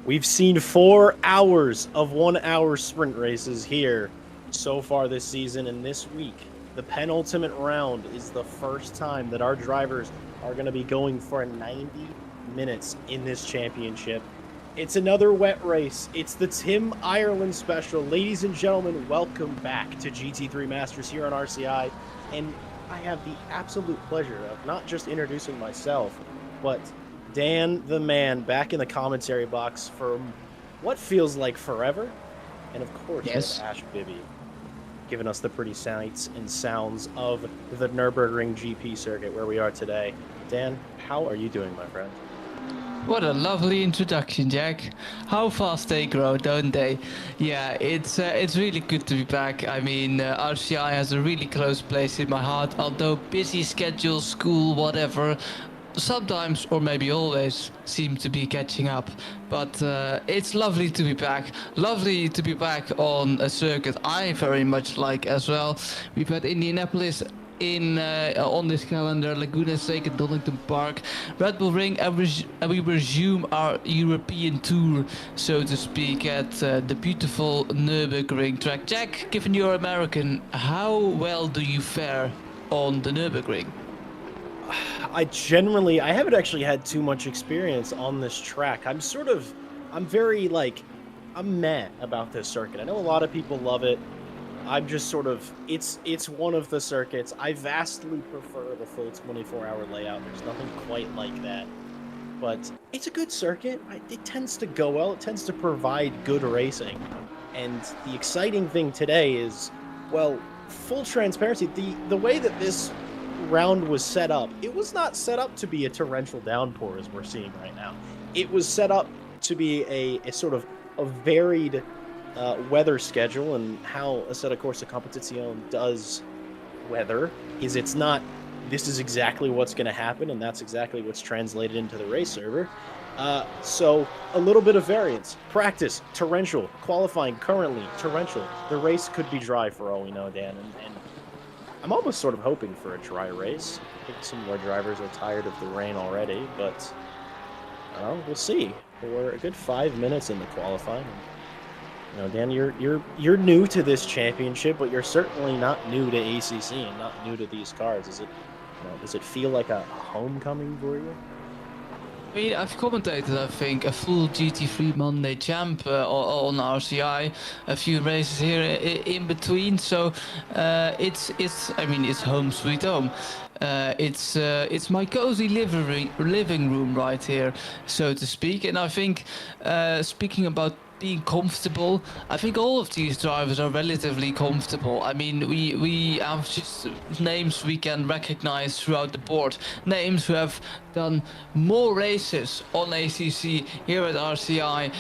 We've seen 4 hours of 1 hour sprint races here so far this season, and this week, the penultimate round is the first time that our drivers are going to be going for 90 minutes in this championship. It's another wet race. It's the Tim Ireland special. Ladies and gentlemen, welcome back to GT3 Masters here on RCI, and I have the absolute pleasure of not just introducing myself, but Dan the man back in the commentary box for what feels like forever. And of course, yes, Ash Bibby giving us the pretty sights and sounds of the Nürburgring GP circuit where we are today. Dan, how are you doing, my friend? What a lovely introduction, Jack. How fast they grow, don't they? Yeah, it's really good to be back. I mean, RCI has a really close place in my heart, although busy schedule, school, whatever, sometimes or maybe always seem to be catching up. But it's lovely to be back. Lovely to be back on a circuit I very much like as well. We've had Indianapolis in on this calendar, Laguna Seca, Donington Park, Red Bull Ring, and we resume our European tour, so to speak, at the beautiful Nürburgring track. Jack, given you're American, how well do you fare on the Nürburgring? I haven't actually had too much experience on this track. I'm very I'm meh about this circuit. I know a lot of people love it. I'm just it's one of the circuits. I vastly prefer the full 24-hour layout. There's nothing quite like that. But it's a good circuit. It tends to go well. It tends to provide good racing. And the exciting thing today is, well, full transparency, the way that this round was set up, it was not set up to be a torrential downpour as we're seeing right now. It was set up to be a sort of a varied weather schedule, and how Assetto Corsa Competizione does weather is this is exactly what's going to happen, and that's exactly what's translated into the race server. So a little bit of variance. Practice, torrential. Qualifying, currently, torrential. The race could be dry for all we know, Dan, and I'm almost sort of hoping for a dry race. I think some of our drivers are tired of the rain already, but we'll see. We're a good 5 minutes in the qualifying. Dan, you're new to this championship, but you're certainly not new to ACC and not new to these cars. Does it feel like a homecoming for you? I mean, I've commentated, I think, a full GT3 Monday champ on RCI, a few races here in between. So it's home sweet home. It's my cozy living room right here, so to speak. And I think, speaking about being comfortable, I think all of these drivers are relatively comfortable. I mean, we have just names we can recognize throughout the board, names who have done more races on ACC here at RCI,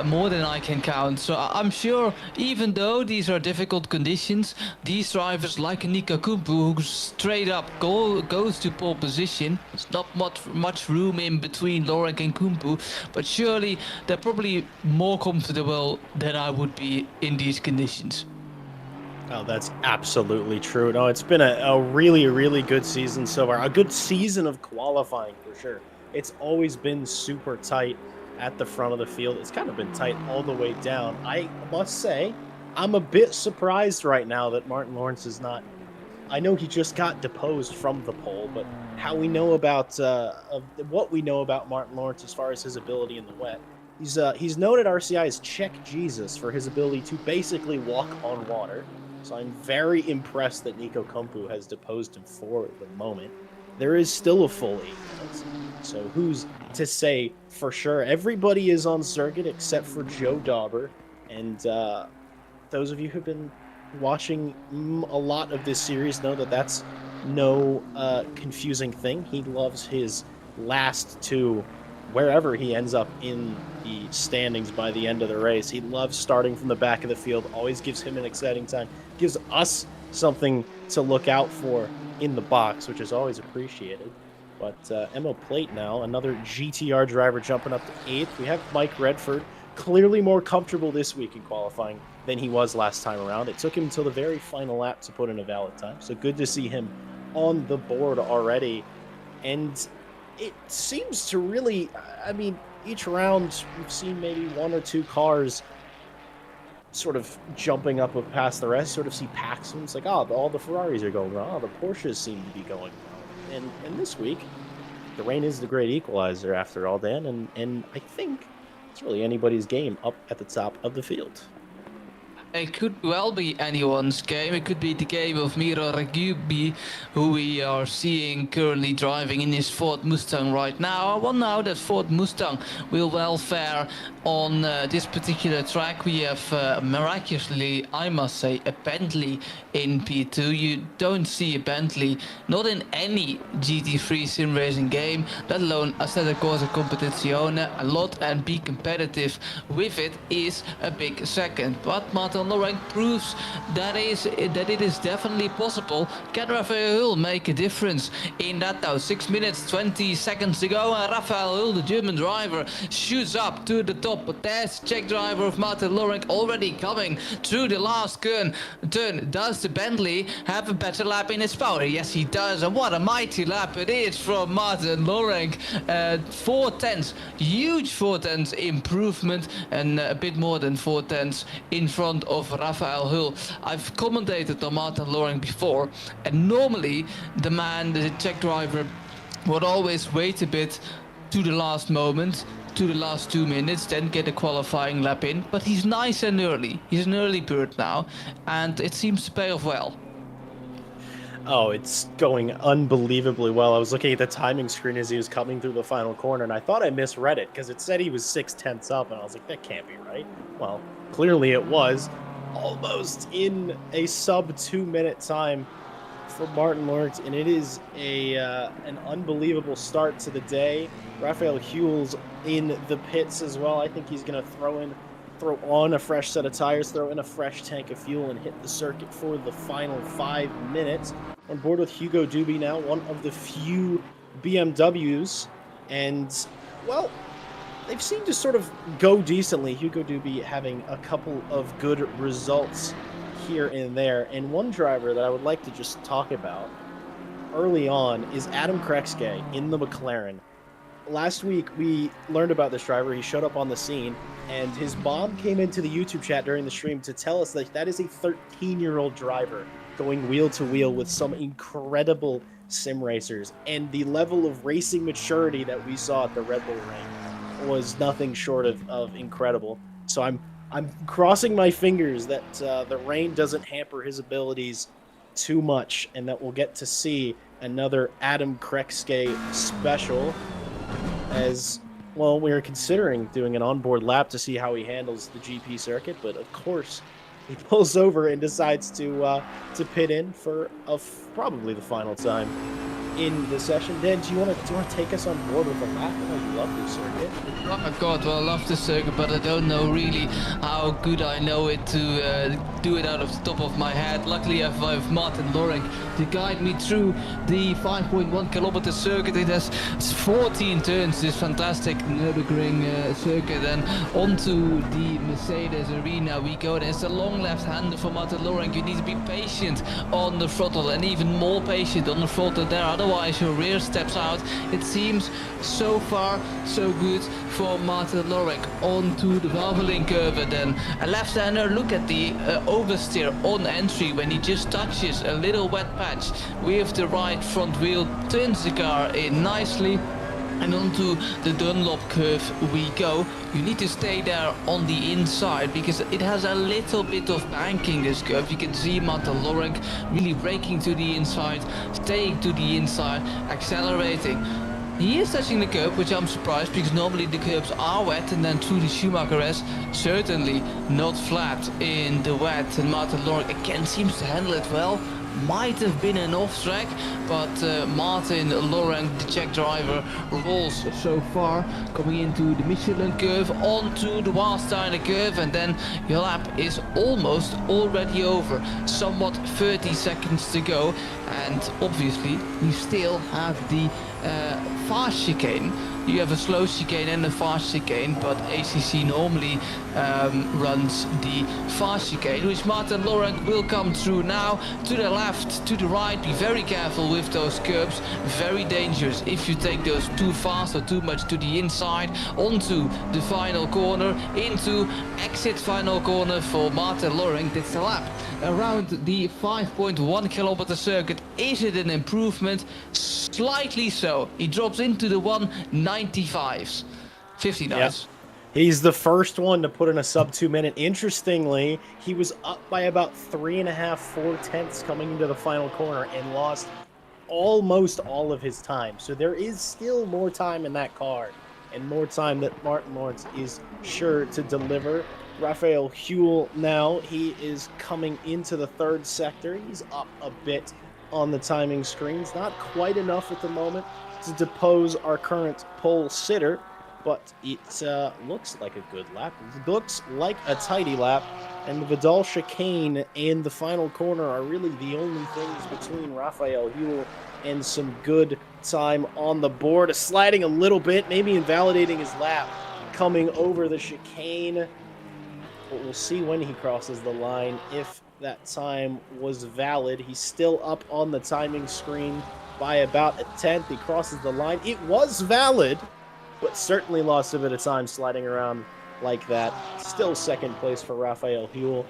more than I can count. So I'm sure, even though these are difficult conditions, these drivers like Nico Kumpu, who straight up goes to pole position, there's not much room in between Lorenk and Kumpu, but surely they're probably more comfortable than I would be in these conditions. Oh, that's absolutely true. No, it's been a really, really good season so far. A good season of qualifying for sure. It's always been super tight at the front of the field. It's kind of been tight all the way down. I must say, I'm a bit surprised right now that Martin Lawrence is not. I know he just got deposed from the pole, but how we know about what we know about Martin Lawrence as far as his ability in the wet. He's known at RCI as Check Jesus for his ability to basically walk on water. So I'm very impressed that Nico Kumpu has deposed him for the moment. There is still a full 8 minutes. So who's to say for sure? Everybody is on circuit except for Joe Dauber. And those of you who've been watching a lot of this series know that that's no confusing thing. He loves his last two, wherever he ends up in the standings by the end of the race. He loves starting from the back of the field, always gives him an exciting time, gives us something to look out for in the box, which is always appreciated. But Emil Plate now, another GTR driver jumping up to 8th. We have Mike Redford, clearly more comfortable this week in qualifying than he was last time around. It took him until the very final lap to put in a valid time, so good to see him on the board already. And it seems to really, I mean, each round we've seen maybe 1 or 2 cars sort of jumping up past the rest, sort of see Paxton. It's like, all the Ferraris are going wrong. The Porsches seem to be going wrong. And this week, the rain is the great equalizer after all, Dan. And I think it's really anybody's game up at the top of the field. It could well be anyone's game. It could be the game of Miro Ragubi, who we are seeing currently driving in his Ford Mustang right now. I wonder how that Ford Mustang will well fare on this particular track. We have miraculously, I must say, a Bentley in P2. You don't see a Bentley, not in any GT3 sim racing game, let alone Assetto Corsa Competizione. A lot, and be competitive with it is a big second. But Martin Lorenk proves that it is definitely possible. Can Raphael Hull make a difference in that now? 6 minutes 20 seconds to go, and Raphael Hull, the German driver, shoots up to the top. But there's Czech driver of Martin Lorenk already coming through the last turn. Does the Bentley have a better lap in his power? Yes, he does, and what a mighty lap it is from Martin Lorenk. 4 tenths, huge 4 tenths improvement, and a bit more than 4 tenths in front of Raphael Hull. I've commentated on Martin Lorenk before, and normally the Czech driver, would always wait a bit to the last moment, to the last 2 minutes, then get a qualifying lap in. But he's nice and early. He's an early bird now, and it seems to pay off well. Oh, it's going unbelievably well. I was looking at the timing screen as he was coming through the final corner, and I thought I misread it because it said he was 6 tenths up, and I was like, that can't be right. Well, clearly it was. Almost in a sub 2 minute time for Martin Lorenk, and it is an unbelievable start to the day. Raphael Hull's in the pits as well. I think he's going to throw on a fresh set of tires, throw in a fresh tank of fuel, and hit the circuit for the final 5 minutes. On board with Hugo Duby now, one of the few BMWs, and, well, they've seemed to sort of go decently. Hugo Duby having a couple of good results here and there. And one driver that I would like to just talk about early on is Adam Krexke in the McLaren. Last week, we learned about this driver. He showed up on the scene, and his mom came into the YouTube chat during the stream to tell us that that is a 13-year-old driver going wheel to wheel with some incredible sim racers. And the level of racing maturity that we saw at the Red Bull Ring was nothing short of incredible. So I'm crossing my fingers that the rain doesn't hamper his abilities too much, and that we'll get to see another Adam Krexke special. As well, we are considering doing an onboard lap to see how he handles the GP circuit, but of course he pulls over and decides to pit in for probably the final time in the session. Dan, do you want to take us on board with a lap? I know you love this circuit. Oh God, well, I love the circuit, but I don't know really how good I know it to do it out of the top of my head. Luckily, I have Martin Lorenk to guide me through the 5.1 kilometer circuit. It has 14 turns, this fantastic Nürburgring circuit, and onto the Mercedes arena we go. There's a long left-hander for Martin Lorenk. You need to be patient on the throttle, and even more patient on the throttle there, otherwise your rear steps out. It seems so far so good for Martin Lorenk. Onto the Valvoline curve, and then a left-hander. Look at the oversteer on entry when he just touches a little wet patch with the right front wheel, turns the car in nicely, and onto the Dunlop curve we go. You need to stay there on the inside because it has a little bit of banking, this curve. You can see Martin Lorenk really braking to the inside, staying to the inside, accelerating. He is touching the curb, which I'm surprised because normally the curbs are wet, and then through the Schumacher S, certainly not flat in the wet. And Martin Lorenk again seems to handle it well. Might have been an off track, but Martin Lorenk, the Czech driver, rolls so far, coming into the Michelin curve, onto the Warsteiner curve, and then your lap is almost already over. Somewhat 30 seconds to go, and obviously you still have the fast chicane. You have a slow chicane and a fast chicane, but ACC normally runs the fast chicane, which Martin Lorenk will come through now. To the left, to the right, be very careful with those curbs, very dangerous if you take those too fast or too much to the inside. Onto the final corner, into exit final corner for Martin Lorenk. That's the lap around the 5.1 kilometer circuit. Is it an improvement? Slightly so. He drops into the 195s. 50 nice. He's the first one to put in a sub 2 minute. Interestingly, he was up by about 3.5, 4/10 coming into the final corner and lost almost all of his time. So there is still more time in that car and more time that Martin Lawrence is sure to deliver. Raphael Huell now, he is coming into the third sector. He's up a bit on the timing screens. Not quite enough at the moment to depose our current pole sitter, but it looks like a good lap. It looks like a tidy lap. And the Vidal chicane and the final corner are really the only things between Raphael Huell and some good time on the board. Sliding a little bit, maybe invalidating his lap, coming over the chicane. But we'll see when he crosses the line if that time was valid. He's still up on the timing screen by about a tenth. He crosses the line. It was valid, but certainly lost a bit of time sliding around like that. Still second place for Raphael Huell,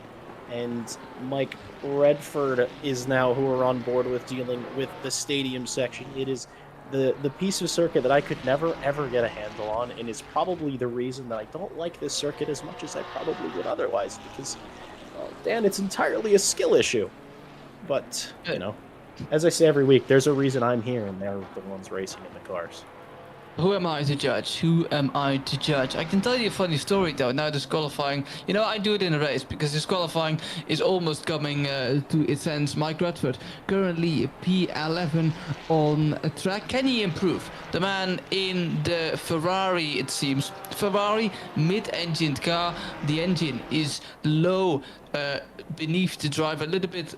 and Mike Redford is now who we're on board with dealing with the stadium section. It is the piece of circuit that I could never ever get a handle on, and is probably the reason that I don't like this circuit as much as I probably would otherwise, because, well, Dan, it's entirely a skill issue. But, you know, as I say every week, there's a reason I'm here, and they're the ones racing in the cars. Who am I to judge? Who am I to judge? I can tell you a funny story though. Now disqualifying, you know, I do it in a race because disqualifying is almost coming to its end. Mike Radford, currently P11 on a track. Can he improve? The man in the Ferrari, it seems. Ferrari mid-engined car. The engine is low beneath the driver, a little bit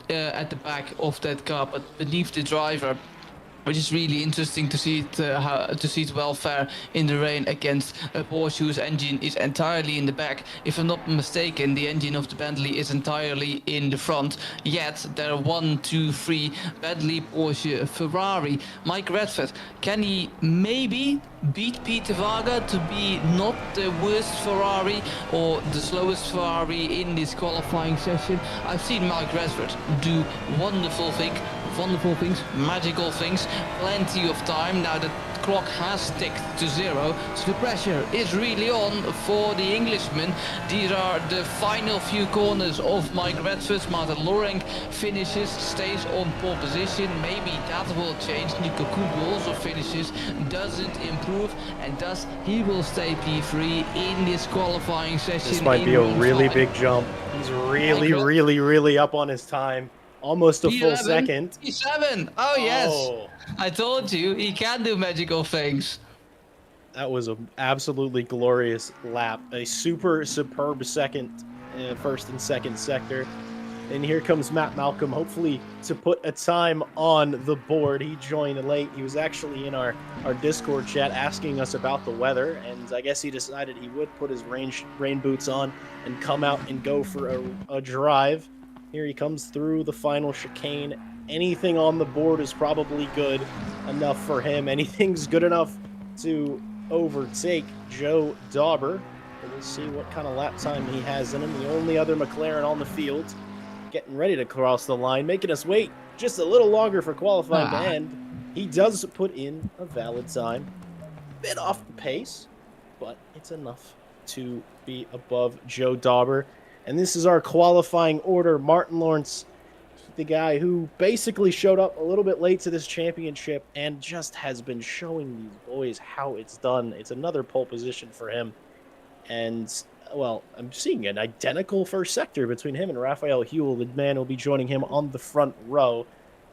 at the back of that car, but beneath the driver, which is really interesting to see it welfare in the rain against a Porsche whose engine is entirely in the back. If I'm not mistaken, the engine of the Bentley is entirely in the front. Yet there are 1, 2, 3 Bentley, Porsche, Ferrari. Mike Redford, can he maybe beat Peter Varga to be not the worst Ferrari or the slowest Ferrari in this qualifying session? I've seen Mike Redford do wonderful things, magical things, plenty of time. Now the clock has ticked to 0, so the pressure is really on for the Englishman. These are the final few corners of Mike Redford. Martin Loring finishes, stays on pole position. Maybe that will change. Nico Kubo also finishes, doesn't improve, and thus he will stay P3 in this qualifying session. This might be a really big jump. He's really up on his time. Almost a full second. P7. Oh, yes. I told you, he can do magical things. That was an absolutely glorious lap. A superb second, first and second sector. And here comes Matt Malcolm, hopefully to put a time on the board. He joined late. He was actually in our Discord chat asking us about the weather, and I guess he decided he would put his rain boots on and come out and go for a drive. Here he comes through the final chicane. Anything on the board is probably good enough for him. Anything's good enough to overtake Joe Dauber. And we'll see what kind of lap time he has in him. The only other McLaren on the field, getting ready to cross the line, making us wait just a little longer for qualifying to end. He does put in a valid time. Bit off the pace, but it's enough to be above Joe Dauber. And this is our qualifying order. Martin Lawrence, the guy who basically showed up a little bit late to this championship and just has been showing these boys how it's done. It's another pole position for him. And, well, I'm seeing an identical first sector between him and Raphael Huell. The man will be joining him on the front row.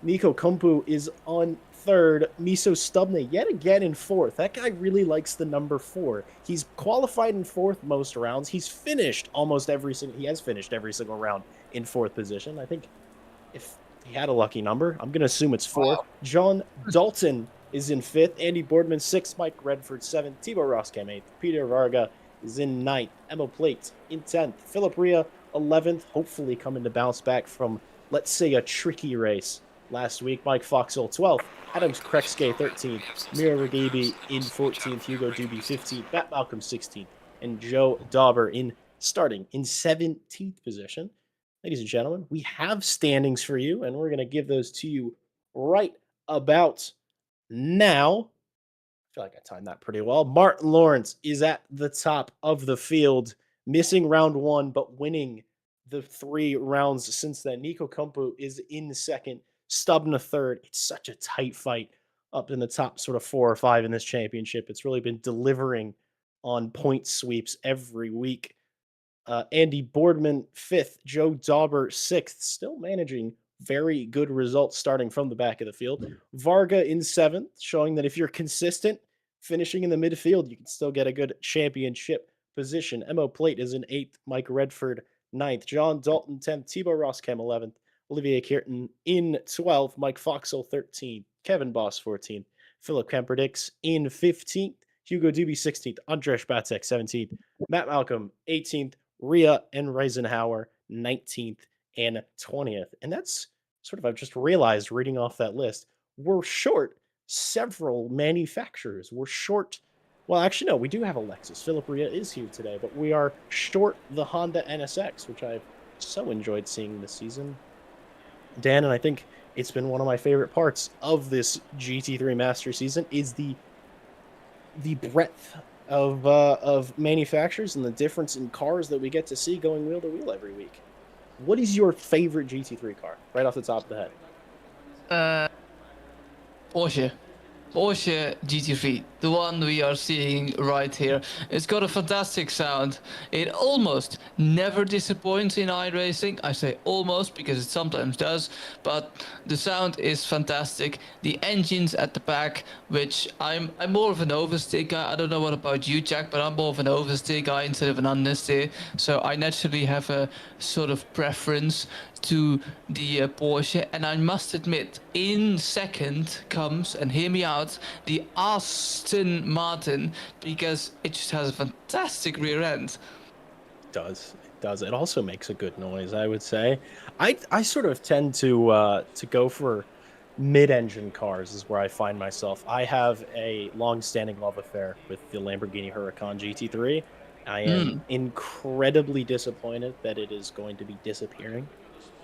Nico Kumpu is on third. Miso Stubne yet again in fourth. That guy really likes the number 4. He's qualified in fourth most rounds. He's finished he has finished every single round in fourth position. I think if he had a lucky number, I'm going to assume it's 4. Wow. John Dalton is in 5th. Andy Boardman 6th. Mike Redford 7th. Thibaut Roskam 8th. Peter Varga is in 9th. Emma Plate in 10th. Philip Ria 11th. Hopefully coming to bounce back from, let's say, a tricky race last week. Mike Foxall 12th. Adams Krekske 13th. Mira Regabi in 14th. Hugo Duby 15th. Matt Malcolm 16th. And Joe Dauber starting in 17th position. Ladies and gentlemen, we have standings for you, and we're going to give those to you right about now. feel like I timed that pretty well. Martin Lawrence is at the top of the field, missing round one, but winning the 3 rounds since then. Nico Kumpu is in second, Stubbn a third. It's such a tight fight up in the top sort of 4 or 5 in this championship. It's really been delivering on point sweeps every week. Andy Boardman fifth, Joe Dauber sixth, still managing very good results starting from the back of the field. Varga in seventh, showing that if you're consistent, finishing in the midfield, you can still get a good championship position. Emo Plate is in eighth, Mike Redford ninth, John Dalton 10th, Tebow Rosscam 11th, Olivier Kierton in 12th, Mike Foxall 13th, Kevin Boss 14th, Philip Kemperdix in 15th, Hugo Duby 16th, Andrzej Batek 17th, Matt Malcolm 18th, Rhea and Reisenhauer 19th and 20th. And that's sort of, I've just realized reading off that list, we're short several manufacturers. We're short, well, actually, no, we do have a Lexus. Philip Rhea is here today, but we are short the Honda NSX, which I've so enjoyed seeing this season. Dan, and I think it's been one of my favorite parts of this GT3 Master season is the breadth of manufacturers and the difference in cars that we get to see going wheel to wheel every week. What is your favorite GT3 car, right off the top of the head? Porsche GT3, the one we are seeing right here. It's got a fantastic sound. It almost never disappoints in iRacing. I say almost because it sometimes does, but the sound is fantastic. The engines at the back, which I'm more of an oversteer guy. I don't know what about you, Jack, but I'm more of an oversteer guy instead of an understeer. So I naturally have a sort of preference to the Porsche, and I must admit, in second comes, and hear me out, the Aston Martin, because it just has a fantastic rear end. It does. It also makes a good noise, I would say. I sort of tend to go for mid-engine cars is where I find myself. I have a long-standing love affair with the Lamborghini Huracan GT3. I am incredibly disappointed that it is going to be disappearing.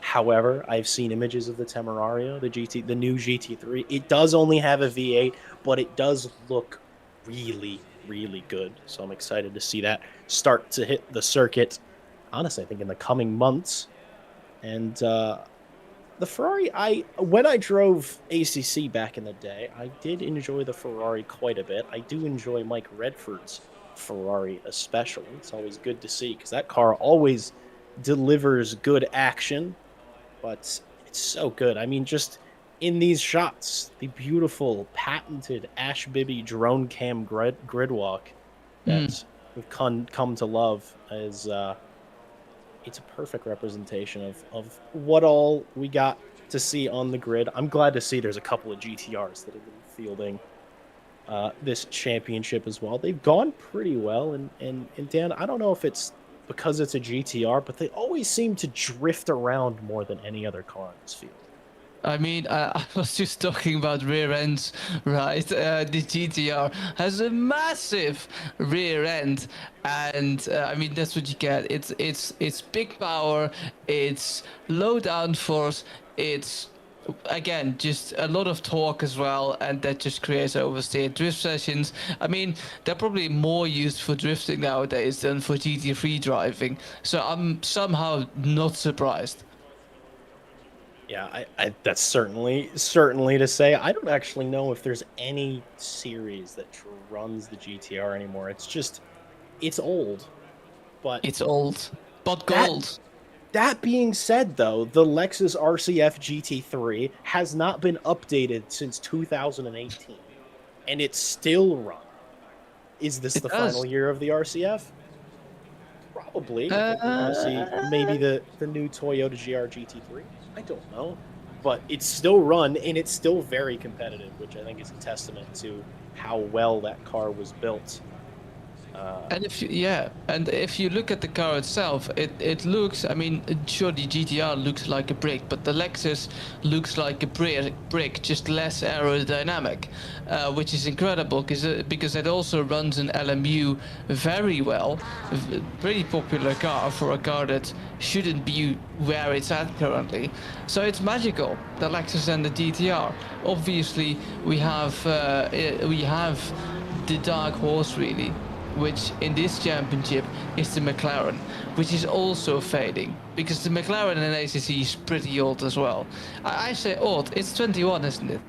However, I've seen images of the Temerario, the new GT3. It does only have a V8, but it does look really, really good. So I'm excited to see that start to hit the circuit. Honestly, I think in the coming months. And the Ferrari, when I drove ACC back in the day, I did enjoy the Ferrari quite a bit. I do enjoy Mike Redford's Ferrari especially. It's always good to see because that car always delivers good action. But it's so good. I mean, just in these shots, the beautiful patented Ash Bibby drone cam grid walk that we've come to love is it's a perfect representation of what all we got to see on the grid. I'm glad to see there's a couple of GTRs that have been fielding this championship as well. They've gone pretty well, and Dan, I don't know if it's because it's a GTR, but they always seem to drift around more than any other car in this field. I mean, I was just talking about rear ends, right? The GTR has a massive rear end, and I mean that's what you get. It's big power, it's low downforce, it's again just a lot of torque as well, and that just creates oversteer drift sessions. I mean, they're probably more used for drifting nowadays than for GT3 driving, so I'm somehow not surprised. Yeah, I that's certainly to say. I don't actually know if there's any series that runs the GTR anymore. It's old, but It's old, but that gold. that being said, though, the Lexus RCF GT3 has not been updated since 2018, and it's still run. Is this It the does. final year of the RCF? Probably. I think we're going to see maybe the new Toyota GR GT3. I don't know. But it's still run, and it's still very competitive, which I think is a testament to how well that car was built. And if you look at the car itself, it looks, I mean, sure, the GTR looks like a brick, but the Lexus looks like a brick, just less aerodynamic, which is incredible because it also runs an LMU very well. Pretty popular car for a car that shouldn't be where it's at currently. So it's magical, the Lexus and the GTR. Obviously, we have the dark horse really, which in this championship is the McLaren, which is also fading because the McLaren in ACC is pretty old as well. I say old, it's 21, isn't it?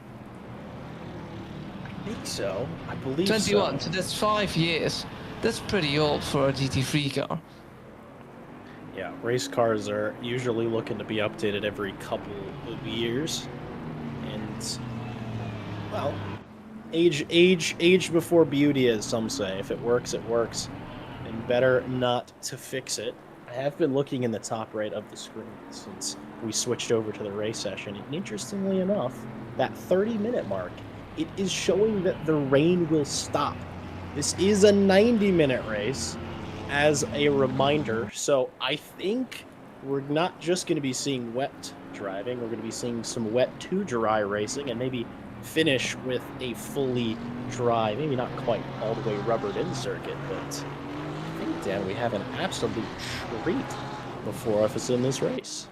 I think so. I believe 21, so. so that's 5 years. That's pretty old for a GT3 car. Yeah, race cars are usually looking to be updated every couple of years. And, well, age before beauty, as some say. If it works, it works. And better not to fix it. I have been looking in the top right of the screen since we switched over to the race session. And interestingly enough, that 30-minute mark, it is showing that the rain will stop. This is a 90-minute race, as a reminder. So I think we're not just going to be seeing wet driving. We're going to be seeing some wet to dry racing and maybe finish with a fully dry, maybe not quite all the way rubbered in circuit, but I think, Dan, we have an absolute treat before us in this race.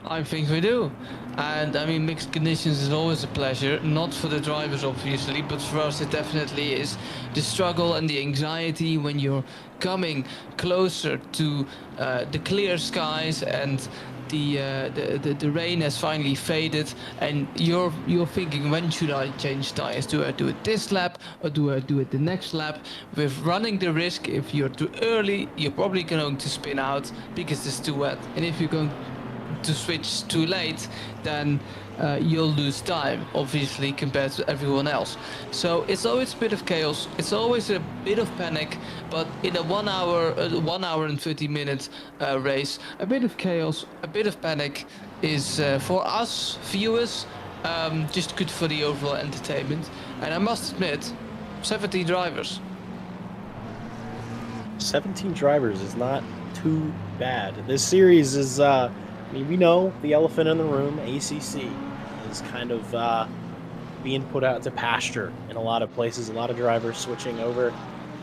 I think we do. And I mean, mixed conditions is always a pleasure, not for the drivers obviously, but for us it definitely is. The struggle and the anxiety when you're coming closer to the clear skies and the rain has finally faded, and you're thinking, when should I change tires? Do I do it this lap or do I do it the next lap? With running the risk, if you're too early, you're probably going to spin out because it's too wet, and if you're going to switch too late, then you'll lose time, obviously, compared to everyone else. So it's always a bit of chaos, it's always a bit of panic, but in a 1 hour and 30 minute race, a bit of chaos, a bit of panic is for us viewers just good for the overall entertainment. And I must admit, 17 drivers. 17 drivers is not too bad. This series is I mean, we know the elephant in the room, ACC, is kind of being put out to pasture in a lot of places. A lot of drivers switching over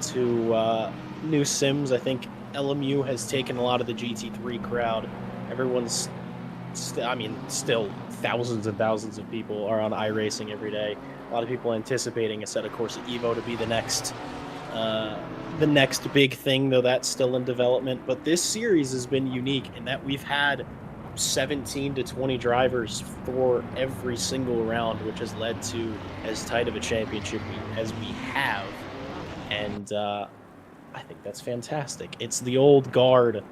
to new sims. I think LMU has taken a lot of the GT3 crowd. Everyone's, still thousands and thousands of people are on iRacing every day. A lot of people anticipating a set of course Evo to be the next big thing, though that's still in development. But this series has been unique in that we've had 17 to 20 drivers for every single round, which has led to as tight of a championship as we have. And I think that's fantastic. It's the old guard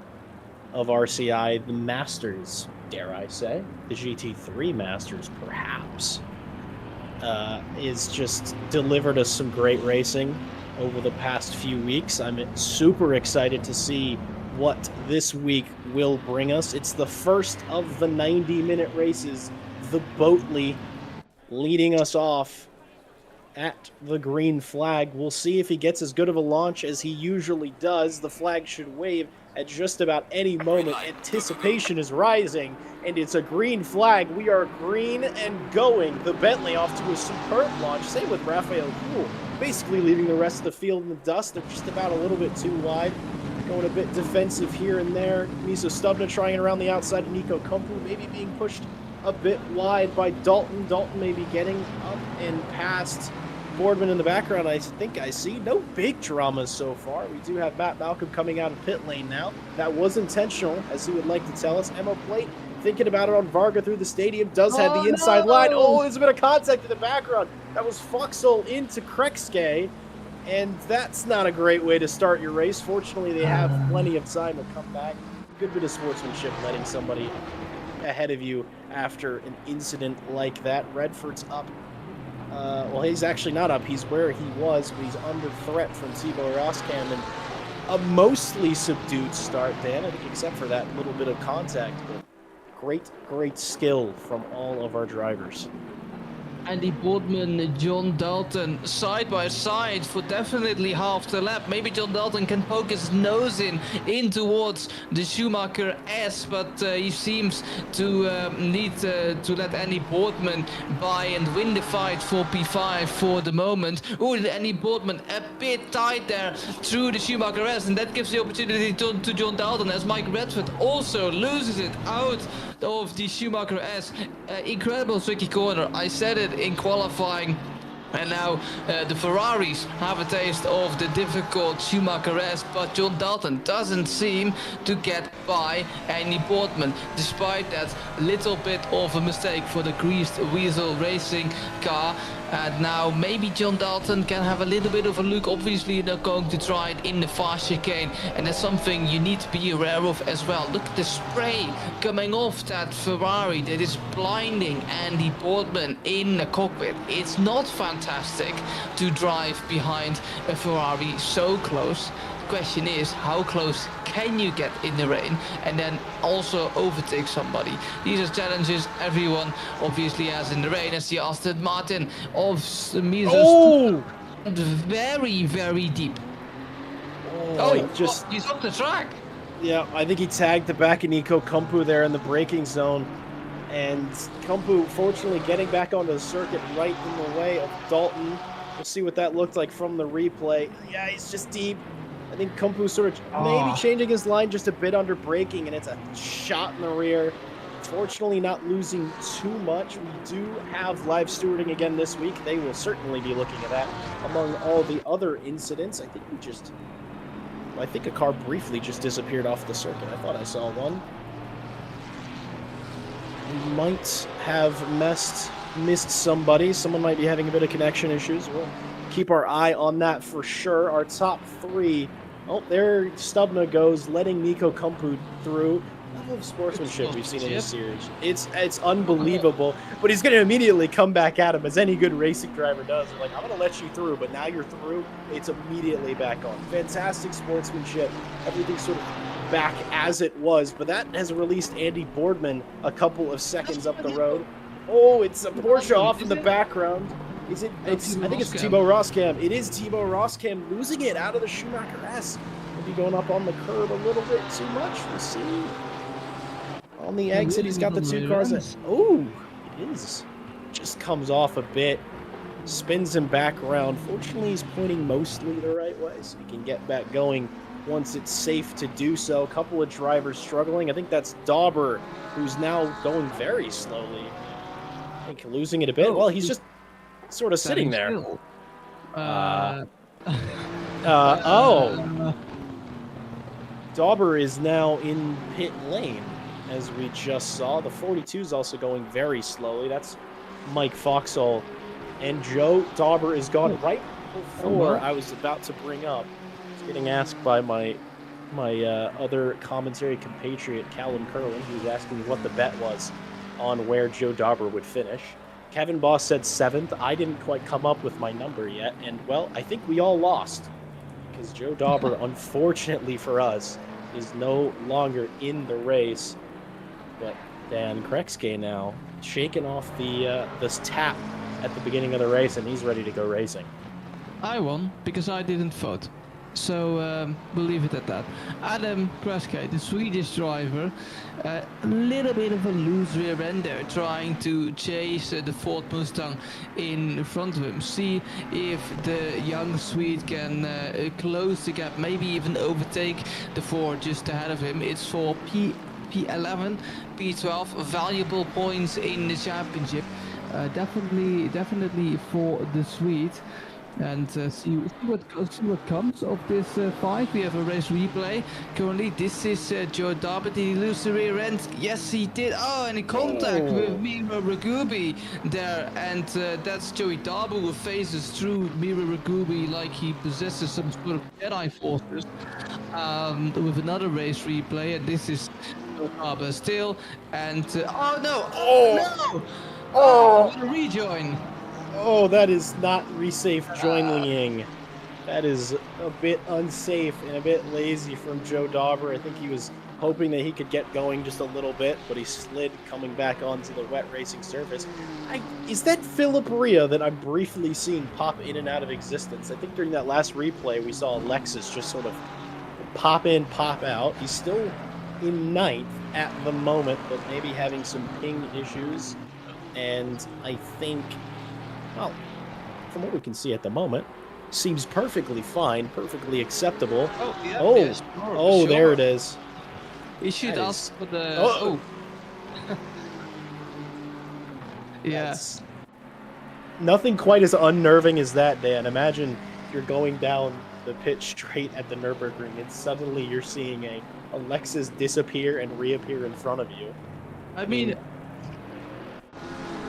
of RCI, the Masters, dare I say, the GT3 Masters perhaps, is just delivered us some great racing over the past few weeks. I'm super excited to see what this week will bring us. It's the first of the 90-minute races, the Boatley leading us off at the green flag. We'll see if he gets as good of a launch as he usually does. The flag should wave at just about any moment. Anticipation is rising, and it's a green flag. We are green and going. The Bentley off to a superb launch. Same with Raphael Kuhl, basically leaving the rest of the field in the dust. They're just about a little bit too wide. Going a bit defensive here and there. Miso Stubna trying around the outside of Nico Kumpu, maybe being pushed a bit wide by Dalton. Dalton maybe getting up and past Boardman in the background. I think I see no big dramas so far. We do have Matt Malcolm coming out of pit lane now. That was intentional, as he would like to tell us. Emma Plate thinking about it on Varga through the stadium. Does have the inside line. Oh, there's a bit of contact in the background. That was Foxhole into Krekske. And that's not a great way to start your race. Fortunately, they have plenty of time to come back. Good bit of sportsmanship letting somebody ahead of you after an incident like that. Redford's up. Well, he's actually not up. He's where he was, but he's under threat from Thibaut Roskam. And a mostly subdued start, Dan, I think, except for that little bit of contact. But great skill from all of our drivers. Andy Boardman, John Dalton, side by side for definitely half the lap. Maybe John Dalton can poke his nose in towards the Schumacher S, but he seems to need to let Andy Boardman by and win the fight for P5 for the moment. Oh, Andy Boardman a bit tight there through the Schumacher S, and that gives the opportunity to John Dalton as Mike Redford also loses it out of the Schumacher S. Incredible tricky corner. I said it in qualifying. And now the Ferraris have a taste of the difficult Schumacher S, but John Dalton doesn't seem to get by Andy Boardman, despite that little bit of a mistake for the Greased Weasel Racing car. And now maybe John Dalton can have a little bit of a look. Obviously they're going to try it in the fast chicane, and that's something you need to be aware of as well. Look at the spray coming off that Ferrari that is blinding Andy Boardman in the cockpit. It's not fantastic to drive behind a Ferrari so close. The question is, how close can you get in the rain and then also overtake somebody? These are challenges everyone obviously has in the rain, as the Aston Martin of Mises very, very deep. He's off the track. Yeah, I think he tagged the back of Nico Kumpu there in the braking zone. And Kumpu, fortunately, getting back onto the circuit right in the way of Dalton. We'll see what that looked like from the replay. Yeah, he's just deep. I think Kumpu sort of maybe changing his line just a bit under braking, and it's a shot in the rear. Fortunately, not losing too much. We do have live stewarding again this week. They will certainly be looking at that among all the other incidents. I think a car briefly just disappeared off the circuit. I thought I saw one. We might have missed somebody. Someone might be having a bit of connection issues. We'll keep our eye on that for sure. Our top three. Oh, there Stubna goes, letting Nico Kumpu through. Level of sportsmanship we've seen in this series. It's unbelievable. But he's going to immediately come back at him, as any good racing driver does. Like, I'm going to let you through, but now you're through. It's immediately back on. Fantastic sportsmanship. Everything's sort of back as it was. But that has released Andy Boardman a couple of seconds up the road. Oh, it's a Porsche off in the background. I think it's Thibaut Roskam. It is Thibaut Roskam losing it out of the Schumacher S. Maybe going up on the curb a little bit too much. We'll see. On the exit, he's got the two cars. Oh, it is. Just comes off a bit. Spins him back around. Fortunately, he's pointing mostly the right way, so he can get back going once it's safe to do so. A couple of drivers struggling. I think that's Dauber, who's now going very slowly. I think losing it a bit. Well, he's just sort of sitting there. Dauber is now in pit lane, as we just saw. The 42 is also going very slowly. That's Mike Foxall. And Joe Dauber is gone right before I was about to bring up. I was getting asked by my other commentary compatriot, Callum Curlin, who was asking me what the bet was on where Joe Dauber would finish. Kevin Boss said 7th. I didn't quite come up with my number yet. And, well, I think we all lost. Because Joe Dauber, unfortunately for us, is no longer in the race. But Dan Krexke now shaking off this tap at the beginning of the race, and he's ready to go racing. I won because I didn't vote. So we'll leave it at that. Adam Krexke, the Swedish driver, a little bit of a loose rear end there, trying to chase the Ford Mustang in front of him. See if the young Swede can close the gap, maybe even overtake the Ford just ahead of him. It's for P11, P12, valuable points in the championship. Definitely for the Swede. And see what comes of this fight. We have a race replay. Currently, this is Joe Dauber. Did he lose the rear end? Yes, he did. Oh, and in contact with Miro Ragubi there. And that's Joey Dauber, who faces through Miro Ragubi like he possesses some sort of Jedi forces. With another race replay. And this is Joe Dauber still. And oh no! Oh no! Oh, what a rejoin! Oh, that is not resafe joining. That is a bit unsafe and a bit lazy from Joe Dauber. I think he was hoping that he could get going just a little bit, but he slid coming back onto the wet racing surface. Is that Philip Rhea that I'm briefly seeing pop in and out of existence? I think during that last replay, we saw Alexis just sort of pop in, pop out. He's still in ninth at the moment, but maybe having some ping issues. And I think, well, from what we can see at the moment, seems perfectly fine, perfectly acceptable. Oh, yeah. Oh, yeah, sure. there it is. We should That ask is- for the. Oh. Yeah. That's nothing quite as unnerving as that, Dan. Imagine you're going down the pitch straight at the Nürburgring, and suddenly you're seeing a Alexis disappear and reappear in front of you. I mean,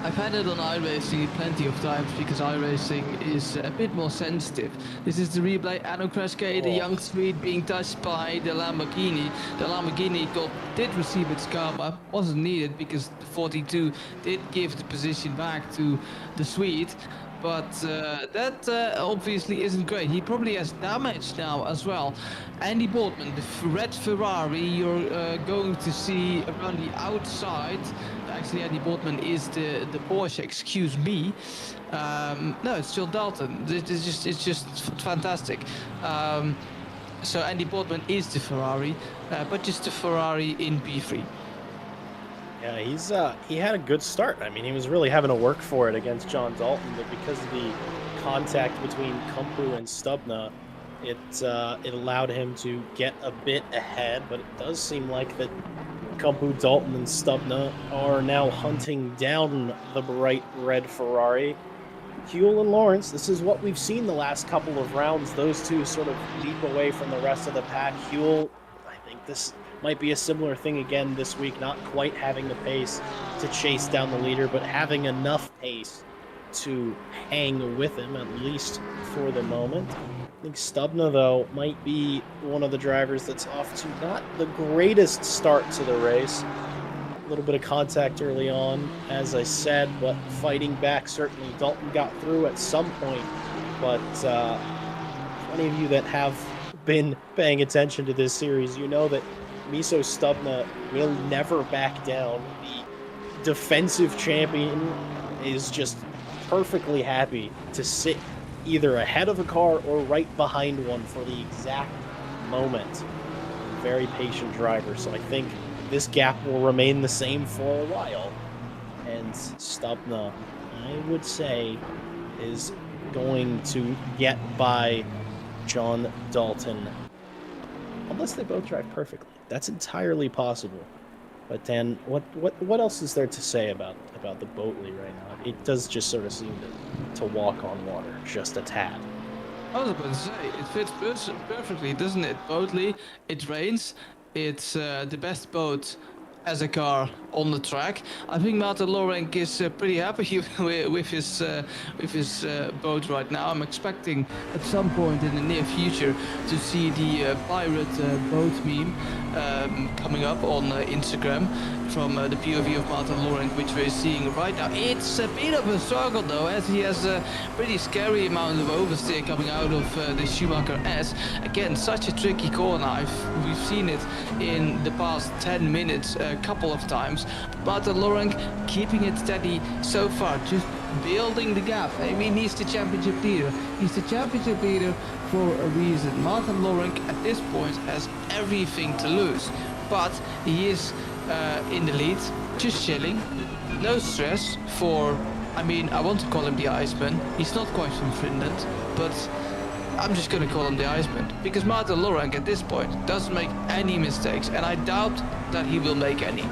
I've had it on iRacing plenty of times because iRacing is a bit more sensitive. This is the replay, Adam Kreske, the young Swede being touched by the Lamborghini. The Lamborghini did receive its karma, wasn't needed because the 42 did give the position back to the Swede. But that obviously isn't great. He probably has damage now as well. Andy Boardman, the red Ferrari you're going to see around the outside. Actually, Andy Boardman is the Porsche, excuse me. No, it's John Dalton. It's just fantastic. So Andy Boardman is the Ferrari, but just the Ferrari in P3. Yeah, he had a good start. I mean, he was really having to work for it against John Dalton, but because of the contact between Kumpu and Stubna, it allowed him to get a bit ahead. But it does seem like that Kumpu, Dalton, and Stubna are now hunting down the bright red Ferrari. Huell and Lawrence, this is what we've seen the last couple of rounds. Those two sort of leap away from the rest of the pack. Huell, I think this might be a similar thing again this week, not quite having the pace to chase down the leader, but having enough pace to hang with him, at least for the moment. I think Stubna, though, might be one of the drivers that's off to not the greatest start to the race. A little bit of contact early on, as I said, but fighting back, certainly Dalton got through at some point, but any of you that have been paying attention to this series, you know that Miso Stubna will never back down. The defensive champion is just perfectly happy to sit either ahead of a car or right behind one for the exact moment. Very patient driver, so I think this gap will remain the same for a while. And Stubna, I would say, is going to get by John Dalton. Unless they both drive perfectly. That's entirely possible. But Dan, what else is there to say about the Boatley right now? It does just sort of seem to walk on water, just a tad. I was about to say, it fits perfectly, doesn't it? Boatley, it rains, it's the best boat as a car on the track. I think Martin Lorenk is pretty happy with his boat right now. I'm expecting at some point in the near future to see the pirate boat meme coming up on Instagram from the POV of Martin Lorenk, which we're seeing right now. It's a bit of a struggle though, as he has a pretty scary amount of oversteer coming out of the Schumacher S. Again, such a tricky corner. We've seen it in the past 10 minutes a couple of times. Martin Lorenk keeping it steady so far, just building the gap. I mean, he's the championship leader. He's the championship leader for a reason. Martin Lorenk at this point has everything to lose, but he is in the lead, just chilling, no stress for, I mean, I want to call him the Iceman. He's not quite from Finland, but I'm just gonna call him the Iceman, because Martin Lorenk at this point doesn't make any mistakes, and I doubt that he will make any.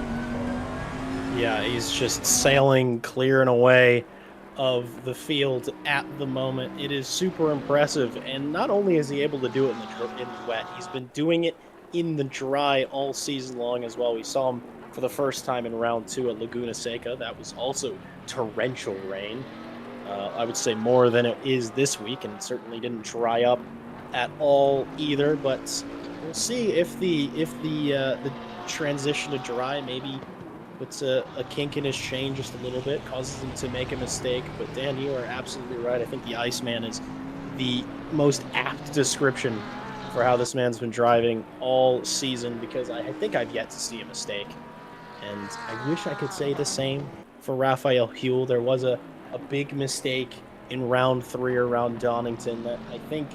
Yeah, he's just sailing clear and away of the field at the moment. It is super impressive, and not only is he able to do it in the wet, he's been doing it in the dry all season long as well. We saw him for the first time in round 2 at Laguna Seca. That was also torrential rain. I would say more than it is this week, and it certainly didn't dry up at all either. But we'll see if the transition to dry maybe puts a kink in his chain just a little bit, causes him to make a mistake. But Dan, you are absolutely right. I think the Iceman is the most apt description for how this man's been driving all season, because I think I've yet to see a mistake. And I wish I could say the same for Raphael Huell. There was a big mistake in round 3 around Donington that I think,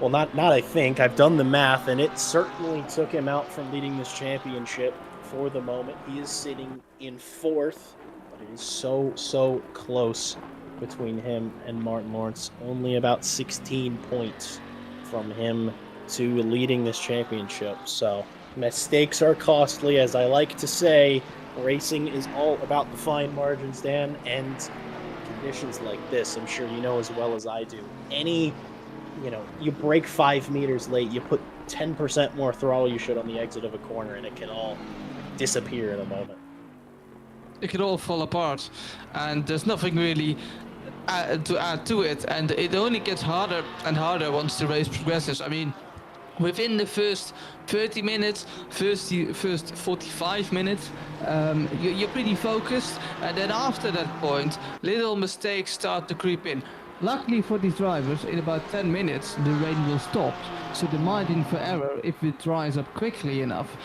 well, not I think, I've done the math, and it certainly took him out from leading this championship for the moment. He is sitting in 4th, but it is so close between him and Martin Lawrence. Only about 16 points from him to leading this championship. So mistakes are costly, as I like to say. Racing is all about the fine margins, Dan, and conditions like this, I'm sure you know as well as I do. You break 5 meters late, you put 10% more throttle you should on the exit of a corner, and it can all disappear in a moment. It can all fall apart, and there's nothing really to add to it, and it only gets harder and harder once the race progresses. I mean, within the first 30 minutes, first 45 minutes, you're pretty focused, and then after that point, little mistakes start to creep in. Luckily for these drivers, in about 10 minutes, the rain will stop, so the margin for error, if it dries up quickly enough,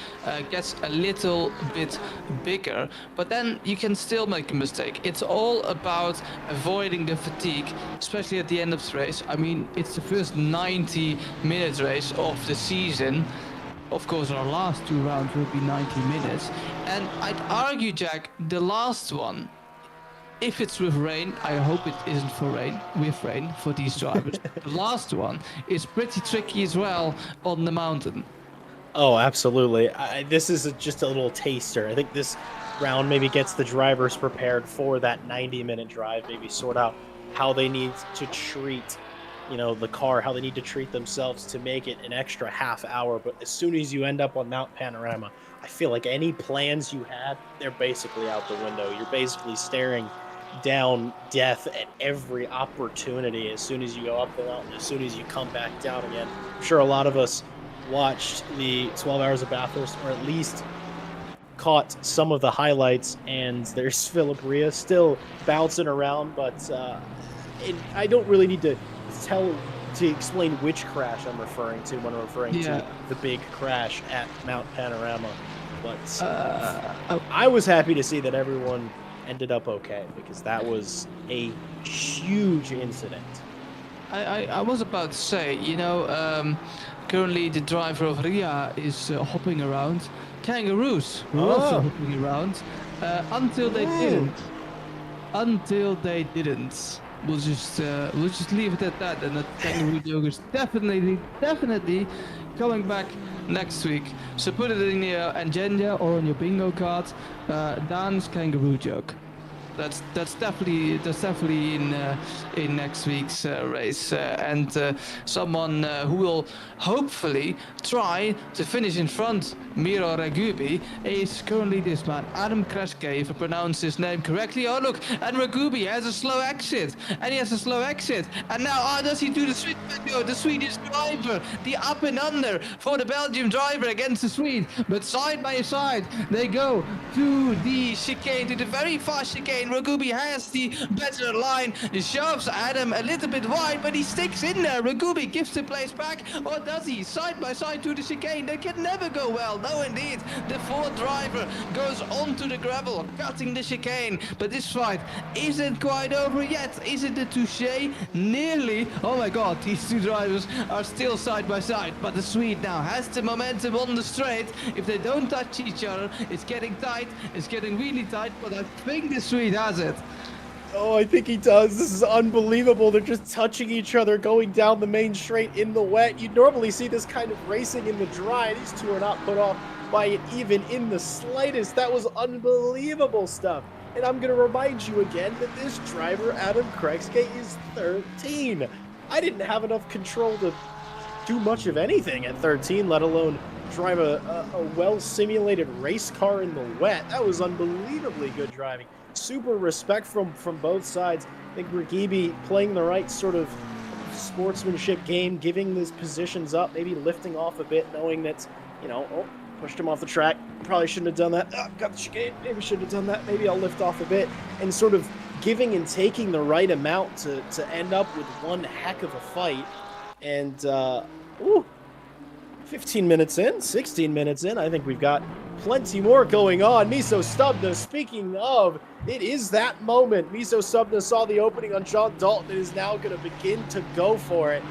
gets a little bit bigger, but then you can still make a mistake. It's all about avoiding the fatigue, especially at the end of the race. I mean, it's the first 90-minute race of the season. Of course, our last 2 rounds will be 90 minutes, and I'd argue, Jack, the last one, if it's with rain, I hope it isn't with rain for these drivers. The last one is pretty tricky as well on the mountain. Oh, absolutely. This is just a little taster. I think this round maybe gets the drivers prepared for that 90-minute drive, maybe sort out how they need to treat, the car, how they need to treat themselves to make it an extra half hour. But as soon as you end up on Mount Panorama, I feel like any plans you had, they're basically out the window. You're basically staring down death at every opportunity as soon as you go up the mountain, as soon as you come back down again. I'm sure a lot of us watched the 12 Hours of Bathurst, or at least caught some of the highlights, and there's Philip Rhea still bouncing around, but I don't really need to explain which crash I'm referring to when I'm referring to the big crash at Mount Panorama. But I was happy to see that everyone ended up okay, because that was a huge incident. I was about to say, currently the driver of Ria is hopping around. Kangaroos were also hopping around until they didn't. We'll just leave it at that, and that kangaroo joke is definitely coming back next week. So put it in your agenda or on your bingo card. Dan's kangaroo joke. That's definitely in next week's race, and someone who will hopefully try to finish in front Miro Ragubi is currently this man, Adam Kreske, if I pronounce his name correctly. Oh look, and Ragubi has a slow exit, and now does he do the Swedish no, the Swedish driver, the up and under for the Belgian driver against the Swede, but side by side they go to the chicane, to the very fast chicane. Ragubi has the better line, he shoves Adam a little bit wide, but he sticks in there. Ragubi gives the place back, or does he? Side by side to the chicane, that can never go well. No indeed, the fourth driver goes onto the gravel, cutting the chicane, but this fight isn't quite over yet. Is it a touche? Nearly. Oh my god, these two drivers are still side by side, but the Swede now has the momentum on the straight. If they don't touch each other, it's getting tight, it's getting really tight, but I think the Swede has it. Oh, I think he does. This is unbelievable. They're just touching each other, going down the main straight in the wet. You'd normally see this kind of racing in the dry. These two are not put off by it even in the slightest. That was unbelievable stuff. And I'm going to remind you again that this driver, Adam Kreske, is 13. I didn't have enough control to do much of anything at 13, let alone drive a well-simulated race car in the wet. That was unbelievably good driving. Super respect from both sides. I think Ragibi playing the right sort of sportsmanship game, giving his positions up, maybe lifting off a bit, knowing that, pushed him off the track. Probably shouldn't have done that. Got the chicane. Maybe shouldn't have done that. Maybe I'll lift off a bit, and sort of giving and taking the right amount to end up with one heck of a fight. And, ooh, 15 minutes in, 16 minutes in, I think we've got plenty more going on. Miso Stubna, speaking of, it is that moment. Miso Stubna saw the opening on John Dalton and is now going to begin to go for it.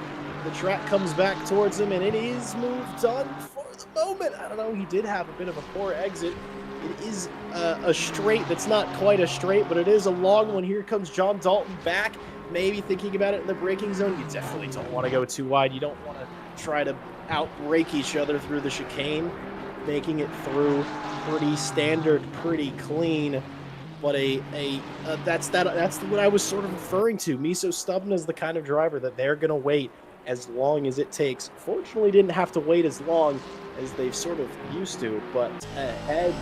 The track comes back towards him, and it is moved on for the moment. I don't know, he did have a bit of a poor exit. It is a straight that's not quite a straight, but it is a long one. Here comes John Dalton back, maybe thinking about it in the braking zone. You definitely don't want to go too wide. You don't want to try to out-brake each other through the chicane, making it through pretty standard, pretty clean. But that's what I was sort of referring to. Miso Stubna is the kind of driver that they're going to wait as long as it takes. Fortunately, didn't have to wait as long as they've sort of used to, but ahead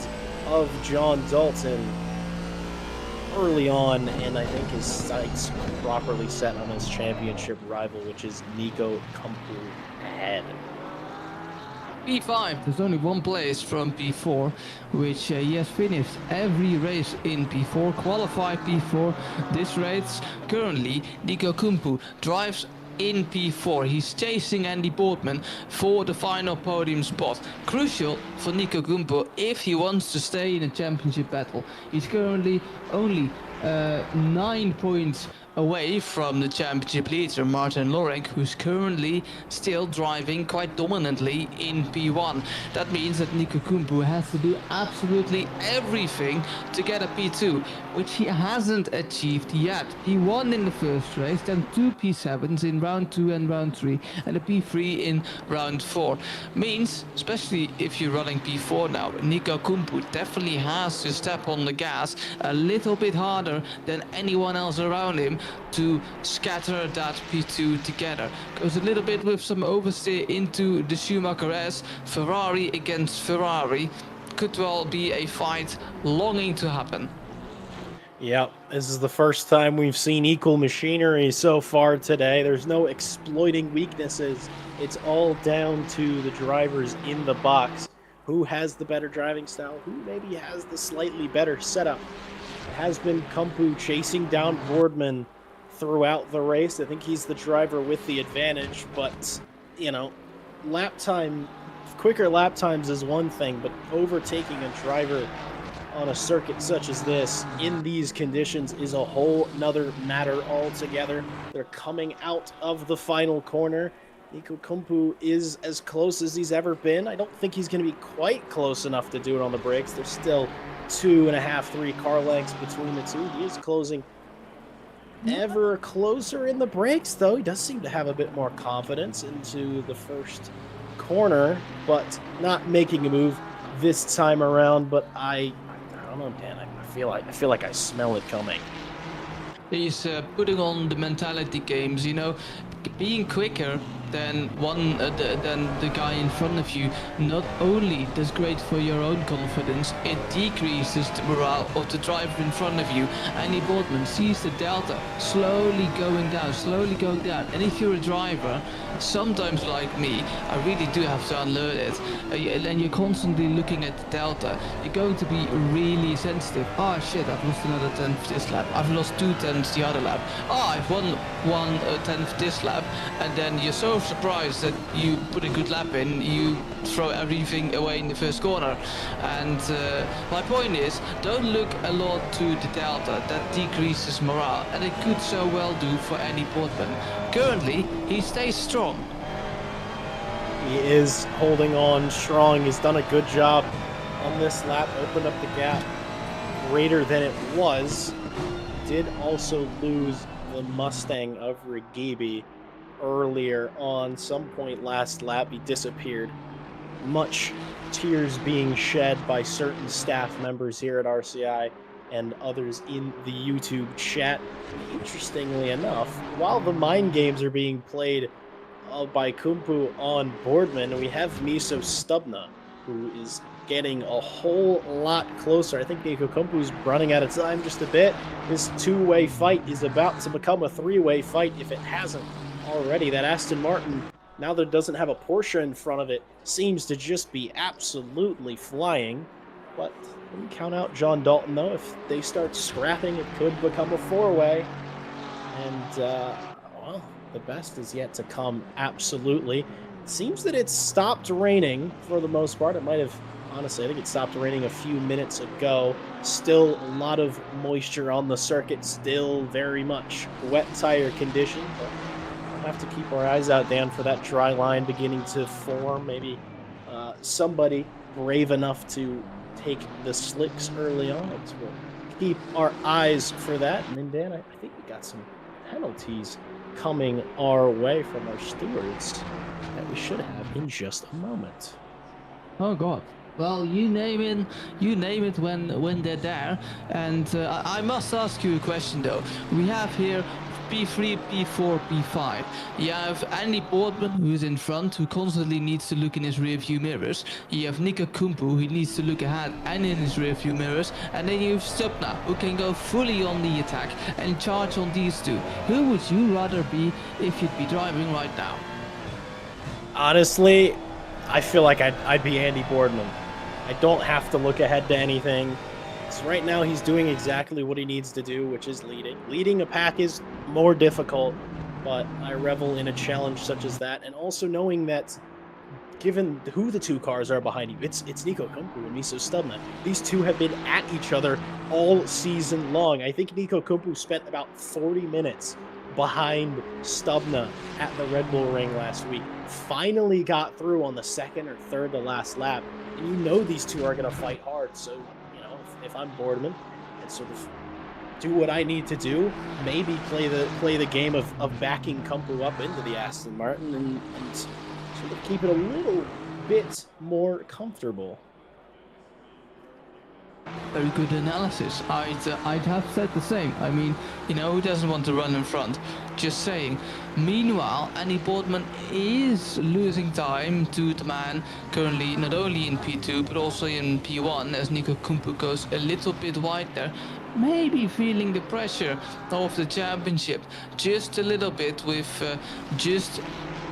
of John Dalton early on, and I think his sights properly set on his championship rival, which is Nico Kumpu ahead. P5, there's only one place from P4, which he has finished every race in P4, qualified P4. This race, currently, Nico Kumpu drives in P4. He's chasing Andy Boardman for the final podium spot. Crucial for Nico Kumpu if he wants to stay in a championship battle. He's currently only 9 points away from the championship leader Martin Lorenk, who's currently still driving quite dominantly in P1. That means that Nico Kumpu has to do absolutely everything to get a P2, which he hasn't achieved yet. He won in the first race, then 2 P7s in round 2 and round 3, and a P3 in round 4. Means, especially if you're running P4 now, Nico Kumpu definitely has to step on the gas a little bit harder than anyone else around him to scatter that P2 together. Goes a little bit with some oversteer into the Schumacher S. Ferrari against Ferrari. Could well be a fight longing to happen. Yep, this is the first time we've seen equal machinery so far today. There's no exploiting weaknesses. It's all down to the drivers in the box. Who has the better driving style? Who maybe has the slightly better setup? It has been Kumpu chasing down Boardman throughout the race. I think he's the driver with the advantage, but, you know, quicker lap times is one thing, but overtaking a driver on a circuit such as this in these conditions is a whole nother matter altogether. They're coming out of the final corner. Nico Kumpu is as close as he's ever been. I don't think he's going to be quite close enough to do it on the brakes. There's still 2.5, 3 car lengths between the two. He is closing ever closer in the brakes, though. He does seem to have a bit more confidence into the first corner, but not making a move this time around. But I don't know, Dan. I feel like I smell it coming. He's putting on the mentality games, you know, being quicker than the guy in front of you not only does great for your own confidence, it decreases the morale of the driver in front of you. Andy Boardman sees the delta slowly going down, and if you're a driver, sometimes like me, I really do have to unlearn it, and you're constantly looking at the delta, you're going to be really sensitive. Oh shit, I've lost another 10th this lap, I've lost 2 tenths the other lap, oh I've won 1/10 this lap, and then you're so surprised that you put a good lap in, you throw everything away in the first corner. And my point is, don't look a lot to the delta, that decreases morale, and it could so well do for Andy Boardman. Currently, he stays strong. He is holding on strong. He's done a good job on this lap, opened up the gap greater than it was. Did also lose the Mustang of Regibi earlier on. Some point last lap, he disappeared. Much tears being shed by certain staff members here at RCI and others in the YouTube chat. Interestingly enough, while the mind games are being played by Kumpu on Boardman, we have Miso Stubna, who is getting a whole lot closer. I think Nico Kumpu's running out of time just a bit. This two-way fight is about to become a three-way fight if it hasn't already. That Aston Martin, now that it doesn't have a Porsche in front of it, seems to just be absolutely flying. But wouldn't count out John Dalton, though. If they start scrapping, it could become a four-way. And, well, the best is yet to come, absolutely. It seems that it's stopped raining for the most part. It might have, honestly, I think it stopped raining a few minutes ago. Still a lot of moisture on the circuit, still very much wet tire condition, but we'll have to keep our eyes out, Dan, for that dry line beginning to form. Maybe somebody brave enough to take the slicks early on. So we'll keep our eyes for that. And then, Dan, I think we got some penalties coming our way from our stewards that we should have in just a moment. Oh God. Well, you name it when they're there. And I must ask you a question though. We have here P3, P4, P5. You have Andy Boardman, who's in front, who constantly needs to look in his rear view mirrors. You have Nico Kumpu, who needs to look ahead and in his rear view mirrors. And then you have Stupna, who can go fully on the attack and charge on these two. Who would you rather be if you'd be driving right now? Honestly, I feel like I'd be Andy Boardman. I don't have to look ahead to anything. So right now he's doing exactly what he needs to do, which is leading. Leading a pack is more difficult, but I revel in a challenge such as that. And also knowing that given who the two cars are behind you, it's Nico Kumpu and Miso Stubna. These two have been at each other all season long. I think Nico Kumpu spent about 40 minutes behind Stubna at the Red Bull Ring last week. Finally got through on the second or third to last lap. And you know these two are going to fight hard. So, you know, if I'm Boardman and sort of do what I need to do, maybe play the game of backing Kumpu up into the Aston Martin and sort of keep it a little bit more comfortable. Very good analysis. I'd have said the same. I mean, you know, who doesn't want to run in front? Just saying. Meanwhile, Andy Boardman is losing time to the man currently not only in P2 but also in P1 as Nico Kumpu goes a little bit wide there. Maybe feeling the pressure of the championship just a little bit with just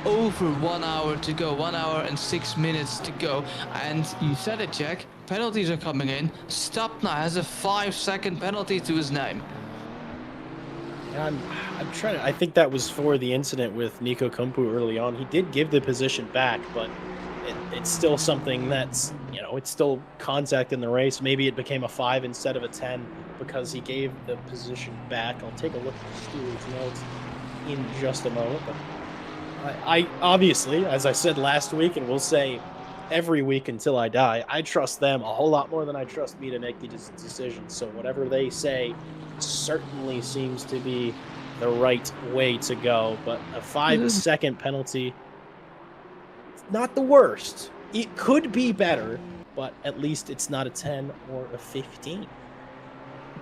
over 1 hour to go, 1 hour and 6 minutes to go. And you said it, Jack, penalties are coming in. Stupna has a 5-second penalty to his name. I'm trying to, I think that was for the incident with Nico Kumpu early on. He did give the position back, but it's still something that's, you know, it's still contact in the race. Maybe it became a 5 instead of a 10 because he gave the position back. I'll take a look at the steward's notes in just a moment. But I obviously, as I said last week, and we'll say every week until I die, I trust them a whole lot more than I trust me to make the decisions. So whatever they say certainly seems to be the right way to go. But a 5-second penalty, not the worst. It could be better, but at least it's not a 10 or a 15.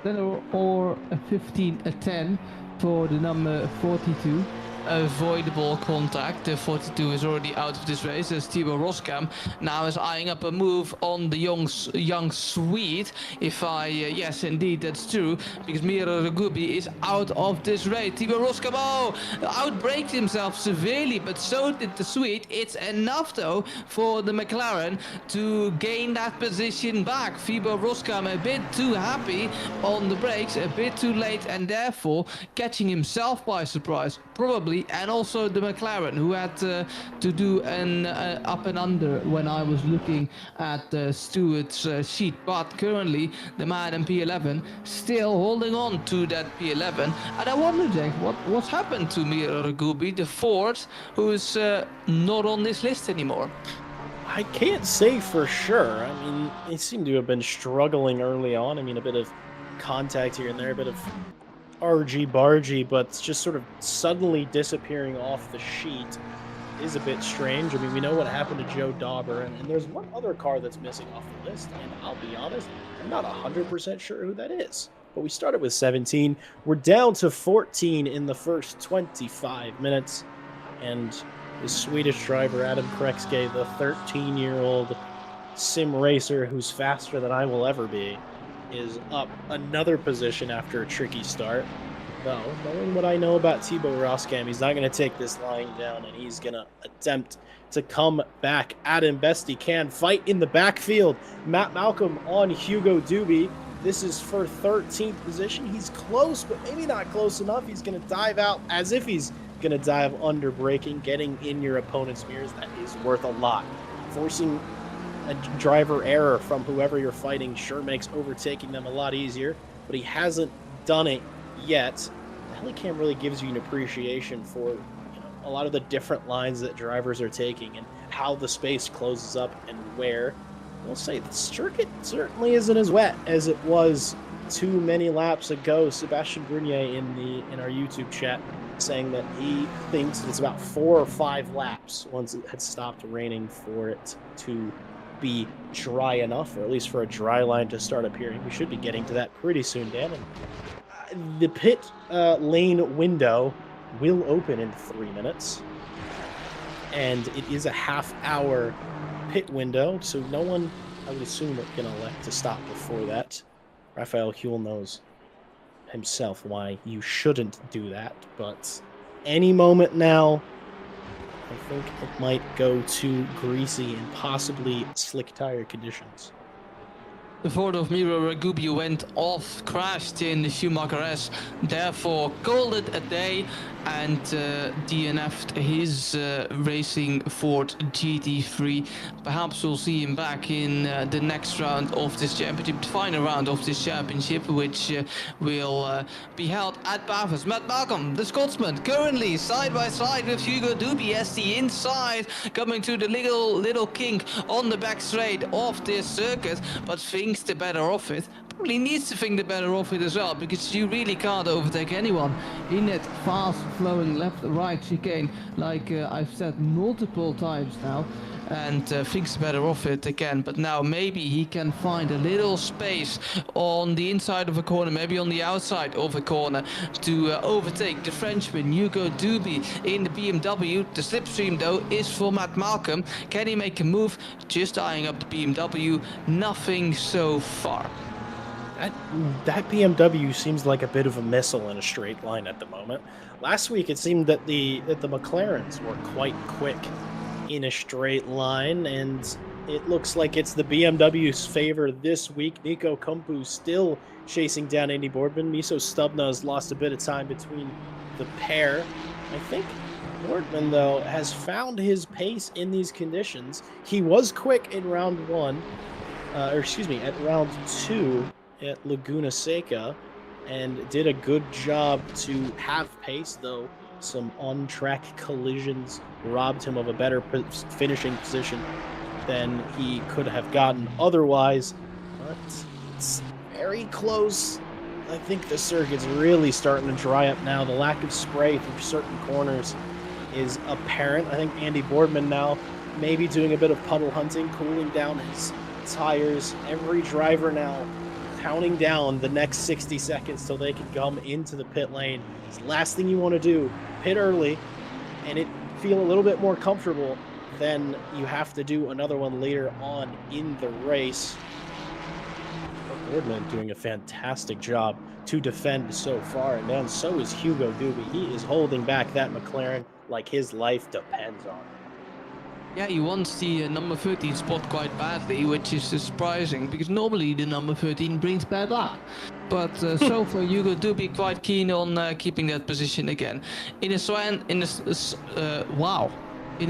10 or a 15, a 10 for the number 42. Avoidable contact. The 42 is already out of this race as Thibaut Roskam now is eyeing up a move on the young Swede. Yes, indeed, that's true, because Miro Ragubi is out of this race. Thibaut Roskam, outbraked himself severely, but so did the Swede. It's enough, though, for the McLaren to gain that position back. Thibaut Roskam a bit too happy on the brakes, a bit too late, and therefore catching himself by surprise, probably. And also the McLaren, who had to do an up and under when I was looking at the steward's sheet. But currently, the man in P11 still holding on to that P11. And I wonder, Jack, what's happened to Miro Ragubi, the fourth, who is not on this list anymore? I can't say for sure. I mean, he seemed to have been struggling early on. I mean, a bit of contact here and there, a bit of argy-bargy, but just sort of suddenly disappearing off the sheet is a bit strange. I mean, we know what happened to Joe Dauber, and there's one other car that's missing off the list, and I'll be honest, I'm not 100% sure who that is. But we started with 17. We're down to 14 in the first 25 minutes, and the Swedish driver, Adam Krekske, the 13-year-old sim racer who's faster than I will ever be, is up another position after a tricky start. Though, knowing what I know about Thibaut Roskam, he's not going to take this line down, and he's going to attempt to come back at him best he can. Fight in the backfield. Matt Malcolm on Hugo Duby. This is for 13th position. He's close, but maybe not close enough. He's going to dive out as if he's going to dive under braking, getting in your opponent's mirrors. That is worth a lot. Forcing a driver error from whoever you're fighting sure makes overtaking them a lot easier, but he hasn't done it yet. The Helicam really gives you an appreciation for a lot of the different lines that drivers are taking and how the space closes up and where. We'll say the circuit certainly isn't as wet as it was too many laps ago. Sebastian Brunier in our YouTube chat saying that he thinks it's about 4 or 5 laps once it had stopped raining for it to be dry enough, or at least for a dry line to start appearing. We should be getting to that pretty soon, Dan. And the pit lane window will open in 3 minutes, and it is a half-hour pit window, so no one, I would assume, are going to elect to stop before that. Raphael Huell knows himself why you shouldn't do that, but any moment now, I think it might go to greasy and possibly slick tire conditions. The Ford of Miro Ragubi went off, crashed in the Schumacher S, therefore called it a day and DNF'd his racing Ford GT3. Perhaps we'll see him back in the next round of this championship, the final round of this championship, which will be held at Bathurst. Matt Malcolm, the Scotsman, currently side by side with Hugo Duby as the inside, coming to the little kink on the back straight of this circuit, but thinks the better of it. Probably needs to think the better of it as well, because you really can't overtake anyone in that fast flowing left-right chicane, like I've said multiple times now, and thinks better of it again. But now maybe he can find a little space on the inside of a corner, maybe on the outside of a corner, to overtake the Frenchman Hugo Duby in the BMW. The slipstream though is for Matt Malcolm. Can he make a move? Just eyeing up the BMW, nothing so far. That BMW seems like a bit of a missile in a straight line at the moment. Last week it seemed that the McLarens were quite quick in a straight line, and it looks like it's the BMW's favor this week. Nico Kumpu still chasing down Andy Boardman. Miso Stubna has lost a bit of time between the pair. I think Boardman, though, has found his pace in these conditions. He was quick in round 1, at round 2 at Laguna Seca, and did a good job to have pace, though some on-track collisions robbed him of a better finishing position than he could have gotten otherwise. But it's very close. I think the circuit's really starting to dry up now. The lack of spray through certain corners is apparent. I think Andy Boardman now maybe doing a bit of puddle hunting, cooling down his tires. Every driver now counting down the next 60 seconds till they can come into the pit lane. It's the last thing you want to do. Pit early and it feel a little bit more comfortable than you have to do another one later on in the race. Boardman doing a fantastic job to defend so far, and then so is Hugo Duby. He is holding back that McLaren like his life depends on it. Yeah, he wants the number 13 spot quite badly, which is surprising, because normally the number 13 brings bad luck. But so far, Hugo do be quite keen on keeping that position again. In a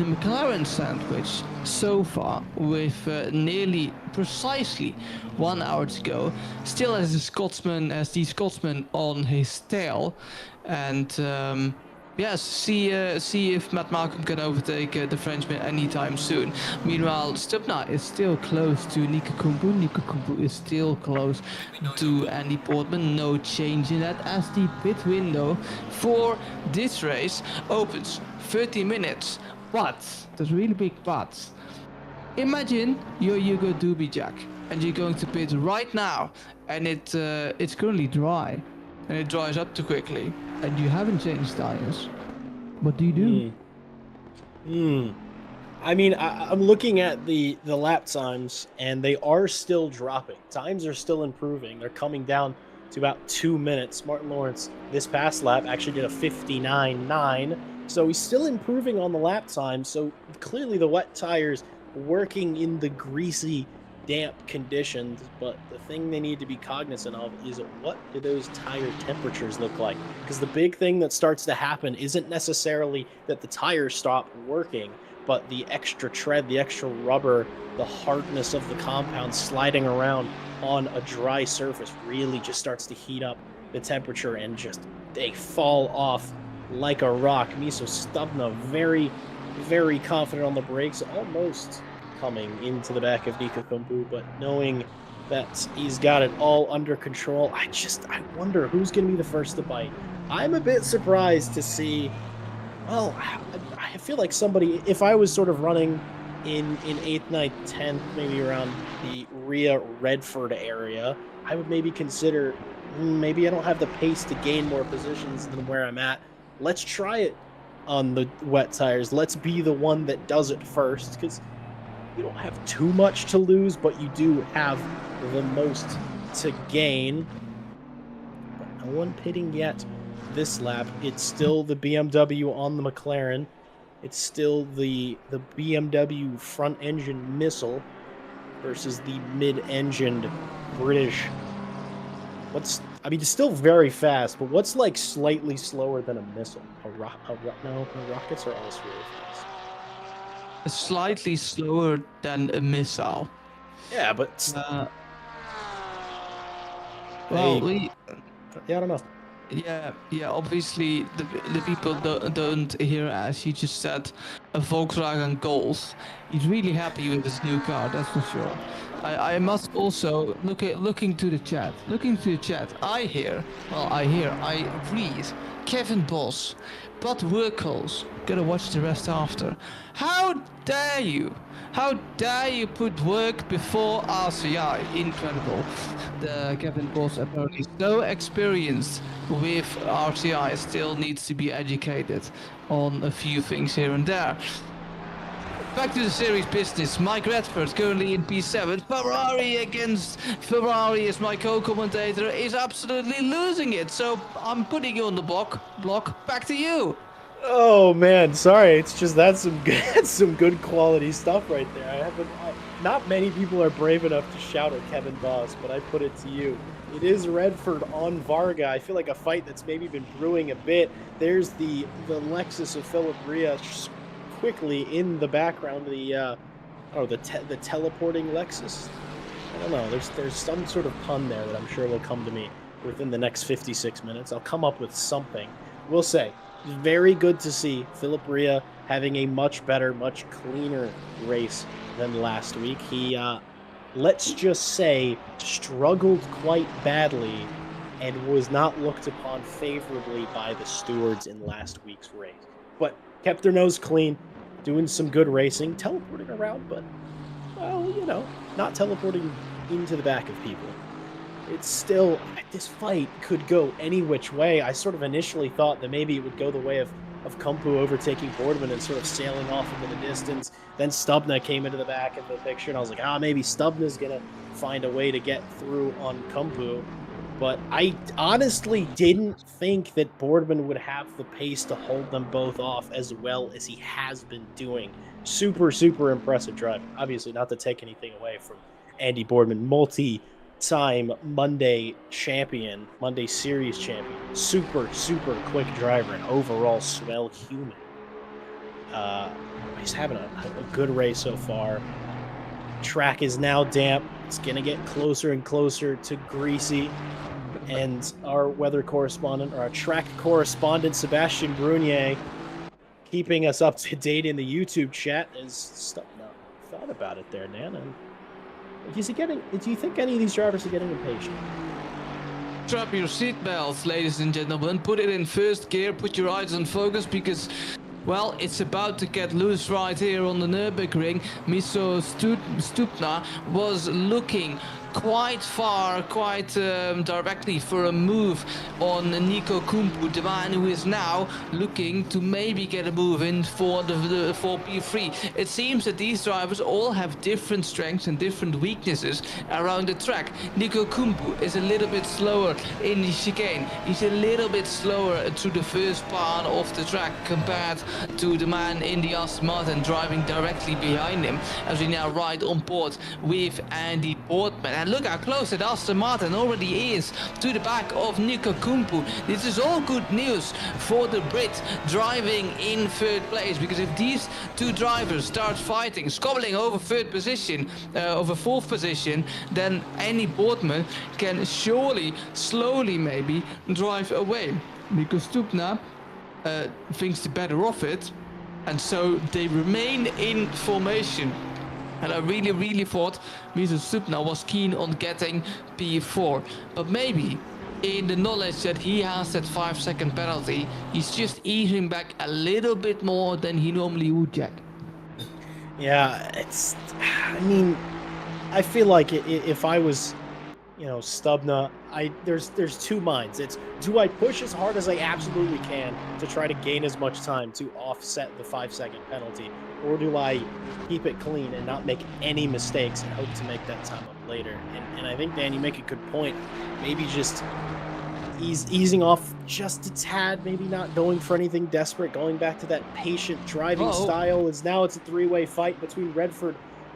McLaren sandwich so far, with nearly precisely 1 hour to go, still has the Scotsman on his tail, and yes, see if Matt Malcolm can overtake the Frenchman anytime soon. Meanwhile, Stubna is still close to Nico Kumbu. Nico Kumbu is still close to Andy Boardman. No change in that, as the pit window for this race opens 30 minutes. But, there's really big buts. Imagine you're Hugo Duby, Jack, and you're going to pit right now, and it's currently dry, and it dries up too quickly, and you haven't changed tires. What do you do? I mean, I'm looking at the lap times, and they are still dropping. Times are still improving. They're coming down to about 2 minutes. Martin Lawrence, this past lap, actually did a 59.9. So he's still improving on the lap time. So clearly the wet tires working in the greasy damp conditions, but the thing they need to be cognizant of is what do those tire temperatures look like? Because the big thing that starts to happen isn't necessarily that the tires stop working, but the extra tread, the extra rubber, the hardness of the compound sliding around on a dry surface really just starts to heat up the temperature and just they fall off like a rock. Miso Stubna very, very confident on the brakes, almost coming into the back of Nika Kumbu, but knowing that he's got it all under control, I wonder who's going to be the first to bite. I'm a bit surprised to see, well, I feel like somebody, if I was sort of running in 8th, 9th, 10th, maybe around the Rhea Redford area, I would maybe consider, maybe I don't have the pace to gain more positions than where I'm at. Let's try it on the wet tires. Let's be the one that does it first, because you don't have too much to lose, but you do have the most to gain. But no one pitting yet this lap. It's still the BMW on the McLaren. It's still the BMW front engine missile versus the mid-engined British. It's still very fast, but what's like slightly slower than a missile? No, rockets are also really fast. Slightly slower than a missile. Yeah, but well, I don't know. Yeah. Obviously, the people don't hear, as you just said, a Volkswagen Golf. He's really happy with his new car, that's for sure. I must also looking to the chat. I read Kevin Boss, but workhorse. Gotta watch the rest after. How dare you? How dare you put work before RCI? Incredible. The Kevin Boss apparently so experienced with RCI, still needs to be educated on a few things here and there. Back to the series business. Mike Redford currently in P7. Ferrari against Ferrari as my co-commentator is absolutely losing it. So I'm putting you on the block. Back to you. Oh man, sorry. It's just that's some good quality stuff right there. Not many people are brave enough to shout at Kevin Boss, but I put it to you. It is Redford on Varga. I feel like a fight that's maybe been brewing a bit. There's the Lexus of Philip Rhea quickly in the background. The teleporting Lexus. I don't know. There's some sort of pun there that I'm sure will come to me within the next 56 minutes. I'll come up with something. We'll say. Very good to see Philip Rhea having a much better, much cleaner race than last week. He, let's just say, struggled quite badly and was not looked upon favorably by the stewards in last week's race. But kept their nose clean, doing some good racing, teleporting around, but, well, not teleporting into the back of people. It's still, this fight could go any which way. I sort of initially thought that maybe it would go the way of Kumpu overtaking Boardman and sort of sailing off into the distance. Then Stubna came into the back of the picture, and I was like, maybe Stubna's going to find a way to get through on Kumpu. But I honestly didn't think that Boardman would have the pace to hold them both off as well as he has been doing. Super, super impressive drive. Obviously, not to take anything away from Andy Boardman, multi-time Monday champion, Monday series champion, super, super quick driver, and overall swell human. He's having a good race so far. Track is now damp. It's going to get closer and closer to greasy. And our weather correspondent, or our track correspondent, Sebastian Brunier, keeping us up to date in the YouTube chat, is thought about it there, Nan. And do you think any of these drivers are getting impatient? Strap your seatbelts, ladies and gentlemen. Put it in first gear. Put your eyes on focus because, well, it's about to get loose right here on the Nürburgring. Miso Stupna was looking quite far, quite directly for a move on Nico Kumpu, the man who is now looking to maybe get a move in for the for P3. It seems that these drivers all have different strengths and different weaknesses around the track. Nico Kumpu is a little bit slower in the chicane. He's a little bit slower through the first part of the track compared to the man in the Aston Martin driving directly behind him, as we now ride on board with Andy Boardman. And look how close that Aston Martin already is to the back of Nico Kumpu. This is all good news for the Brit driving in third place, because if these two drivers start fighting, squabbling over third position, over fourth position, then Andy Boardman can surely, slowly maybe, drive away, because Stupna thinks the better of it, and so they remain in formation. And I really thought Mr. Stupna was keen on getting P4, but maybe in the knowledge that he has that 5-second penalty, he's just easing back a little bit more than he normally would, Jack. Yeah, I mean, I feel like if I was, Stubna, there's two minds. It's, do I push as hard as I absolutely can to try to gain as much time to offset the 5-second penalty, or do I keep it clean and not make any mistakes and hope to make that time up later? And I think, Dan, you make a good point. Maybe just easing off just a tad, maybe not going for anything desperate, going back to that patient driving style. It's a three-way fight between Redford,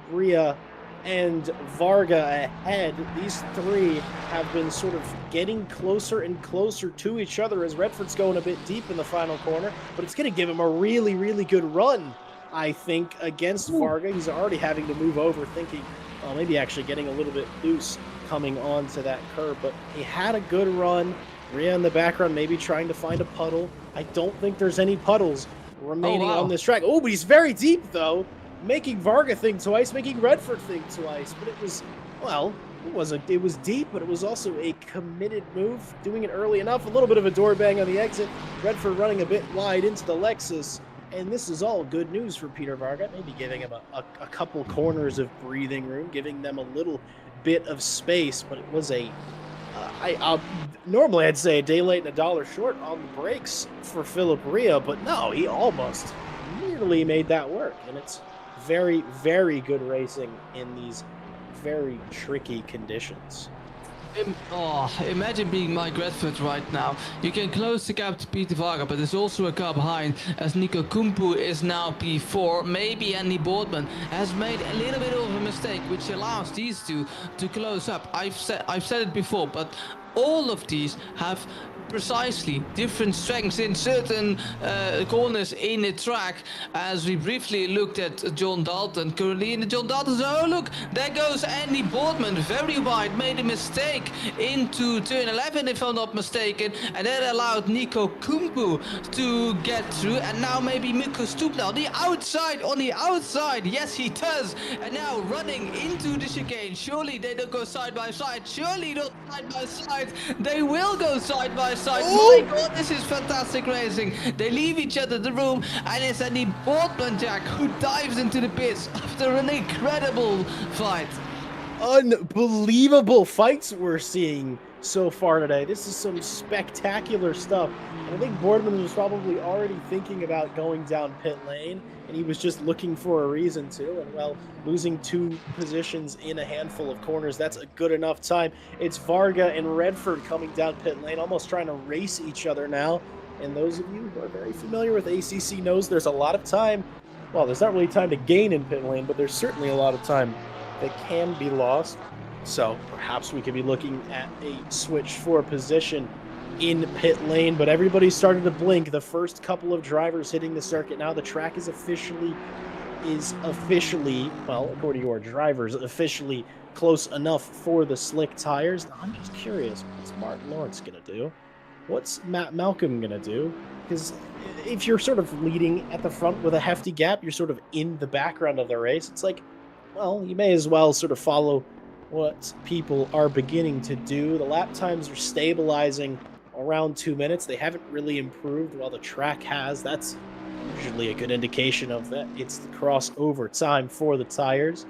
Bria, and Varga ahead. These three have been sort of getting closer and closer to each other as Redford's going a bit deep in the final corner, but it's going to give him a really good run, I think, against Varga. He's already having to move over, thinking, well, maybe actually getting a little bit loose coming onto that curb, but he had a good run. Bria in the background, maybe trying to find a puddle. I don't think there's any puddles remaining on this track. Oh, but he's very deep, though, making Varga think twice, making Redford think twice. But it was, well, it was deep, but it was also a committed move, doing it early enough. A little bit of a door bang on the exit. Redford running a bit wide into the Lexus. And this is all good news for Peter Varga, maybe giving him a couple corners of breathing room, giving them a little bit of space. But it was normally I'd say a day late and a dollar short on the brakes for Philip Rhea, but no, he almost nearly made that work. And it's very good racing in these very tricky conditions. Imagine being Mike Redford right now. You can close the gap to Peter Varga, but there's also a car behind, as Nico Kumpu is now P4. Maybe Andy Boardman has made a little bit of a mistake, which allows these two to close up. I've said it before, but all of these have precisely different strengths in certain corners in the track. As we briefly looked at John Dalton, currently in the John Dalton zone. Oh look, there goes Andy Boardman, very wide, made a mistake into turn 11 if I'm not mistaken, and that allowed Nico Kumpu to get through. And now maybe Mikko Stupna on the outside, yes he does, and now running into the chicane. Surely they don't go side by side, surely not side by side, they will go side by side. My God, this is fantastic racing. They leave each other the room, and it's Andy Boardman, Jack, who dives into the pits after an incredible fight. Unbelievable fights we're seeing so far today. This is some spectacular stuff. And I think Boardman was probably already thinking about going down pit lane, and he was just looking for a reason to. And, well, losing 2 positions in a handful of corners, that's a good enough time. It's Varga and Redford coming down pit lane, almost trying to race each other now. And those of you who are very familiar with ACC knows there's a lot of time. Well, there's not really time to gain in pit lane, but there's certainly a lot of time that can be lost. So perhaps we could be looking at a switch for position in pit lane, but everybody's starting to blink. The first couple of drivers hitting the circuit now. The track is officially, well, according to our drivers, officially close enough for the slick tires. Now, I'm just curious, what's Martin Lawrence going to do? What's Matt Malcolm going to do? Because if you're sort of leading at the front with a hefty gap, you're sort of in the background of the race. It's like, well, you may as well sort of follow what people are beginning to do. The lap times are stabilizing around 2 minutes. They haven't really improved while the track has. That's usually a good indication of that. It's the crossover time for the tires,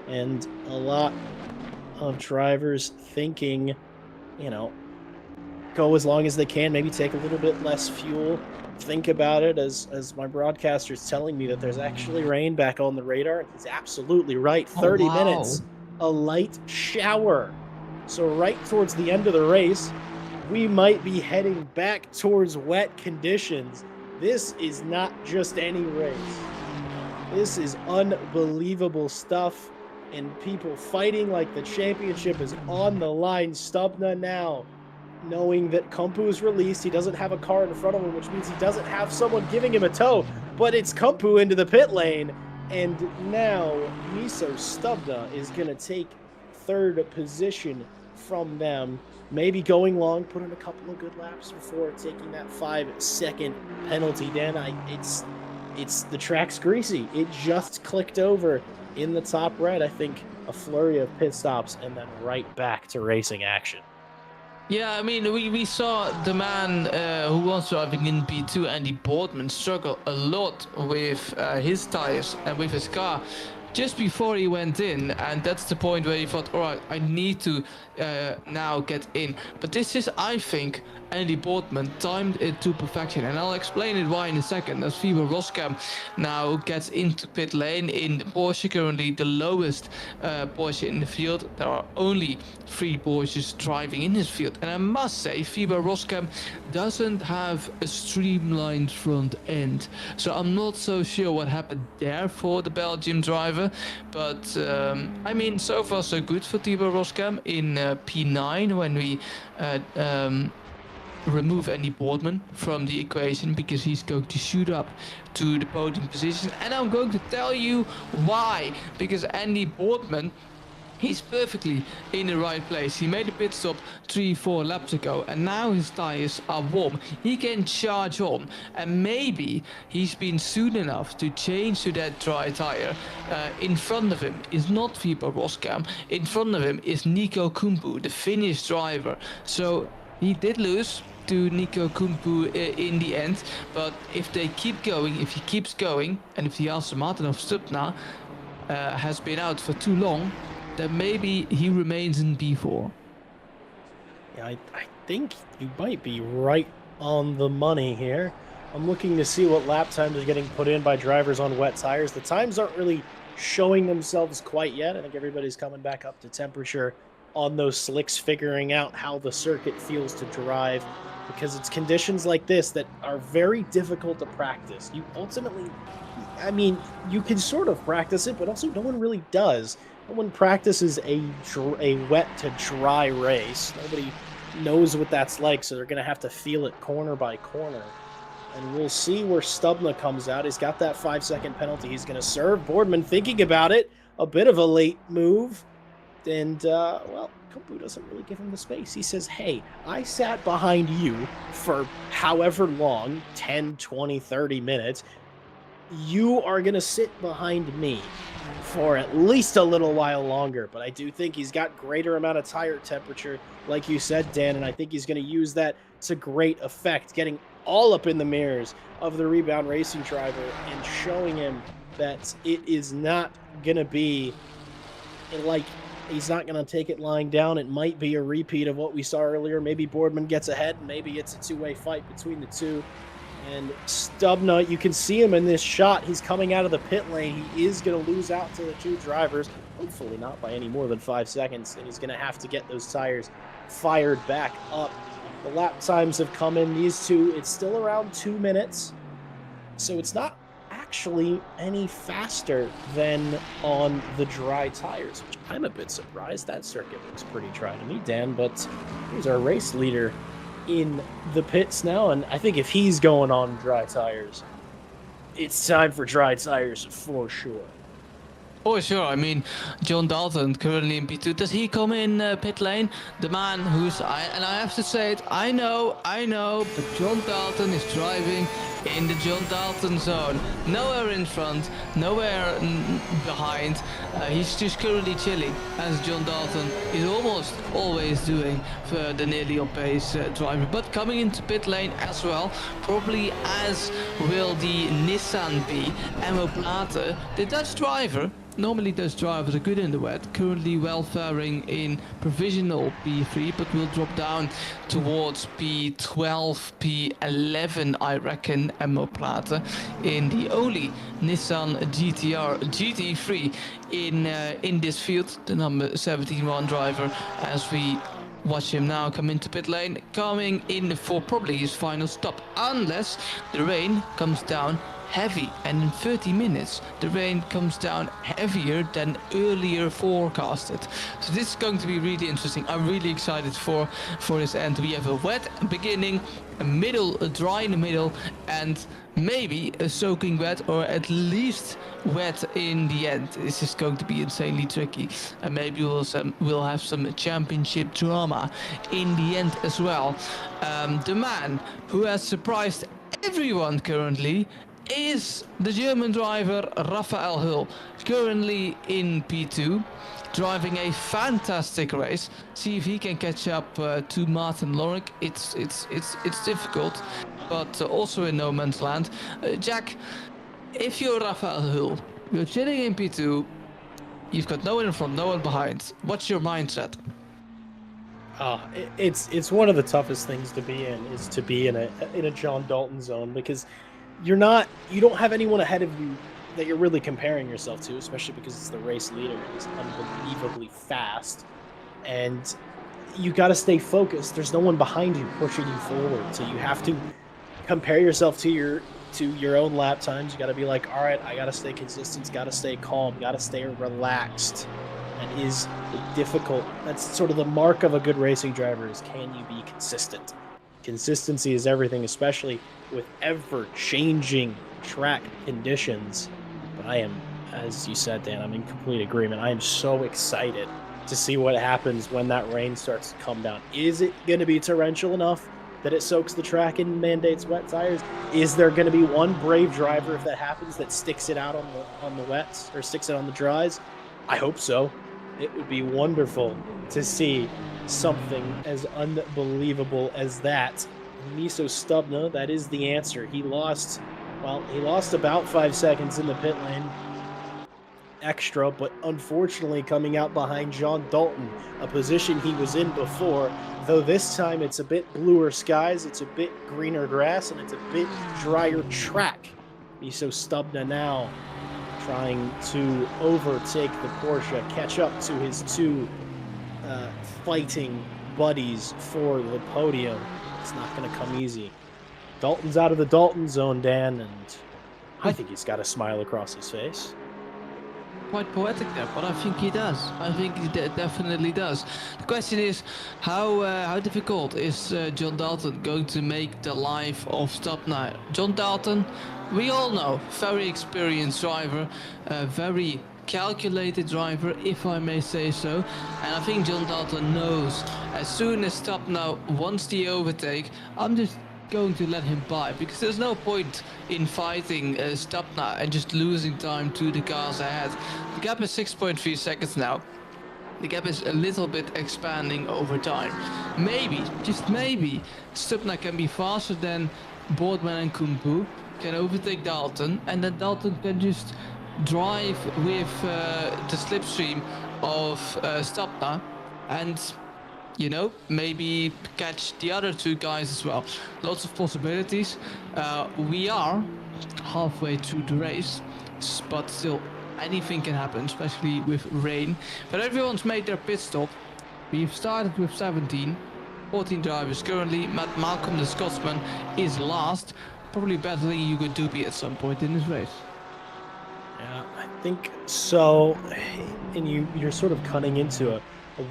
and a lot of drivers thinking, go as long as they can, maybe take a little bit less fuel. Think about it as my broadcaster's telling me that there's actually rain back on the radar. He's absolutely right. 30 wow. minutes, a light shower. So right towards the end of the race, we might be heading back towards wet conditions. This is not just any race. This is unbelievable stuff, and people fighting like the championship is on the line. Stubna now, knowing that Kumpu is released, he doesn't have a car in front of him, which means he doesn't have someone giving him a tow, but it's Kumpu into the pit lane, and now Miso Stubna is going to take third position from them, maybe going long, put in a couple of good laps before taking that 5-second penalty. Dan, it's the track's greasy. It just clicked over in the top right. I think a flurry of pit stops and then right back to racing action. Yeah, I mean, we saw the man who was driving in P2, Andy Boardman, struggle a lot with his tires and with his car just before he went in, and that's the point where he thought, all right, I need to now get in. But this is, I think, Andy Boardman timed it to perfection, and I'll explain it why in a second. As Fiber Roskam now gets into pit lane in Porsche, currently the lowest Porsche in the field. There are only 3 Porsches driving in his field, and I must say Fiber Roskam doesn't have a streamlined front end, so I'm not so sure what happened there for the Belgium driver. But I mean, so far so good for Thibaut Roskam in P9 when we remove Andy Boardman from the equation, because he's going to shoot up to the podium position, and I'm going to tell you why. Because Andy Boardman, he's perfectly in the right place. He made a pit stop 3-4 laps ago, and now his tires are warm. He can charge on, and maybe he's been soon enough to change to that dry tire. In front of him is not Fiber Roskam. In front of him is Nico Kumpu, the Finnish driver. So he did lose to Nico Kumpu in the end, but if they keep going, if he keeps going, and if the Aston Martin of Stubna has been out for too long, then maybe he remains in P4. Yeah, I think you might be right on the money here. I'm looking to see what lap times are getting put in by drivers on wet tires. The times aren't really showing themselves quite yet. I think everybody's coming back up to temperature on those slicks, figuring out how the circuit feels to drive, because it's conditions like this that are very difficult to practice. You ultimately, I mean, you can sort of practice it, but also no one really does. No one practices a wet to dry race. Nobody knows what that's like, so they're going to have to feel it corner by corner. And we'll see where Stubna comes out. He's got that 5-second penalty he's going to serve. Boardman thinking about it. A bit of a late move. And, well, Kumpu doesn't really give him the space. He says, hey, I sat behind you for however long, 10, 20, 30 minutes. You are going to sit behind me for at least a little while longer. But I do think he's got greater amount of tire temperature, like you said, Dan, and I think he's going to use that to great effect, getting all up in the mirrors of the Rebound Racing driver and showing him that it is not going to be like, he's not going to take it lying down. It might be a repeat of what we saw earlier. Maybe Boardman gets ahead, and maybe it's a two-way fight between the two. And Stubna, you can see him in this shot. He's coming out of the pit lane. He is going to lose out to the two drivers, hopefully not by any more than 5 seconds, and he's going to have to get those tires fired back up. The lap times have come in. These two, it's still around 2 minutes, so it's not actually any faster than on the dry tires, which I'm a bit surprised. That circuit looks pretty dry to me, Dan, but here's our race leader in the pits now, and I think if he's going on dry tires, it's time for dry tires for sure. Oh, sure. I mean, John Dalton currently in P2. Does he come in pit lane? The man who's, and I have to say it, I know, but John Dalton is driving in the John Dalton zone. Nowhere in front, nowhere behind. He's just currently chilling, as John Dalton is almost always doing for the nearly on pace driver. But coming into pit lane as well, probably as will the Nissan be. Emmo Plater, the Dutch driver. Normally those drivers are good in the wet, currently well faring in provisional P3, but will drop down towards P12, P11 I reckon, Emmo Plater, in the only Nissan GT3 in this field, the number 71 driver, as we watch him now come into pit lane, coming in for probably his final stop, unless the rain comes down heavy, and in 30 minutes the rain comes down heavier than earlier forecasted. So this is going to be really interesting. I'm really excited for this end. We have a wet beginning, a dry in the middle, and maybe a soaking wet, or at least wet in the end. This is going to be insanely tricky, and maybe we'll have some championship drama in the end as well. The man who has surprised everyone currently is the German driver Raphael Hull, currently in P2, driving a fantastic race. See if he can catch up to Martin Lorek. It's difficult, but also in no man's land. Jack, if you're Raphael Hull, you're chilling in P2, you've got no one in front, no one behind. What's your mindset? It's one of the toughest things to be in, is to be in a John Dalton zone, because you don't have anyone ahead of you that you're really comparing yourself to, especially because it's the race leader and he's unbelievably fast, and you got to stay focused. There's no one behind you pushing you forward, so you have to compare yourself to your own lap times. You got to be like, all right, I got to stay consistent, got to stay calm, got to stay relaxed. That is difficult. That's sort of the mark of a good racing driver, is can you be consistent? Consistency is everything, especially with ever-changing track conditions. But I am, as you said, Dan, I'm in complete agreement. I am so excited to see what happens when that rain starts to come down. Is it going to be torrential enough that it soaks the track and mandates wet tires? Is there going to be one brave driver, if that happens, that sticks it out on the wets, or sticks it on the dries? I hope so. It would be wonderful to see something as unbelievable as that. Miso Stubna, that is the answer. He lost about 5 seconds in the pit lane extra, but unfortunately coming out behind John Dalton, a position he was in before, though this time it's a bit bluer skies, it's a bit greener grass, and it's a bit drier track. Miso Stubna now trying to overtake the Porsche, catch up to his two fighting buddies for the podium. It's not going to come easy. Dalton's out of the Dalton zone, Dan, and I think he's got a smile across his face. Quite poetic there, but I think he does. I think he definitely does. The question is, how difficult is John Dalton going to make the life of Stubna? John Dalton, we all know, very experienced driver, very calculated driver, if I may say so. And I think John Dalton knows, as soon as Stubna wants the overtake, I'm just going to let him by, because there's no point in fighting Stubna and just losing time to the cars ahead. The gap is 6.3 seconds now. The gap is a little bit expanding over time. Maybe, just maybe, Stubna can be faster than Boardman and Kumbu, can overtake Dalton, and then Dalton can just drive with the slipstream of Stubna, and maybe catch the other two guys as well. Lots of possibilities. We are halfway through the race, but still anything can happen, especially with rain. But everyone's made their pit stop. We've started with 14 drivers currently. Matt Malcolm, the Scotsman, is last, probably battling Hugo Duby at some point in this race. Yeah, I think so. And you're sort of cutting into a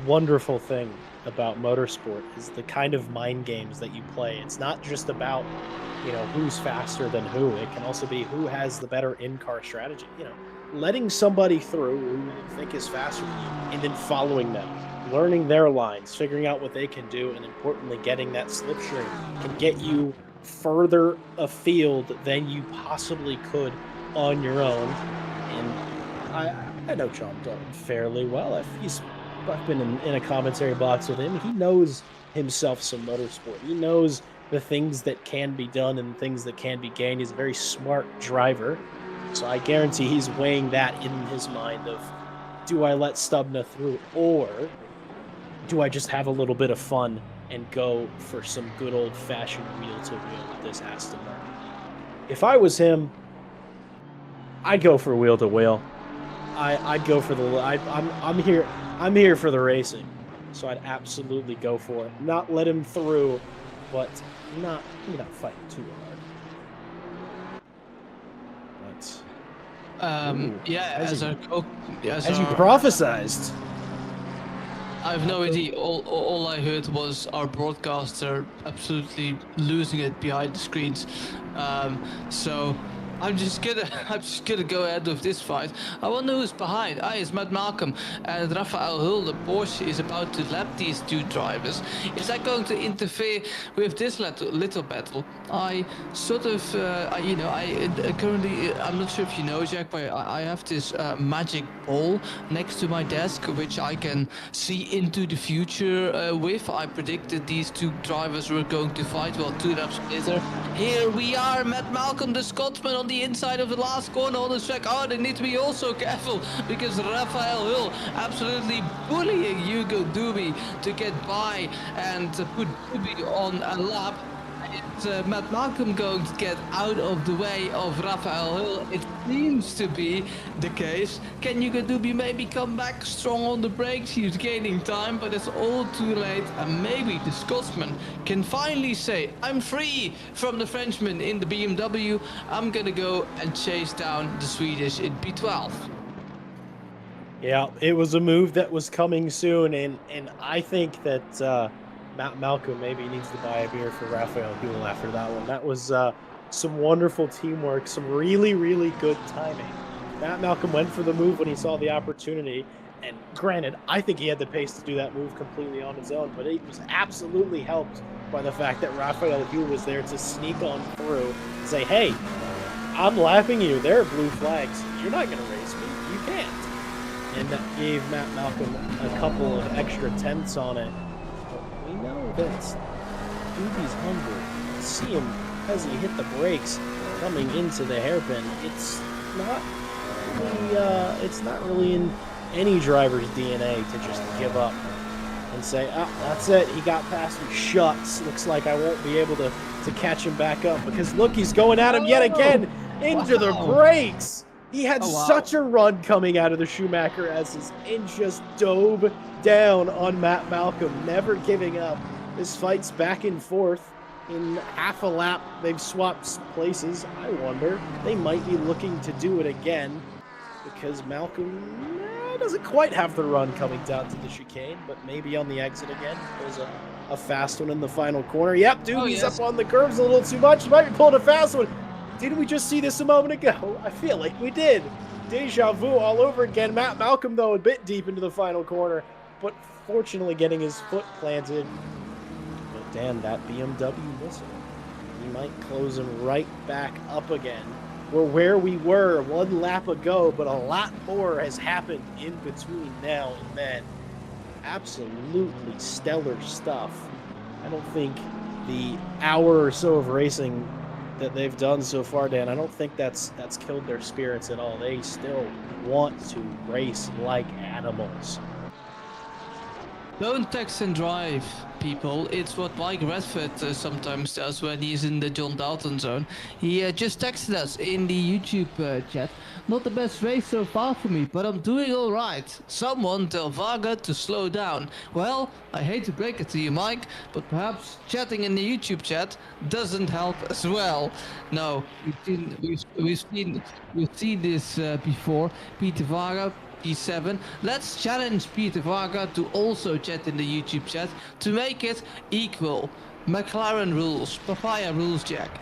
wonderful thing about motorsport, is the kind of mind games that you play. It's not just about, who's faster than who. It can also be who has the better in-car strategy. Letting somebody through who you think is faster than you, and then following them, learning their lines, figuring out what they can do, and importantly, getting that slipstream can get you further afield than you possibly could on your own. And I know John Dalton fairly well. I've been in a commentary box with him. He knows himself some motorsport. He knows the things that can be done and things that can be gained. He's a very smart driver. So I guarantee he's weighing that in his mind of, do I let Stubna through, or do I just have a little bit of fun and go for some good old-fashioned wheel-to-wheel with this Aston Martin? If I was him, I'd go for wheel-to-wheel. I'd go for the. I'm here for the racing, so I'd absolutely go for it. Not let him through, but not fighting too hard. But yeah, as you prophesized. I have no idea. All I heard was our broadcaster absolutely losing it behind the screens. So I'm just gonna go ahead with this fight. I wonder who's behind. It's Matt Malcolm and Raphael Hull. The Porsche is about to lap these two drivers. Is that going to interfere with this little battle? I sort of, currently, I'm not sure if you know, Jack, but I have this magic ball next to my desk, which I can see into the future with. I predicted these two drivers were going to fight. Well, 2 laps later, here we are, Matt Malcolm, the Scotsman, on the inside of the last corner on the track. They need to be also careful because Raphael Hull absolutely bullying Hugo Dubey to get by and put Dubey on a lap. It's Matt Malcolm going to get out of the way of Raphael Hull. It seems to be the case. Can Hugo Dubey maybe come back strong on the brakes? He's gaining time, but it's all too late. And maybe the Scotsman can finally say, I'm free from the Frenchman in the BMW. I'm going to go and chase down the Swedish in P12. Yeah, it was a move that was coming soon, and I think that Matt Malcolm maybe needs to buy a beer for Raphael Hull after that one. That was some wonderful teamwork, some really, really good timing. Matt Malcolm went for the move when he saw the opportunity, and granted, I think he had the pace to do that move completely on his own, but he was absolutely helped by the fact that Raphael Hull was there to sneak on through and say, hey, I'm lapping you. There are blue flags. You're not going to race me. You can't. And that gave Matt Malcolm a couple of extra tenths on it. We know that Doobie's hungry. See him as he hit the brakes coming into the hairpin. It's not really in any driver's DNA to just give up and say, that's it. He got past me. Shucks. Looks like I won't be able to catch him back up because look, he's going at him yet again into the brakes. He had such a run coming out of the Schumacher S's and just dove down on Matt Malcolm, never giving up. This fight's back and forth. In half a lap, they've swapped places. I wonder, they might be looking to do it again because Malcolm doesn't quite have the run coming down to the chicane, but maybe on the exit again. There's a fast one in the final corner. Yep, Doobie's up on the curves a little too much. He might be pulling a fast one. Didn't we just see this a moment ago? I feel like we did. Deja vu all over again. Matt Malcolm, though, a bit deep into the final corner, but fortunately getting his foot planted. But damn, that BMW whistle. He might close him right back up again. We're where we were 1 lap ago, but a lot more has happened in between now and then. Absolutely stellar stuff. I don't think the hour or so of racing that they've done so far, Dan, I don't think that's killed their spirits at all. They still want to race like animals. Don't text and drive, people. It's what Mike Redford sometimes does when he's in the John Dalton zone. He just texted us in the YouTube chat. Not the best race so far for me, but I'm doing all right. Someone tell Varga to slow down. Well, I hate to break it to you, Mike, but perhaps chatting in the YouTube chat doesn't help as well. No, we've seen this before. Peter Varga, P7. Let's challenge Peter Varga to also chat in the YouTube chat to make it equal. McLaren rules. Papaya rules, Jack.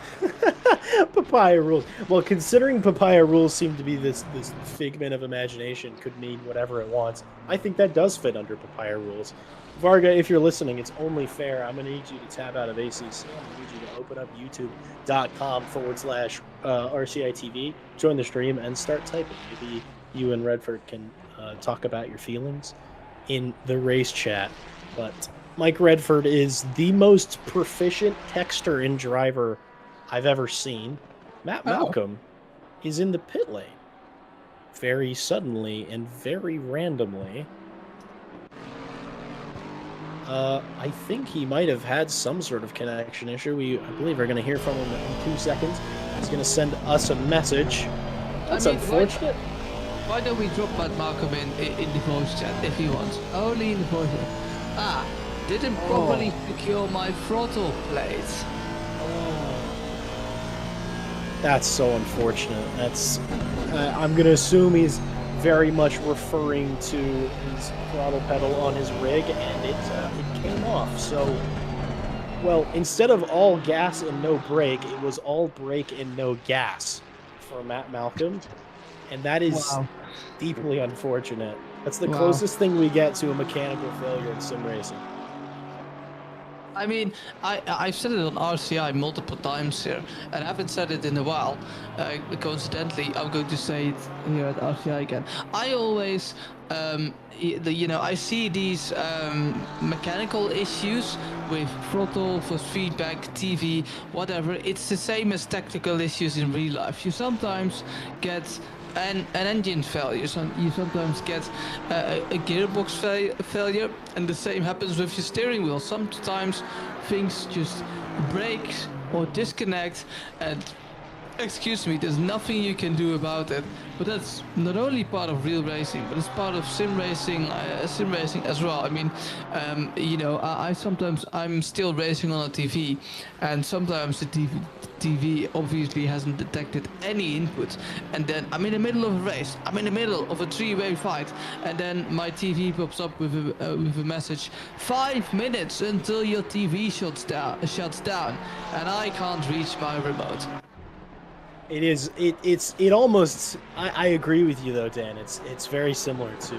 Papaya rules. Well, considering papaya rules seem to be this figment of imagination, could mean whatever it wants, I think that does fit under papaya rules. Varga, if you're listening, it's only fair. I'm going to need you to tab out of ACC. I'm going to need you to open up youtube.com/RCI TV, join the stream, and start typing. Maybe you and Redford can talk about your feelings in the race chat. But Mike Redford is the most proficient texter and driver I've ever seen. Matt Malcolm is in the pit lane very suddenly and very randomly. I think he might have had some sort of connection issue. I believe we're going to hear from him in 2 seconds. He's going to send us a message. That's unfortunate. Why don't we drop Matt Malcolm in the voice chat if he wants? Only in the voice chat. Didn't properly secure my throttle plate. That's so unfortunate. That's. I'm going to assume he's very much referring to his throttle pedal on his rig, and it came off. So, well, instead of all gas and no brake, it was all brake and no gas for Matt Malcolm, and that is deeply unfortunate. That's the closest thing we get to a mechanical failure in sim racing. I mean, I've said it on RCI multiple times here, and I haven't said it in a while. Coincidentally, I'm going to say it here at RCI again. I always, I see these mechanical issues with throttle, with feedback, TV, whatever. It's the same as technical issues in real life. You sometimes get an engine failure, you sometimes get a gearbox failure, and the same happens with your steering wheel. Sometimes things just break or disconnect, and excuse me, there's nothing you can do about it. But that's not only part of real racing, but it's part of sim racing as well. I mean, I'm still racing on a TV, and sometimes the TV obviously hasn't detected any input, and then I'm in the middle of a race, I'm in the middle of a three-way fight, and then my TV pops up with a message: 5 minutes until your TV shuts down, and I can't reach my remote. It almost. I agree with you though, Dan. It's very similar to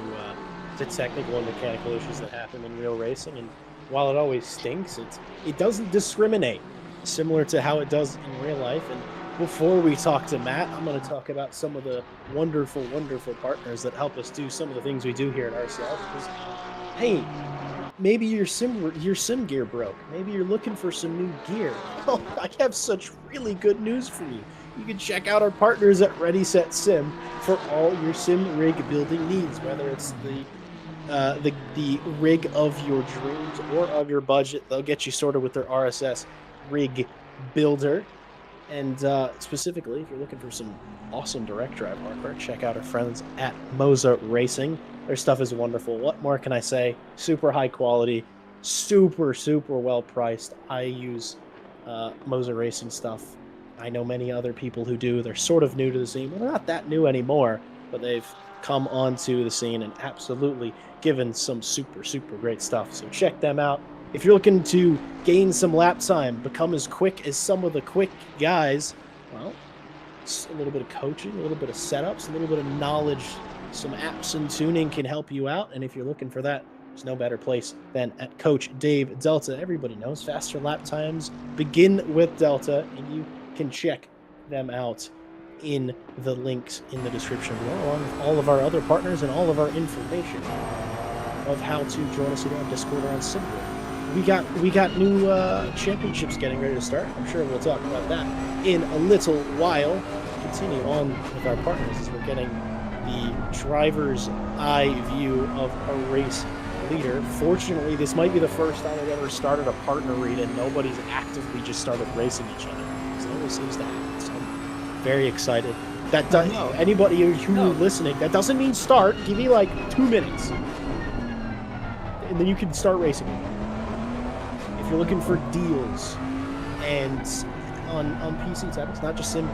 technical and mechanical issues that happen in real racing, and while it always stinks, it doesn't discriminate, similar to how it does in real life. And before we talk to Matt, I'm going to talk about some of the wonderful, wonderful partners that help us do some of the things we do here at RCI. Because, hey, maybe your sim gear broke. Maybe you're looking for some new gear. Oh, I have such really good news for you. You can check out our partners at Ready Set Sim for all your sim rig building needs, whether it's the rig of your dreams or of your budget. They'll get you sorted with their RSS rig builder. And specifically, if you're looking for some awesome direct drive hardware, check out our friends at Moza Racing. Their stuff is wonderful. What more can I say? Super high quality, super, super well priced. I use Moza Racing stuff. I know many other people who do. They're sort of new to the scene. Well, they're not that new anymore, but they've come onto the scene and absolutely given some super, super great stuff. So check them out. If you're looking to gain some lap time, become as quick as some of the quick guys, well, it's a little bit of coaching, a little bit of setups, a little bit of knowledge, some apps and tuning can help you out. And if you're looking for that, there's no better place than at Coach Dave Delta. Everybody knows faster lap times begin with Delta, and you can check them out in the links in the description below, along with all of our other partners and all of our information of how to join us either on Discord or on Simple. We got new championships getting ready to start. I'm sure we'll talk about that in a little while. Continue on with our partners as we're getting the driver's eye view of a race leader. Fortunately, this might be the first time I've ever started a partner read and nobody's actively just started racing each other. It always seems to happen. So I'm very excited. That does, anybody who's listening, that doesn't mean start. Give me like 2 minutes, and then you can start racing. If you're looking for deals and on PC titles, not just sim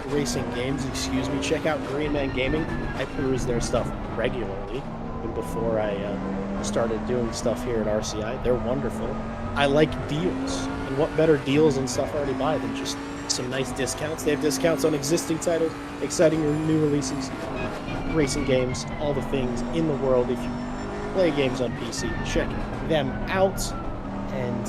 racing games, excuse me, check out Green Man Gaming. I peruse their stuff regularly. Even before I started doing stuff here at RCI, they're wonderful. I like deals, and what better deals and stuff I already buy than just some nice discounts. They have discounts on existing titles, exciting new releases, racing games, all the things in the world. If you play games on PC. Check them out. And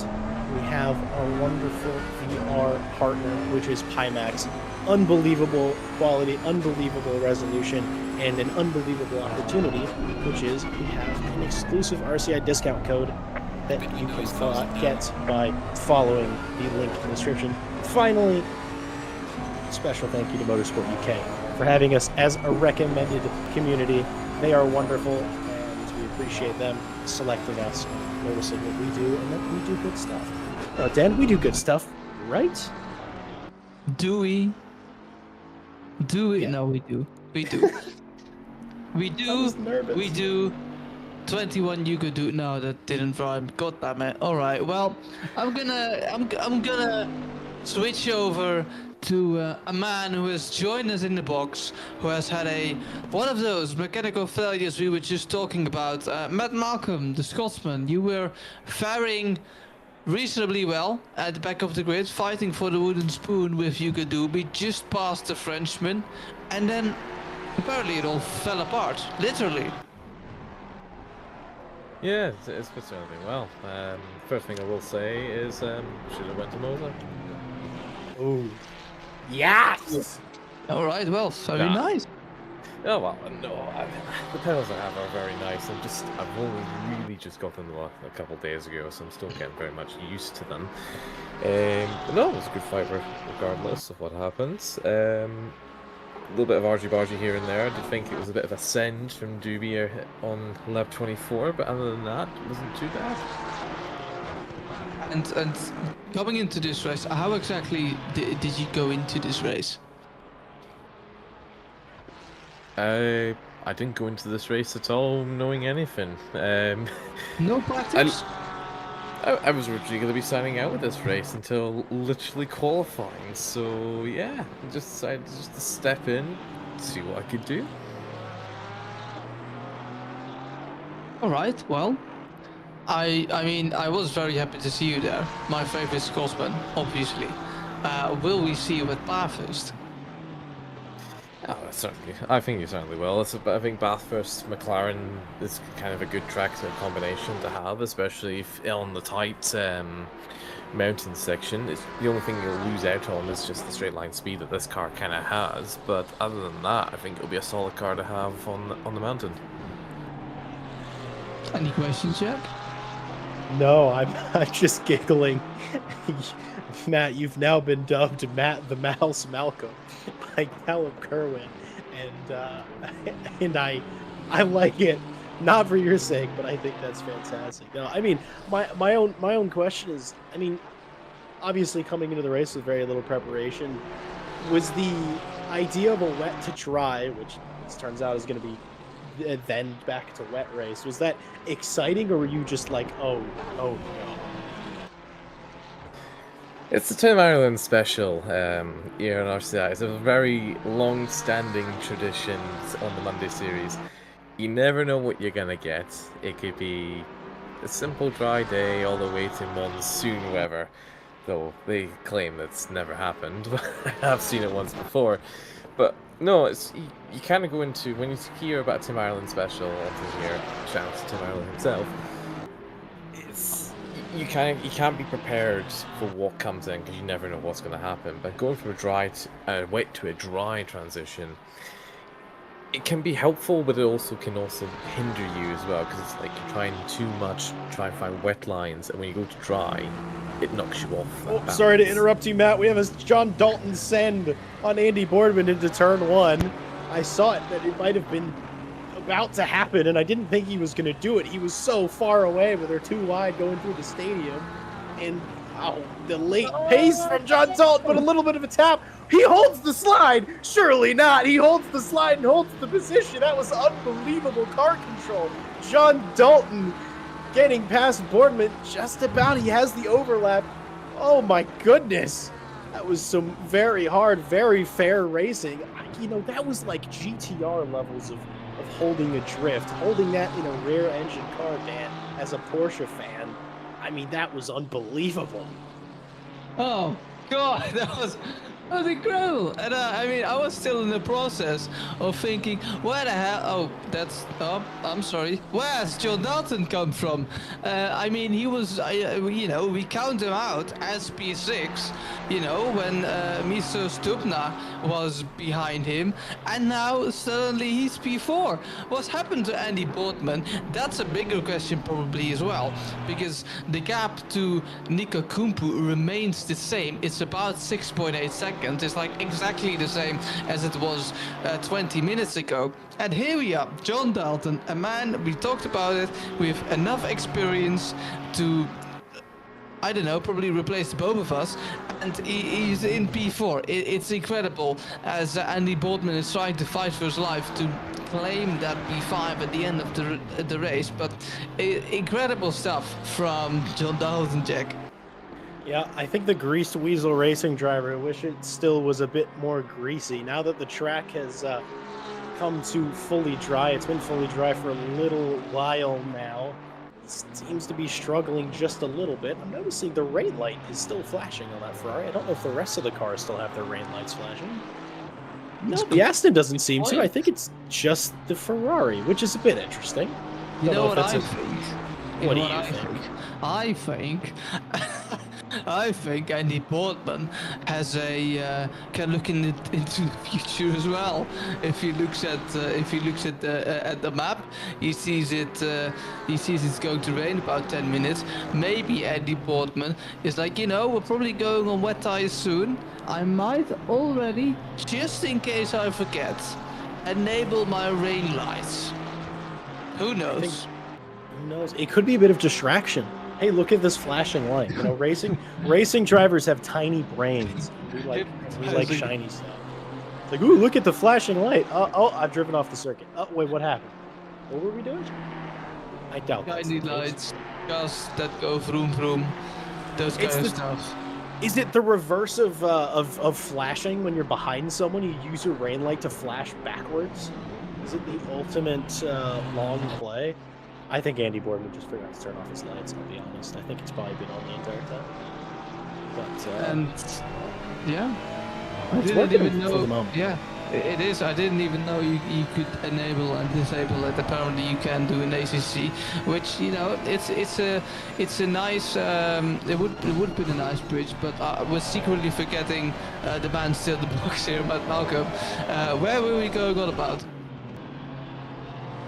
we have our wonderful VR partner, which is Pimax. Unbelievable quality, unbelievable resolution, and an unbelievable opportunity, which is we have an exclusive RCI discount code that you can get by following the link in the description. Finally, special thank you to Motorsport UK for having us as a recommended community. They are wonderful, and we appreciate them selecting us, noticing what we do, and that we do good stuff. Dan, we do good stuff, right? Do we? Do we? Yeah. No, we do. We do. We I do. was nervous. We do. 21 you could do. No, that didn't rhyme. God damn it. All right. Well, I'm gonna switch over to a man who has joined us in the box, who has had one of those mechanical failures we were just talking about. Matt Malcolm, the Scotsman, you were faring reasonably well at the back of the grid, fighting for the wooden spoon with Yuka Dubi, just past the Frenchman, and then apparently it all fell apart, literally. Yeah, it's certainly well. First thing I will say is, should have went to Mosa. Ooh. Yes! All right, well, very Nah. nice. Oh well, no, the pedals I have are very nice. I've only really just got them a couple of days ago, so I'm still getting very much used to them. But no, it was a good fight regardless of what happens. A little bit of argy-bargy here and there. I did think it was a bit of a send from Doobie on lap 24, but other than that, it wasn't too bad. And coming into this race, how exactly did you go into this race? I didn't go into this race at all knowing anything. No practice? I was originally going to be signing out with this race until literally qualifying, so yeah, I just decided just to step in, see what I could do. All right, well, I mean, I was very happy to see you there. My favorite Scotsman, obviously. Will we see you at Bathurst? Oh, certainly. I think you certainly will. I think Bathurst McLaren is kind of a good track combination to have, especially if on the tight mountain section. The only thing you'll lose out on is just the straight line speed that this car kind of has. But other than that, I think it'll be a solid car to have on the mountain. Any questions, Jack? No, I'm just giggling. Matt, you've now been dubbed Matt the Mouse Malcolm by Callum Kerwin, and I like it, not for your sake, but I think that's fantastic. No, I mean my own question is, I mean, obviously coming into the race with very little preparation, was the idea of a wet to dry, which it turns out is going to be then back to wet race, was that exciting, or were you just like, oh no? It's the Tim Ireland special here on RCI. It's a very long-standing tradition on the Monday series. You never know what you're gonna get. It could be a simple dry day all the way to monsoon weather, though they claim that's never happened. I have seen it once before. But no, you kind of go into, when you hear about Tim Ireland special, often hear shout out to Tim Ireland himself. You can't be prepared for what comes in because you never know what's going to happen. But going from a wet to a dry transition, it can be helpful, but it can also hinder you as well, because it's like you're trying too much, try and find wet lines, and when you go to dry, it knocks you off. Oh, sorry to interrupt you, Matt. We have a John Dalton send on Andy Boardman into turn one. I saw it that it might have been about to happen, and I didn't think he was going to do it. He was so far away, but they're too wide going through the stadium, and the late pace from John Dalton, but a little bit of a tap. He holds the slide. Surely not. He holds the slide and holds the position. That was unbelievable car control. John Dalton getting past Boardman just about. He has the overlap. Oh my goodness. That was some very hard, very fair racing. You know, that was like GTR levels of holding a drift. Holding that in a rear engine car, Dan, as a Porsche fan, I mean, that was unbelievable. Oh God, was incredible. And I mean, I was still in the process of thinking, where the hell? Oh, I'm sorry. Where's John Dalton come from? I mean, he was, we count him out as P6, when Mr. Stupna was behind him. And now suddenly he's P4. What's happened to Andy Boardman? That's a bigger question probably as well. Because the gap to Nico Kumpu remains the same. It's about 6.8 seconds. It's like exactly the same as it was 20 minutes ago. And here we are, John Dalton, a man, we talked about it, with enough experience to, I don't know, probably replace both of us, and he's in P4. It's incredible as Andy Boardman is trying to fight for his life to claim that P5 at the end of the race, but incredible stuff from John Dalton, Jack. Yeah, I think the Greased Weasel racing driver, I wish it still was a bit more greasy. Now that the track has come to fully dry, it's been fully dry for a little while now. It seems to be struggling just a little bit. I'm noticing the rain light is still flashing on that Ferrari. I don't know if the rest of the cars still have their rain lights flashing. No, the Aston doesn't seem to. I think it's just the Ferrari, which is a bit interesting. You know what I think? What do you think? I think I think Andy Boardman has can look into the future as well. If he looks at the map, he sees it's going to rain about 10 minutes. Maybe Andy Boardman is like, we're probably going on wet tires soon. I might already, just in case I forget, enable my rain lights. Who knows? Who knows? It could be a bit of distraction. Hey, look at this flashing light. Racing drivers have tiny brains. We like shiny stuff. It's like, ooh, look at the flashing light. Oh, I've driven off the circuit. Oh, wait, what happened? What were we doing? I doubt that. Shiny lights, cars that go vroom vroom, those kind of stuff. Is it the reverse of flashing when you're behind someone? You use your rain light to flash backwards? Is it the ultimate long play? I think Andy Boardman just forgot to turn off his lights, I'll be honest. I think it's probably been on the entire time. But, yeah. I didn't even know. For the moment. Yeah, it is. I didn't even know you could enable and disable it. Apparently you can do in ACC, which, it's a nice, it would be a nice bridge, but I was secretly forgetting the man still in the box here, Matt Malcolm. Where were we going on about?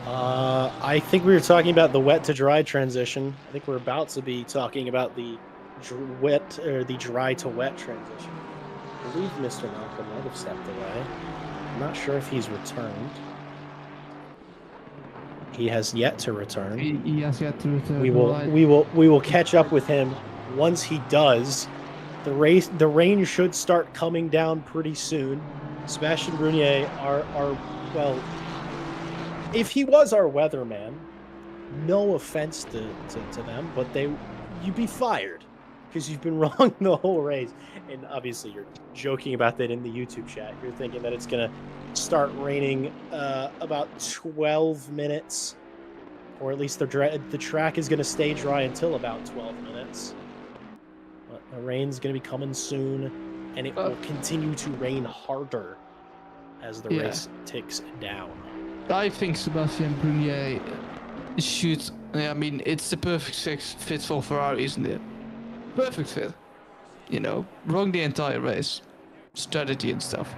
I think we were talking about the wet to dry transition. I think we're about to be talking about the wet or the dry to wet transition. I believe Mr. Malcolm might have stepped away. I'm not sure if he's returned. He has yet to return. He has yet to return. We will catch up with him once he does. The rain should start coming down pretty soon. Sebastian Brunier well, if he was our weatherman, no offense to them, but you'd be fired because you've been wrong the whole race. And obviously you're joking about that in the YouTube chat. You're thinking that it's going to start raining about 12 minutes, or at least the track is going to stay dry until about 12 minutes. But the rain's going to be coming soon, and it will continue to rain harder as the race ticks down. I think Sebastian Brunier should. I mean, it's the perfect fit for Ferrari, isn't it? Perfect fit. Wrong the entire race, strategy and stuff.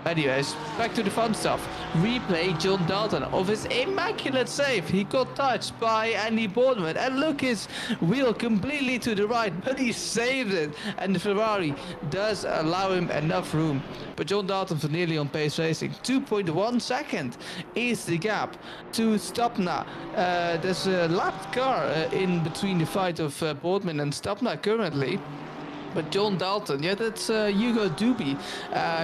Anyways, back to the fun stuff. Replay John Dalton of his immaculate save. He got touched by Andy Boardman, and look, his wheel completely to the right, but he saved it. And the Ferrari does allow him enough room. But John Dalton for nearly on pace racing. 2.1 second is the gap to Stupna. There's a lapped car in between the fight of Boardman and Stupna currently. But John Dalton, that's Hugo Duby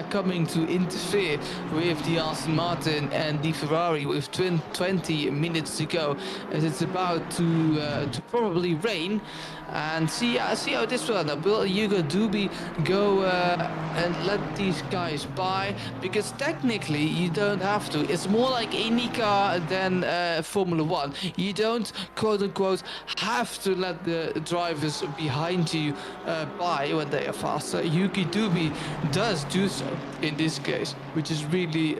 coming to interfere with the Aston Martin and the Ferrari with 20 minutes to go, as it's about to probably rain. and see how this will end up. Will Hugo Duby go and let these guys by? Because technically you don't have to. It's more like IndyCar than Formula One. You don't quote unquote have to let the drivers behind you by when they are faster. Yuki Duby does do so in this case, which is really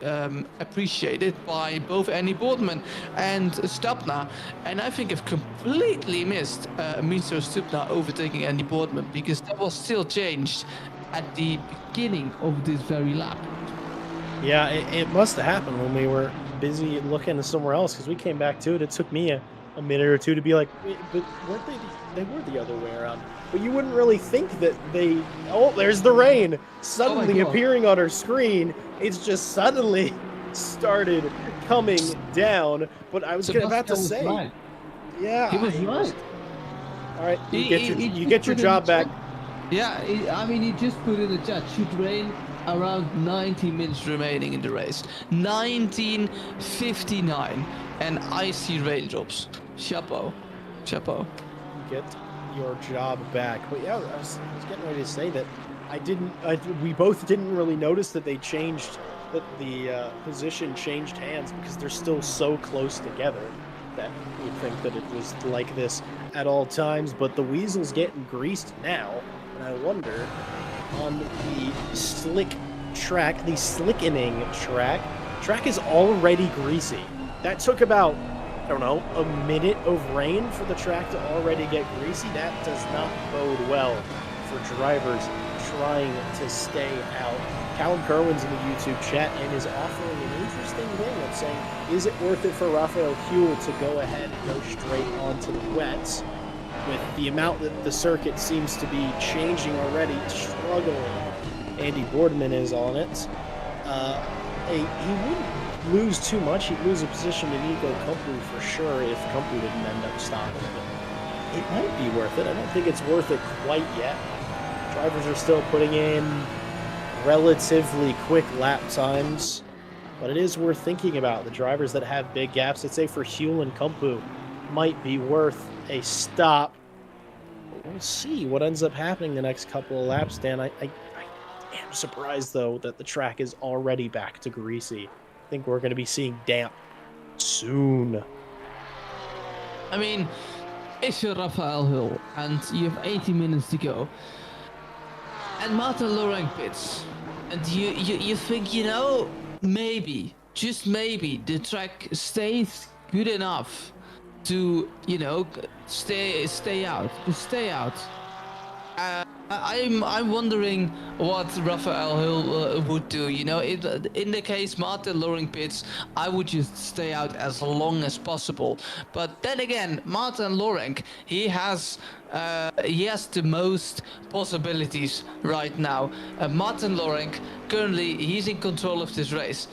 appreciated by both Andy Boardman and Stubner. And I think I've completely missed Mr. Stubner overtaking Andy Boardman, because that was still changed at the beginning of this very lap. Yeah, it must have happened when we were busy looking somewhere else, because we came back to it. It took me a minute or two to be like, wait, but weren't they were the other way around. But you wouldn't really think that they... Oh, there's the rain suddenly appearing on our screen. It's just suddenly started coming down. But I was about to say... Right. Yeah. He was right. All right, you get your job back. Yeah, he just put in the chat, should rain around 90 minutes remaining in the race. 19:59 and icy raindrops. Chapeau. Get your job back. But yeah, I was getting ready to say that we both didn't really notice that they changed, that the position changed hands, because they're still so close together that you'd think that it was like this at all times. But the Weasel's getting greased now, and I wonder, on the slick track, the slickening track is already greasy. That took about, I don't know, a minute of rain for the track to already get greasy. That does not bode well for drivers trying to stay out. Callum Kerwin's in the YouTube chat and is offering an interesting thing of saying, is it worth it for Raphael Huell to go ahead and go straight onto the wets? With the amount that the circuit seems to be changing already, struggling. Andy Boardman is on it. He wouldn't lose too much. He'd lose a position to Nico Kumpu for sure if Kumpu didn't end up stopping. But it might be worth it. I don't think it's worth it quite yet. Drivers are still putting in relatively quick lap times, but it is worth thinking about. The drivers that have big gaps, I'd say for Huell and Kumpu, might be worth a stop. But we'll see what ends up happening the next couple of laps, Dan. I am surprised, though, that the track is already back to greasy. I think we're going to be seeing damp soon. I mean, if you're Raphael Huell and you have 80 minutes to go, and Martin Lorenk pits, and you think, maybe, just maybe, the track stays good enough to, stay out. I'm wondering what Raphael Huell would do. In the case Martin Lorenk pits, I would just stay out as long as possible. But then again, Martin Lorenk, he has the most possibilities right now. Martin Lorenk, currently, he's in control of this race.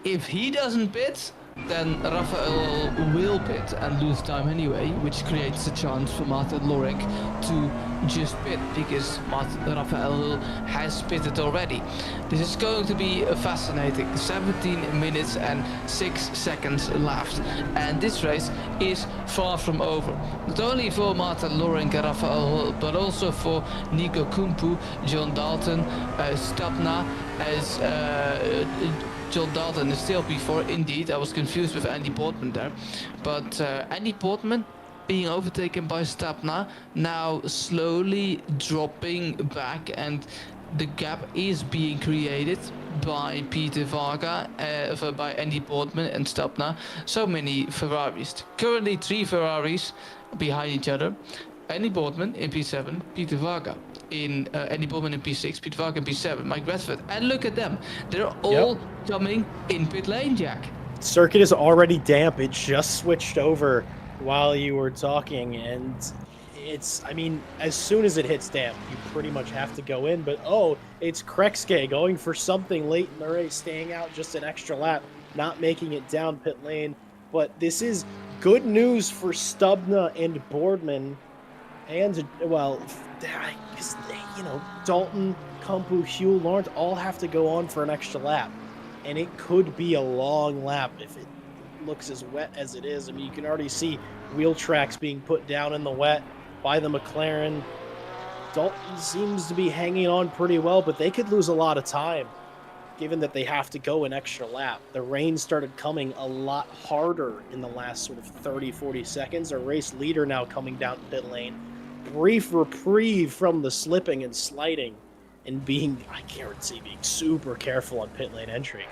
If he doesn't pit, then Raphael will pit and lose time anyway, which creates a chance for Martin Lorenk to just pit, because Raphael has pitted already. This is going to be fascinating. 17 minutes and 6 seconds left, and this race is far from over. Not only for Martin Lorenk and Raphael, but also for Nico Kumpu, John Dalton, Stubner, as John Dalton is still P4. Indeed, I was confused with Andy Boardman there. But Andy Boardman being overtaken by Stubner, now slowly dropping back, and the gap is being created by Peter Varga, by Andy Boardman and Stubner. So many Ferraris. Currently 3 Ferraris behind each other. Andy Boardman in P7, Peter Varga in Andy Boardman in P6, Peter Varga in P7, Mike Bradford. And look at them. They're all coming in pit lane, Jack. Circuit is already damp. It just switched over while you were talking, and as soon as it hits damp, you pretty much have to go in. But it's Krekske going for something late in the race, staying out just an extra lap, not making it down pit lane. But this is good news for Stubner and Boardman. And, Dalton, Kumpu, Huell, Lawrence all have to go on for an extra lap. And it could be a long lap if it looks as wet as it is. I mean, you can already see wheel tracks being put down in the wet. by the McLaren. Dalton seems to be hanging on pretty well, but they could lose a lot of time given that they have to go an extra lap. The rain started coming a lot harder in the last sort of 30, 40 seconds. Our race leader now coming down pit lane. Brief reprieve from the slipping and sliding and being, I guarantee, being super careful on pit lane entry.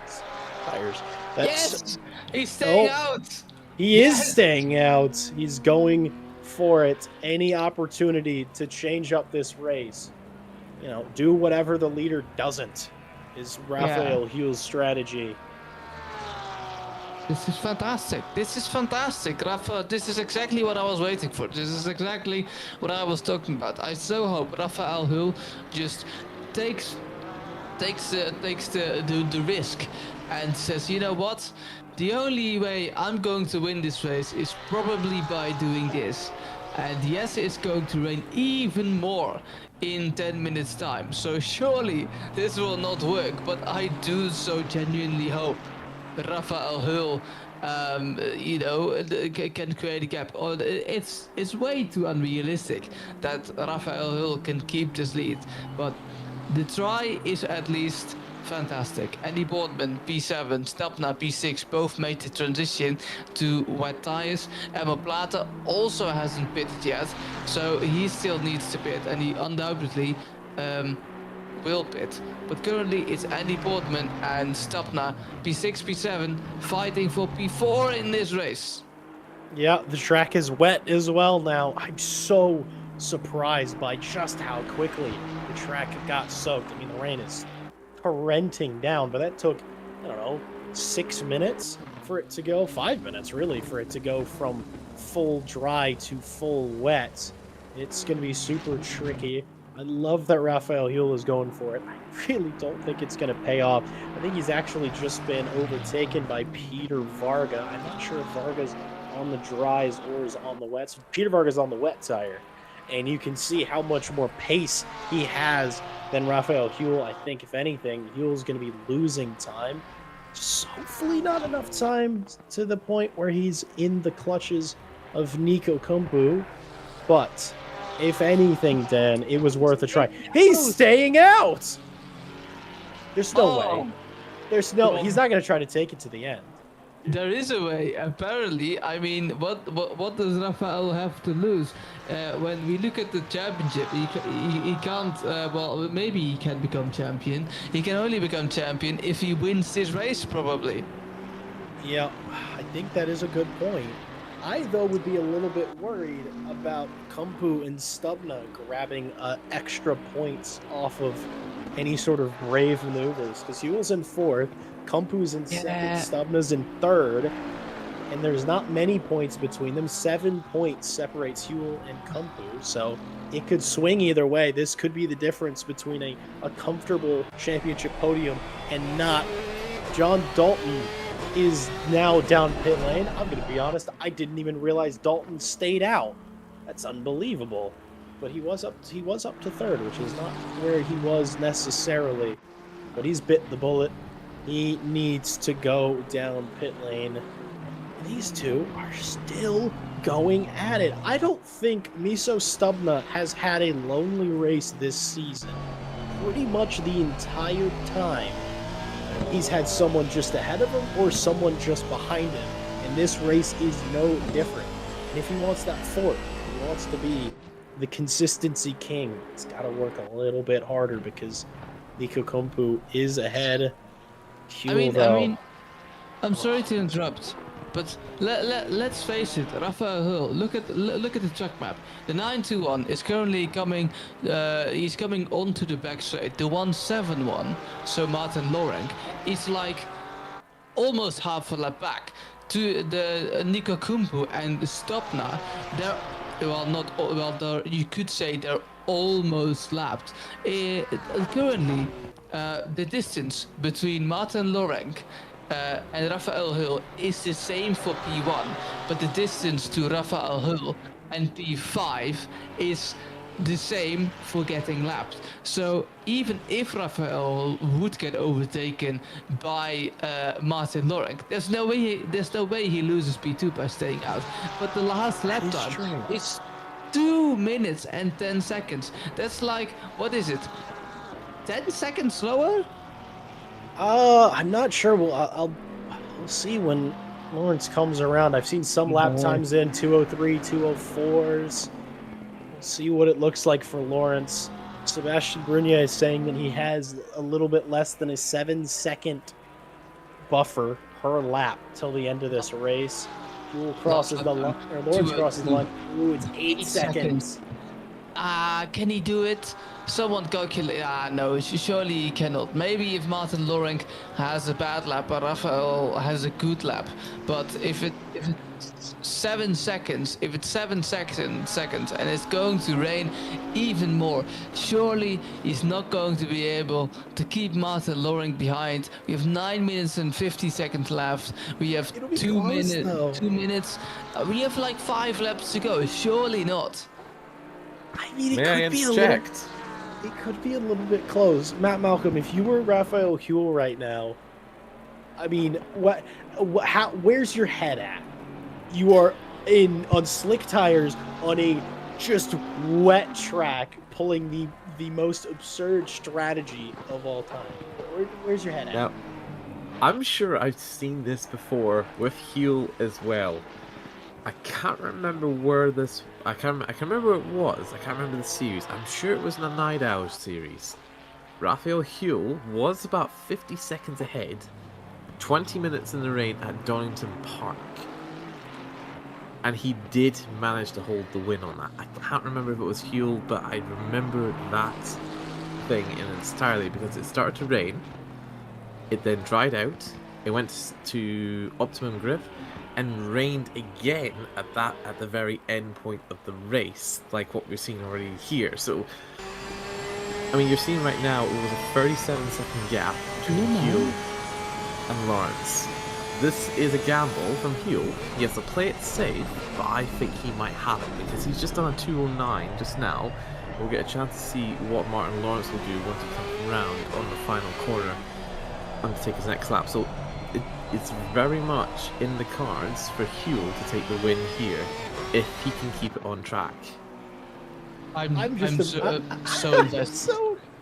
Tires. Yes! He's staying out! He is staying out. He's going for it. Any opportunity to change up this race. You know, do whatever the leader doesn't. Is Raphael Huel's strategy. This is fantastic. This is fantastic, Rafa. This is exactly what I was waiting for. This is exactly what I was talking about. I so hope Raphael Huel just takes the risk and says, you know what? The only way I'm going to win this race is probably by doing this. And yes, it's going to rain even more in 10 minutes time. So surely this will not work, but I do so genuinely hope Raphael Huel can create a gap. It's way too unrealistic that Raphael Huel can keep this lead, but the try is at least fantastic. Andy Boardman, P7, Stapna, P6, both made the transition to wet tires. Emma Plata also hasn't pitted yet, so he still needs to pit, and he undoubtedly will pit. But currently it's Andy Boardman and Stapna, P6, P7, fighting for P4 in this race. Yeah, the track is wet as well now. I'm so surprised by just how quickly the track got soaked. I mean, the rain is torrenting down, but that took, I don't know, 6 minutes for it to go, 5 minutes really, for it to go from full dry to full wet. It's going to be super tricky. I love that Raphael Huel is going for it. I really don't think it's going to pay off. I think he's actually just been overtaken by Peter Varga. I'm not sure if Varga's on the dries or is on the wets. Peter Varga's on the wet tire, and you can see how much more pace he has than Raphael Huel. I think, if anything, Huel's going to be losing time. Just hopefully not enough time to the point where he's in the clutches of Nico Kumpu. But, if anything, Dan, it was worth a try. He's staying out! There's no way. He's not going to try to take it to the end. There is a way, apparently. I mean, what does Raphael have to lose? When we look at the championship, he can't. Well, maybe he can become champion. He can only become champion if he wins this race, probably. Yeah, I think that is a good point. I, though, would be a little bit worried about Kumpu and Stubna grabbing extra points off of any sort of brave maneuvers, because he was in fourth. Kumpu's in second, Stubna's in third, and there's not many points between them. 7 points separates Huel and Kumpu, so it could swing either way. This could be the difference between a comfortable championship podium and not. John Dalton is now down pit lane. I'm going to be honest, I didn't even realize Dalton stayed out. That's unbelievable. But he was up to third, which is not where he was necessarily. But he's bit the bullet. He needs to go down pit lane. These two are still going at it. I don't think Miso Stubna has had a lonely race this season. Pretty much the entire time, he's had someone just ahead of him or someone just behind him. And this race is no different. And if he wants that fourth, if he wants to be the consistency king, he's got to work a little bit harder because Nico Kumpu is ahead. I mean, I'm sorry to interrupt, but let's face it, Raphael Huel, look at the track map. The 921 is currently coming. He's coming onto the back straight. The 171, so Martin Lorenk, is like almost half a lap back. To the Nico Kumpu and Stopna, you could say they're almost lapped. Currently, the distance between Martin Lorenk and Raphael Huel is the same for P1, but the distance to Raphael Huel and P5 is the same for getting lapped. So even if Raphael would get overtaken by Martin Lorenk, there's no way he loses P2 by staying out. But the last lap time is 2 minutes and 10 seconds. That's like, what is it? 10 seconds slower? I'm not sure. We'll see when Lawrence comes around. I've seen some lap times in 203, 204s. We'll see what it looks like for Lawrence. Sebastian Brunier is saying that he has a little bit less than a 7-second buffer per lap till the end of this race. Fuel crosses the line, or Lawrence crosses the line. Ooh, it's 8 seconds. Can he do it? Someone calculate. No, surely he cannot. Maybe if Martin Loring has a bad lap, but Rafael has a good lap. But if it's 7 seconds, if it's 7 seconds, and it's going to rain even more, surely he's not going to be able to keep Martin Loring behind. We have 9 minutes and 50 seconds left. We have 2 minutes. 2 minutes. We have like 5 laps to go. Surely not. I mean, it could be a little bit close. Matt Malcolm, if you were Raphael Huell right now, I mean, where's your head at? You are on slick tires on a just wet track, pulling the most absurd strategy of all time. Where's your head at? Now, I'm sure I've seen this before with Huell as well. I can't remember where this. I can remember where it was. I can't remember the series. I'm sure it was in a Night Owl series. Raphael Huell was about 50 seconds ahead, 20 minutes in the rain at Donington Park, and he did manage to hold the win on that. I can't remember if it was Huell, but I remember that thing in its entirety because it started to rain. It then dried out. It went to optimum grip. And rained again at the very end point of the race, like what we're seeing already here. So, I mean, you're seeing right now it was a 37-second gap between Huell and Lawrence. This is a gamble from Huell. He has to play it safe, but I think he might have it because he's just done a 209 just now. We'll get a chance to see what Martin Lawrence will do once he comes around on the final corner and to take his next lap. So it's very much in the cards for Huell to take the win here if he can keep it on track. I'm so invested.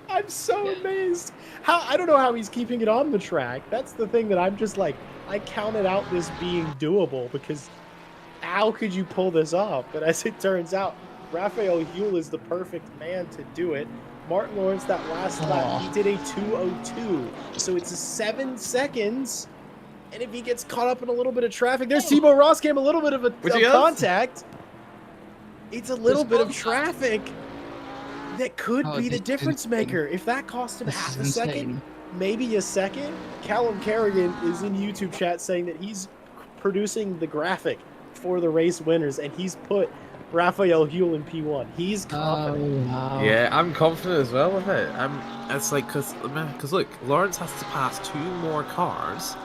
I'm so amazed. I don't know how he's keeping it on the track. That's the thing that I'm just like, I counted out this being doable because how could you pull this off? But as it turns out, Raphael Huell is the perfect man to do it. Martin Lawrence, that last lap, he did a 2:02. So it's 7 seconds. And if he gets caught up in a little bit of traffic, there's Timo Roskam, a little bit of contact. It's a little bit of traffic that could be the difference maker. If that cost him half a second, maybe a second. Callum Kerrigan is in YouTube chat saying that he's producing the graphic for the race winners, and he's put Raphael Huell in P1. He's confident. Wow. Yeah, I'm confident as well with it. It's like because look, Lawrence has to pass 2 more cars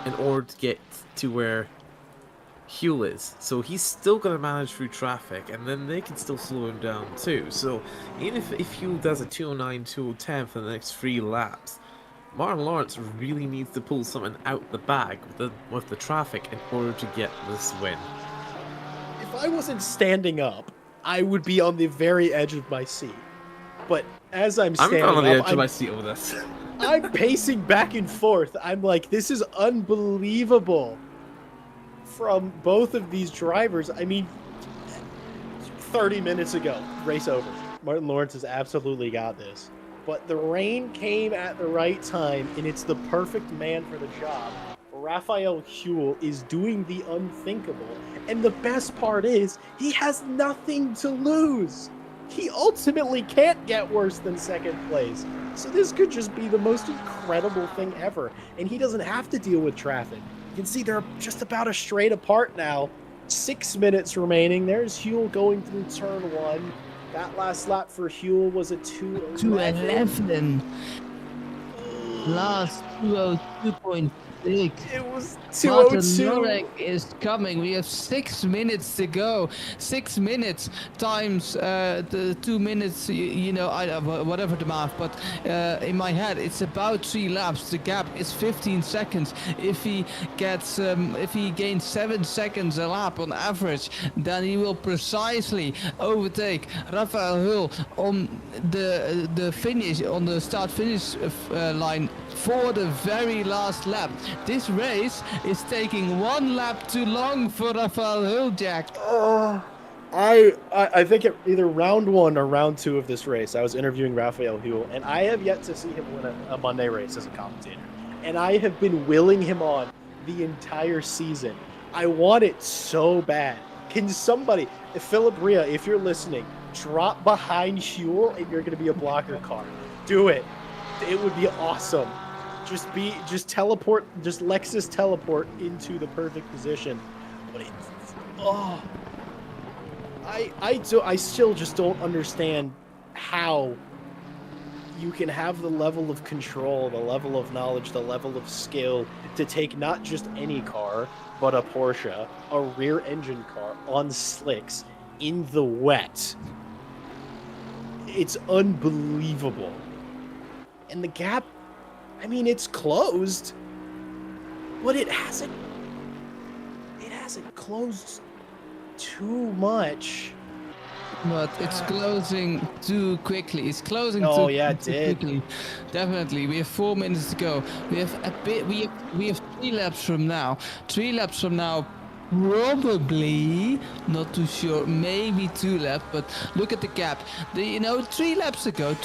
in order to get to where Huell is. So he's still going to manage through traffic, and then they can still slow him down too. So even if Huell does a 209, 210 for the next 3 laps, Martin Lawrence really needs to pull something out the bag with the traffic in order to get this win. If I wasn't standing up, I would be on the very edge of my seat. But as I'm standing up, on the edge of my seat over this. I'm pacing back and forth. I'm like, this is unbelievable from both of these drivers. I mean, 30 minutes ago, race over. Martin Lawrence has absolutely got this. But the rain came at the right time, and it's the perfect man for the job. Raphael Huell is doing the unthinkable. And the best part is, he has nothing to lose. He ultimately can't get worse than second place. So this could just be the most incredible thing ever. And he doesn't have to deal with traffic. You can see they're just about a straight apart now. 6 minutes remaining. There's Huell going through turn 1. That last lap for Huell was a 2:11. Last 2:02. 2.6. It was Martin 2:02. Lorek is coming. We have 6 minutes to go. 6 minutes times the 2 minutes. Whatever the math, but in my head it's about 3 laps. The gap is 15 seconds. If he gains 7 seconds a lap on average, then he will precisely overtake Rafael Hull on the finish, on the start-finish line for the very last lap. This race is taking 1 lap too long for Rafael Hull, Jack. I think either round 1 or round 2 of this race, I was interviewing Rafael Huell, and I have yet to see him win a Monday race as a commentator. And I have been willing him on the entire season. I want it so bad. Can somebody, Philip Rhea, if you're listening, drop behind Huell and you're going to be a blocker car. Do it. It would be awesome. Just teleport, just Lexus teleport into the perfect position. But I still just don't understand how you can have the level of control, the level of knowledge, the level of skill to take not just any car, but a Porsche, a rear engine car on slicks in the wet. It's unbelievable. And the gap, I mean, it's closed, but it hasn't closed too much. But it's closing too quickly. It's closing Oh, too, yeah, it too did. quickly. Definitely. We have 4 minutes to go. We have a bit. We have 3 laps from now. 3 laps from now. Probably, not too sure, maybe 2 laps, but look at the gap. 3 laps ago,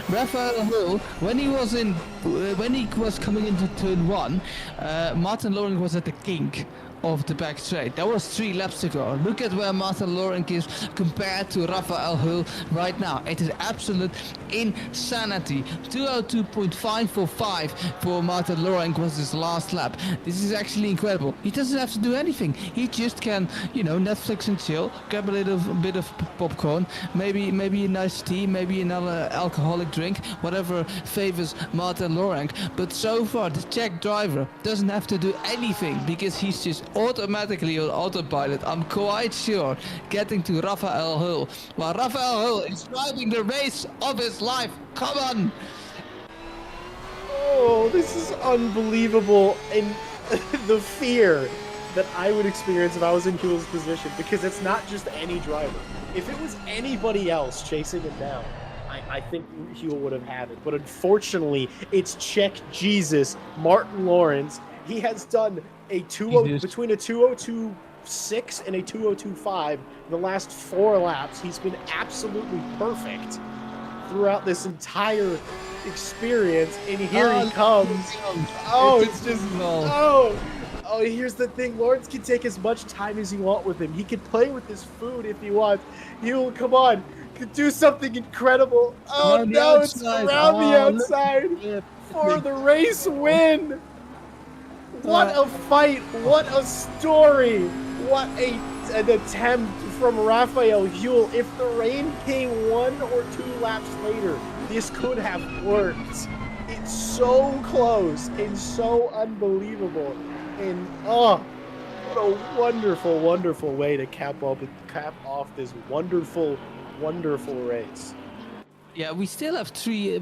Rafael Hull, when he was coming into turn 1, Martin Loreng was at the kink of the back straight. That was 3 laps ago. Look at where Martin Loreng is compared to Rafael Hull right now. It is absolute insanity. 202.545 for Martin Loreng was his last lap. This is actually incredible. He doesn't have to do anything. He just can, Netflix and chill, grab a little bit of popcorn, maybe a nice tea, maybe another alcoholic drink, whatever favors Martin Loreng. But so far, the Czech driver doesn't have to do anything because he's just automatically on autopilot. I'm quite sure getting to Rafael Hull, while Rafael Hull is driving the race of his life. Come on! Oh, this is unbelievable. And the fear that I would experience if I was in Huell's position, because it's not just any driver. If it was anybody else chasing him down, I think Huell would have had it. But unfortunately, it's Czech Jesus, Martin Lawrence. He has done between a 2:02.6 and a 2:02.5 in the last 4 laps. He's been absolutely perfect throughout this entire experience, and here he comes. Oh, it's just here's the thing. Lawrence can take as much time as he wants with him. He can play with his food if he wants. He'll come on, could do something incredible. Oh no, it's around the outside for the race win. What a fight! What a story! What an attempt from Rafael Huell. If the rain came 1 or 2 laps later, this could have worked. It's so close and so unbelievable. And what a wonderful, wonderful way to cap off this wonderful, wonderful race. Yeah, we still have 2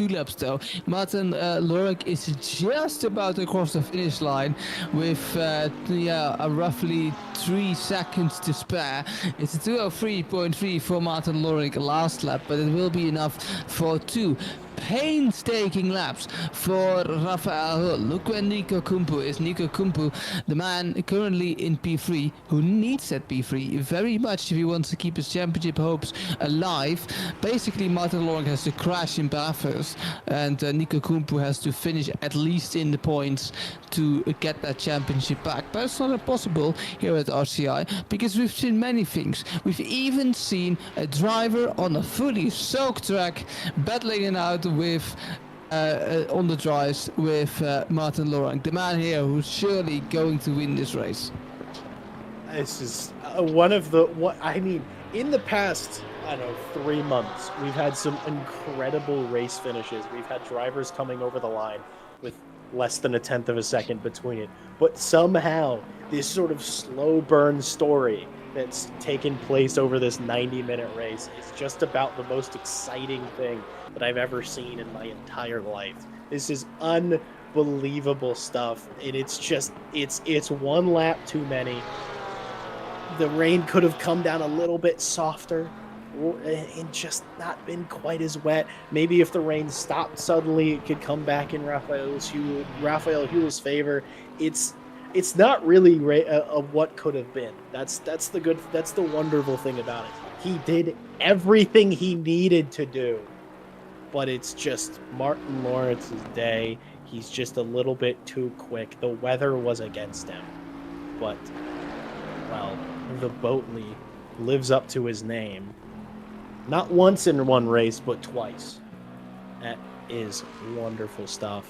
laps though. Martin Lorek is just about to cross the finish line with roughly 3 seconds to spare. It's 2:03.3 for Martin Lorek last lap, but it will be enough for 2 painstaking laps for Rafael Hull. Look where Nico Kumpu is. Nico Kumpu, the man currently in P3, who needs that P3 very much if he wants to keep his championship hopes alive. Basically, Martin Loreng has to crash in Bathurst, and Nico Kumpu has to finish at least in the points to get that championship back. But it's not impossible here at RCI, because we've seen many things. We've even seen a driver on a fully soaked track battling it out with on the drives with Martin Loreng, the man here who's surely going to win this race. This is in the past, 3 months, we've had some incredible race finishes. We've had drivers coming over the line with less than a tenth of a second between it. But somehow, this sort of slow burn story that's taken place over this 90-minute race is just about the most exciting thing that I've ever seen in my entire life. This is unbelievable stuff, and it's one lap too many. The rain could have come down a little bit softer and just not been quite as wet. Maybe if the rain stopped suddenly, it could come back in Raphael Hewell's favor. It's not really what could have been. That's the wonderful thing about it. He did everything he needed to do, but it's just Martin Lawrence's day. He's just a little bit too quick. The weather was against him, but well, the Boatly lives up to his name. Not once in one race, but twice. That is wonderful stuff.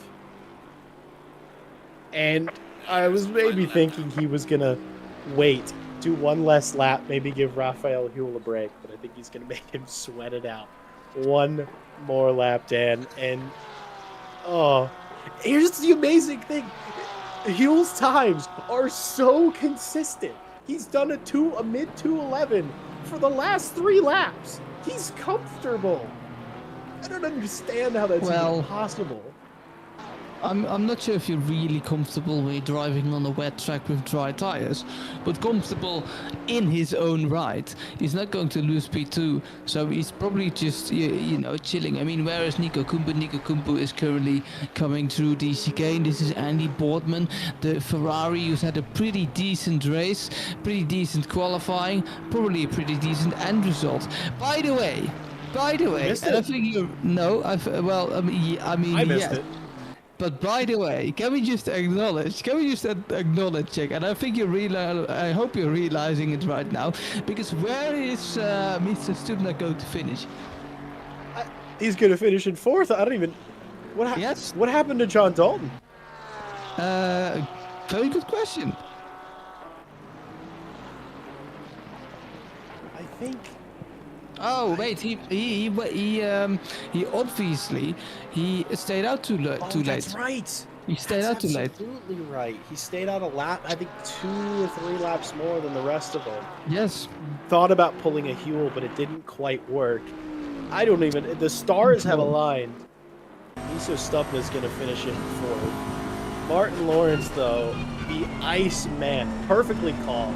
And I was maybe thinking he was going to wait, do one less lap, maybe give Raphael Hewell a break, but I think he's going to make him sweat it out. One more lap, Dan. And, here's the amazing thing. Hewell's times are so consistent. He's done a mid 2:11 for the last 3 laps. He's comfortable. I don't understand how that's even possible. I'm not sure if you're really comfortable with driving on a wet track with dry tires, but comfortable in his own right. He's not going to lose P2, so he's probably just chilling. I mean, where is Nico Kumpu? Nico Kumpu is currently coming through the chicane. This is Andy Boardman, the Ferrari, who's had a pretty decent race, pretty decent qualifying, probably a pretty decent end result. By the way, and I think I missed it. But by the way, can we just acknowledge, Jack, and I think I hope you're realizing it right now, because where is Mr. Stubner going to finish? He's going to finish in 4th. I don't even... What happened to John Dalton? Very good question. I think... Oh wait, he obviously stayed out too late. That's right. He stayed out too late. Absolutely right. He stayed out a lap, I think 2 or 3 laps more than the rest of them. Yes. Thought about pulling a Hewell, but it didn't quite work. The stars have aligned. Miso Stupna's going to finish in 4th. Martin Lawrence, though, the Iceman, perfectly calm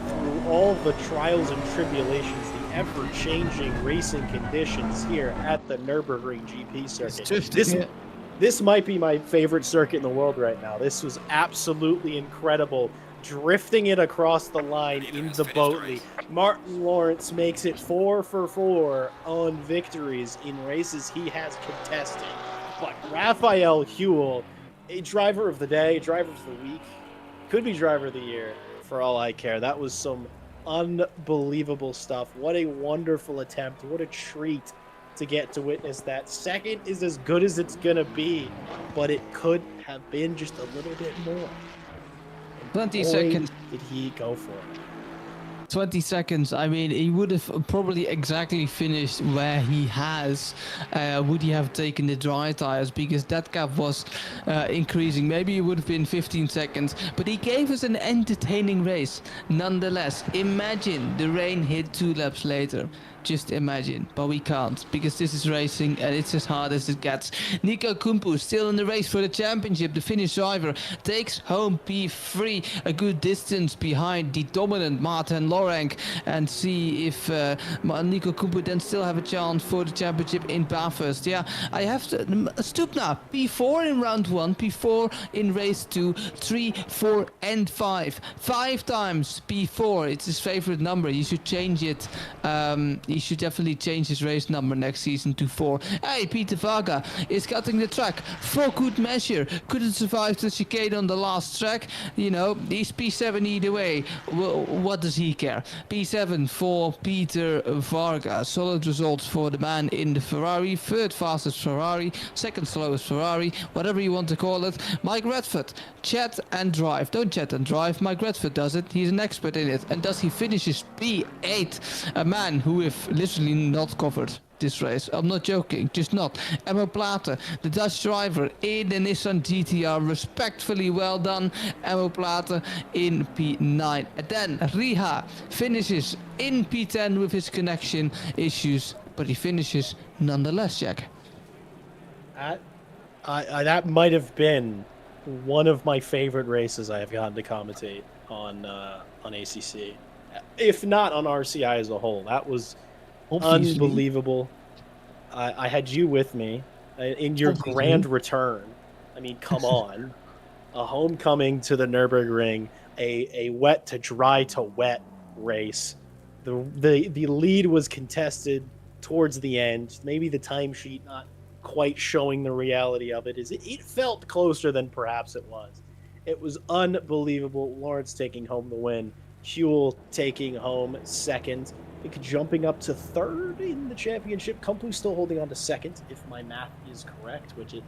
through all the trials and tribulations, ever-changing racing conditions here at the Nürburgring GP circuit. This might be my favorite circuit in the world right now. This was absolutely incredible. Drifting it across the line in the Boatly. Martin Lawrence makes it 4 for 4 on victories in races he has contested. But Raphael Hewell, a driver of the day, driver of the week, could be driver of the year for all I care. That was some unbelievable stuff. What a wonderful attempt. What a treat to get to witness that. Second is as good as it's gonna be, but it could have been just a little bit more. 20 seconds. Did he go for it? 20 seconds. I mean, he would have probably exactly finished where he has. Would he have taken the dry tires, because that gap was increasing. Maybe it would have been 15 seconds, but he gave us an entertaining race nonetheless. Imagine the rain hit 2 laps later. Just imagine, but we can't, because this is racing and it's as hard as it gets. Nico Kumpu still in the race for the championship. The Finnish driver takes home P3, a good distance behind the dominant Martin Loreng, and see if Nico Kumpu then still have a chance for the championship in Bathurst. Yeah, I have to... Stupna, P4 in round 1, P4 in race 2, 3, 4 and 5. 5 times P4, it's his favorite number. You should change it. He should definitely change his race number next season to 4. Hey, Peter Vaga is cutting the track for good measure. Couldn't survive the chicane on the last track. You know, he's P7 either way. Well, what does he care? P7 for Peter Varga. Solid results for the man in the Ferrari. 3rd fastest Ferrari. 2nd slowest Ferrari. Whatever you want to call it. Mike Redford. Chat and drive. Don't chat and drive. Mike Redford does it. He's an expert in it. And does he finishes P8? A man who, if literally not covered this race. I'm not joking, just not. Emmo Platen, the Dutch driver in the Nissan GT-R, respectfully well done. Emmo Platen in P9. And then Riha finishes in P10 with his connection issues, but he finishes nonetheless, Jack. That might have been one of my favorite races I have gotten to commentate on ACC, if not on RCI as a whole. That was Obviously. unbelievable. I had you with me in your Obviously. grand return. I mean, come on. A homecoming to the Nürburgring, a wet to dry to wet race. The lead was contested towards the end. Maybe the timesheet not quite showing the reality of it. It felt closer than perhaps it was. It was unbelievable. Lawrence taking home the win. Huel taking home second. I think jumping up to third in the championship. Kumpu still holding on to second, if my math is correct, which it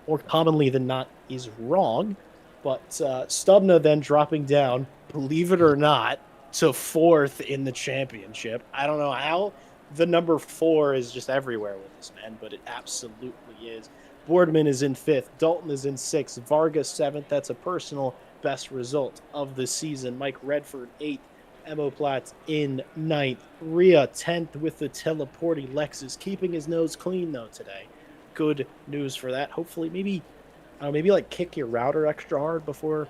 more commonly than not is wrong. But Stubna then dropping down, believe it or not, to fourth in the championship. I don't know how the number 4 is just everywhere with this man, but it absolutely is. Boardman is in 5th. Dalton is in 6th. Vargas 7th. That's a personal best result of the season. Mike Redford 8th. Emmo Platz in 9th. Rhea 10th with the teleporting Lexus, keeping his nose clean though today. Good news for that. Hopefully, maybe like kick your router extra hard before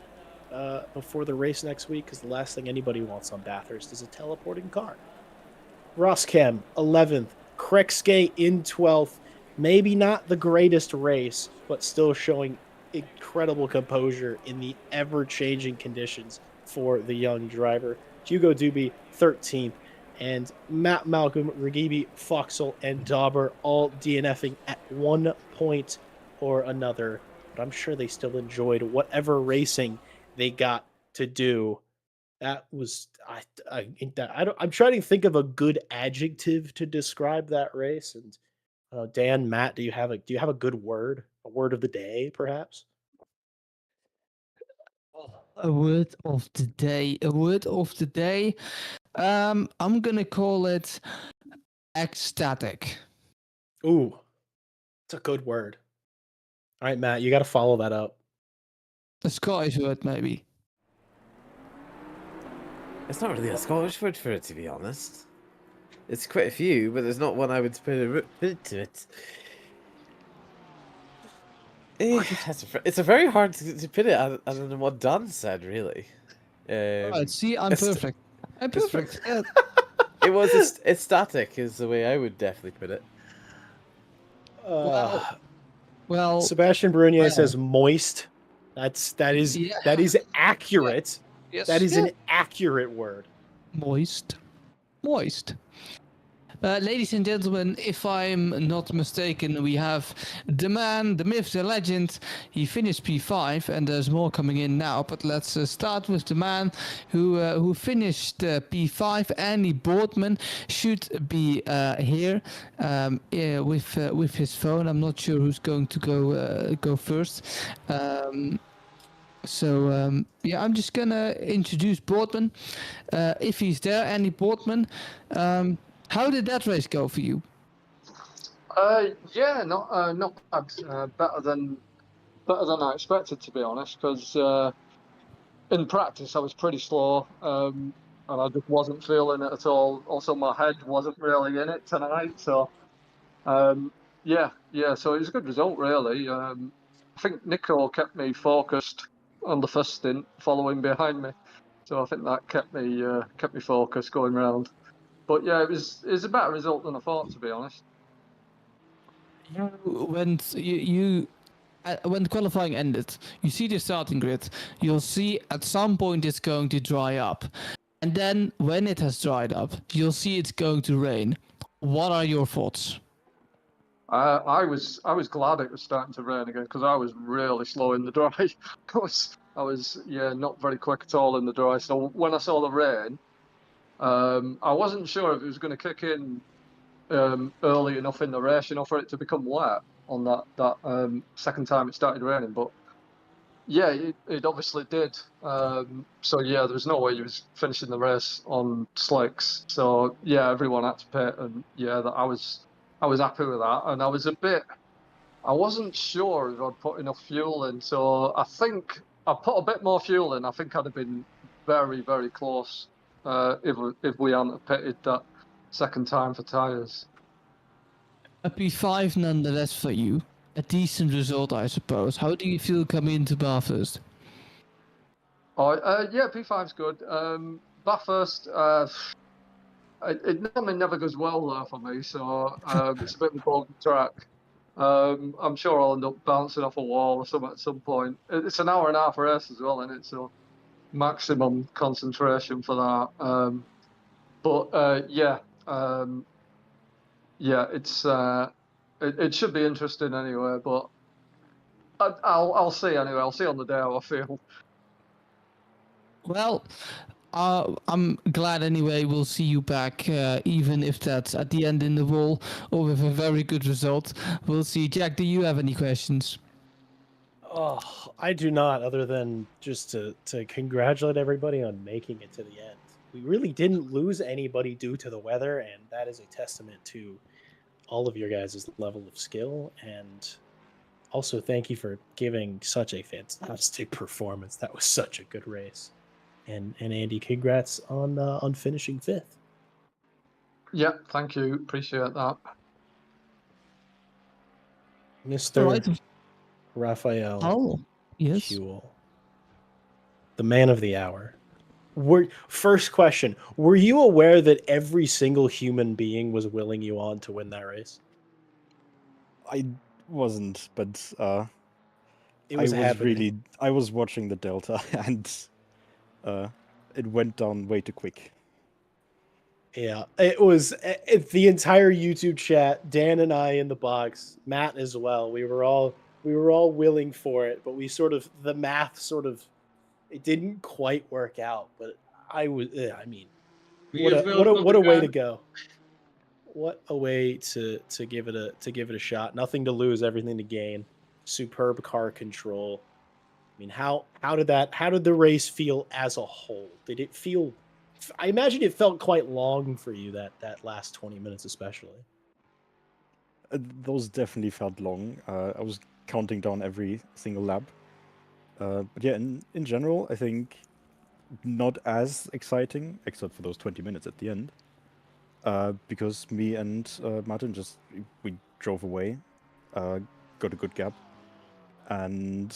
the race next week, because the last thing anybody wants on Bathurst is a teleporting car. Roschem 11th. Krekske in 12th. Maybe not the greatest race, but still showing incredible composure in the ever-changing conditions for the young driver. Hugo Duby 13th. And Matt Malcolm, Regibi, Foxel, and Dauber all DNFing at one point or another. But I'm sure they still enjoyed whatever racing they got to do. That was I'm trying to think of a good adjective to describe that race. And Dan, Matt, do you have a good word, a word of the day, perhaps? A word of the day. A word of the day. I'm gonna call it ecstatic. Ooh, it's a good word. All right, Matt, you got to follow that up. A Scottish word, maybe. It's not really a Scottish word for it, to be honest. It's quite a few, but there's not one I would put to it. It's a very hard to put it other than what Don said, really. Right, see, I'm perfect. I'm perfect. Yeah. It was ecstatic, is the way I would definitely put it. Well, Sebastian Brunier says moist. That is accurate. Yeah. Yes. That is an accurate word. Moist. Ladies and gentlemen, if I'm not mistaken, we have the man, the myth, the legend. He finished P5, and there's more coming in now. But let's start with the man who finished P5. Andy Boardman should be here with his phone. I'm not sure who's going to go first. Yeah, I'm just gonna introduce Boardman. If he's there, Andy Boardman. How did that race go for you? Yeah, not bad. Better than I expected, to be honest. Because in practice I was pretty slow, and I just wasn't feeling it at all. Also, my head wasn't really in it tonight. So, yeah. So it was a good result, really. I think Nico kept me focused on the first stint, following behind me. So I think that kept me focused going round. But yeah, it was a better result than I thought, to be honest. When when qualifying ended, you see the starting grid. You'll see at some point it's going to dry up, and then when it has dried up, you'll see it's going to rain. What are your thoughts? I was glad it was starting to rain again, because I was really slow in the dry. I was not very quick at all in the dry. So when I saw the rain, I wasn't sure if it was going to kick in early enough in the race, for it to become wet on that second time it started raining. But yeah, it obviously did. So yeah, there was no way he was finishing the race on slicks. So yeah, everyone had to pit, and yeah, that I was happy with that, and I wasn't sure if I'd put enough fuel in. So I think I put a bit more fuel in. I think I'd have been very, very close if we hadn't have pitted that second time for tyres. A P5 nonetheless for you. A decent result, I suppose. How do you feel coming into Bathurst? Oh, yeah, P5's good. Bathurst, it normally never goes well there for me, so it's a bit of a boggy track. I'm sure I'll end up bouncing off a wall or something at some point. It's an hour and a half race as well, isn't it? So maximum concentration for that. Yeah, yeah, it should be interesting anyway. But I'll see anyway. I'll see on the day how I feel. Well, I'm glad anyway we'll see you back, even if that's at the end in the wall or with a very good result. We'll see. Jack, do you have any questions? Oh, I do not, other than just to congratulate everybody on making it to the end. We really didn't lose anybody due to the weather, and that is a testament to all of your guys' level of skill. And also, thank you for giving such a fantastic performance. That was such a good race. And Andy, congrats on finishing 5th. Yeah, thank you. Appreciate that. Mr. Right. Raphael Oh, yes. Huel, the man of the hour. First question, were you aware that every single human being was willing you on to win that race? I wasn't, but It was happening. I was watching the Delta, and it went down way too quick. Yeah, it was the entire YouTube chat, Dan and I in the box, Matt as well. We were all willing for it, but the math it didn't quite work out. But I mean, what a way to go. What a way to give it a shot. Nothing to lose, everything to gain. Superb car control. I mean, how did the race feel as a whole? Did it feel? I imagine it felt quite long for you that last 20 minutes, especially. Those definitely felt long. I was counting down every single lap. But yeah, in general, I think not as exciting, except for those 20 minutes at the end. Because me and Martin we drove away, got a good gap, and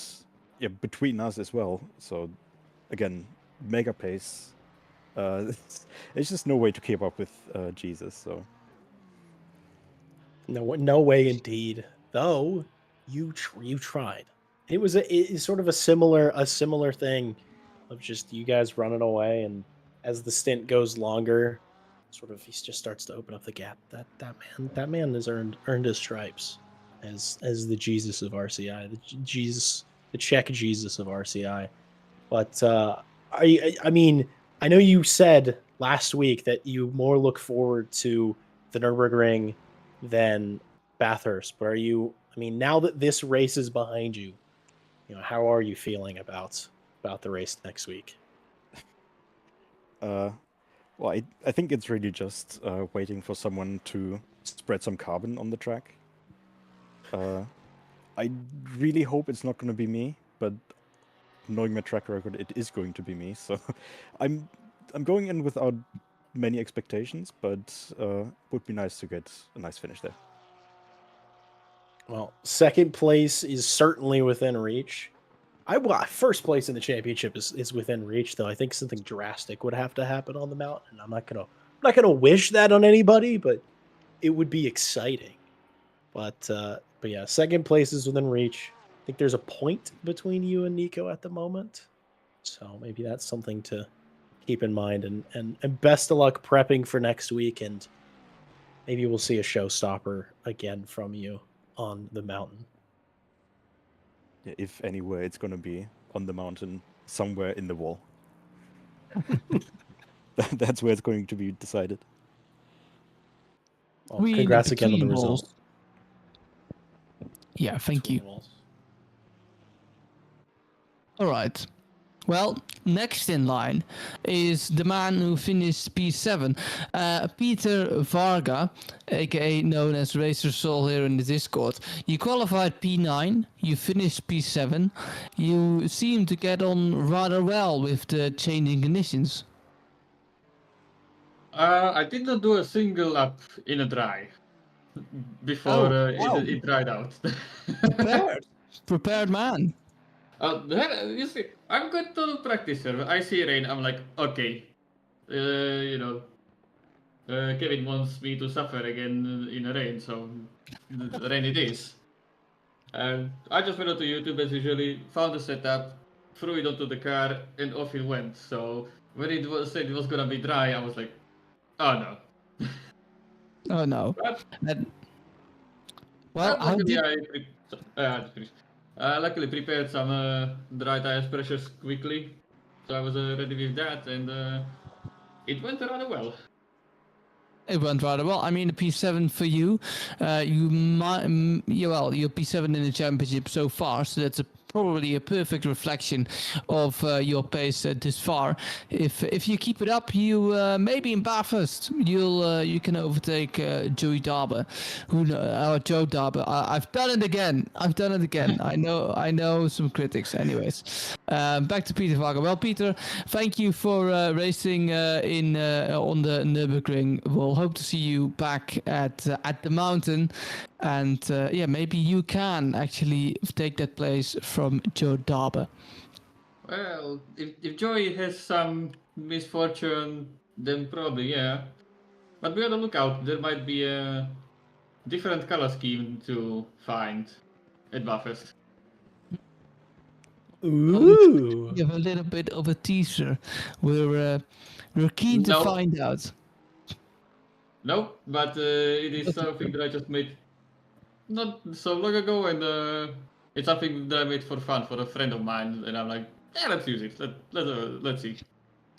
yeah, between us as well. So again, mega pace. There's just no way to keep up with Jesus. So No way, indeed. Though you tried. It was it's sort of a similar thing of just you guys running away, and as the stint goes longer, sort of he just starts to open up the gap. That man has earned his stripes as the Jesus of RCI, the Czech Jesus of RCI. But I mean, I know you said last week that you more look forward to the Nürburgring than Bathurst, but I mean, now that this race is behind you, how are you feeling about the race next week? well, I think it's really just waiting for someone to spread some carbon on the track. I really hope it's not going to be me, but knowing my track record, it is going to be me. So I'm going in without many expectations, but would be nice to get a nice finish there. Well, second place is certainly within reach. First place in the championship is within reach, though. I think something drastic would have to happen on the mountain. I'm not gonna wish that on anybody, but it would be exciting. But yeah, second place is within reach. I think there's a point between you and Nico at the moment, so maybe that's something to keep in mind. And best of luck prepping for next week, and maybe we'll see a showstopper again from you on the mountain. Yeah, if anywhere, it's going to be on the mountain, somewhere in the wall. That's where it's going to be decided. Well, congrats again on the result. Yeah, thank you. All right. Well, next in line is the man who finished P7, Peter Varga, aka known as Racer Soul here in the Discord. You qualified P9, you finished P7. You seem to get on rather well with the changing conditions. I did not do a single lap in a dry before wow. it dried out. Prepared man. You see, I'm good to practice here. I see rain. I'm like, okay, you know, Kevin wants me to suffer again in the rain, so rain it is. And I just went onto YouTube as usually, found the setup, threw it onto the car, and off it went. So when it was said it was gonna be dry, I was like, oh no. Oh no. But, Well, how luckily did... luckily prepared some dry tires pressures quickly, so I was ready with that, and it went rather well. It went rather well. I mean, the P7 for you, you're P7 in the championship so far, so that's probably a perfect reflection of your pace this far. If you keep it up, you maybe in Bathurst you can overtake Joey Darber, Joe Darber. I've done it again. I know some critics. Anyways, back to Peter Varga. Well, Peter, thank you for racing on the Nürburgring. We'll hope to see you back at the mountain, and maybe you can actually take that place from Joe Darber. Well, if Joey has some misfortune, then probably, yeah. But be on the lookout, there might be a different color scheme to find at Bathurst. Ooh. Give a little bit of a teaser. We're keen to find out. No, but it is something that I just made not so long ago, and it's something that I made for fun for a friend of mine, and I'm like, yeah, let's use it. Let's see.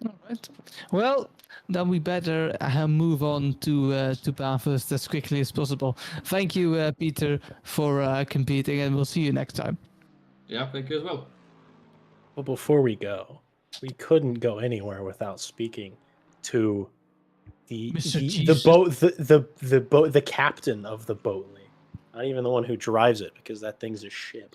All right. Well, then we better move on to Bathurst as quickly as possible. Thank you, Peter, for competing, and we'll see you next time. Yeah, thank you as well. But before we go, we couldn't go anywhere without speaking to the captain of the boat league. Not even the one who drives it, because that thing's a ship.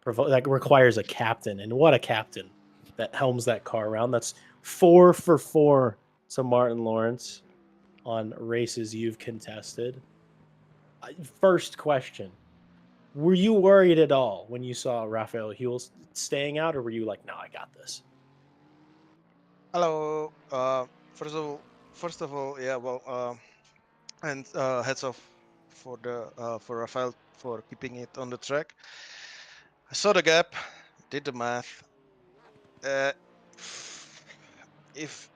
That requires a captain, and what a captain that helms that car around. That's 4 for 4 to Martin Lawrence on races you've contested. First question. Were you worried at all when you saw Raphael Huel staying out, or were you like, no, I got this? Hello. First of all, yeah. Well, and heads off for Raphael for keeping it on the track. I saw the gap, did the math. If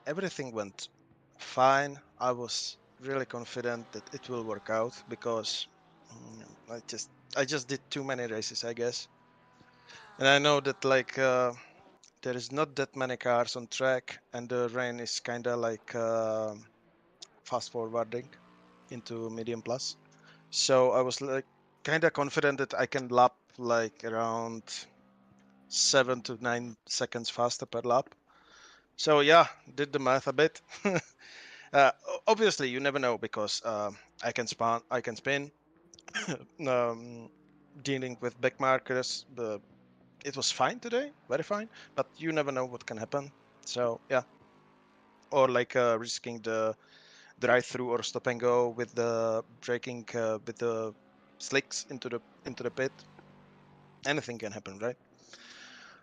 everything went fine, I was really confident that it will work out, because I just did too many races, I guess, and I know that there is not that many cars on track, and the rain is kind of like fast forwarding into medium plus. So I was like kind of confident that I can lap like around 7 to 9 seconds faster per lap. So yeah, did the math a bit. Obviously, you never know, because I can spin. Dealing with back markers, it was fine today, very fine. But you never know what can happen. So yeah, or like risking the drive-through or stop and go with the braking with the slicks into the pit. Anything can happen, right?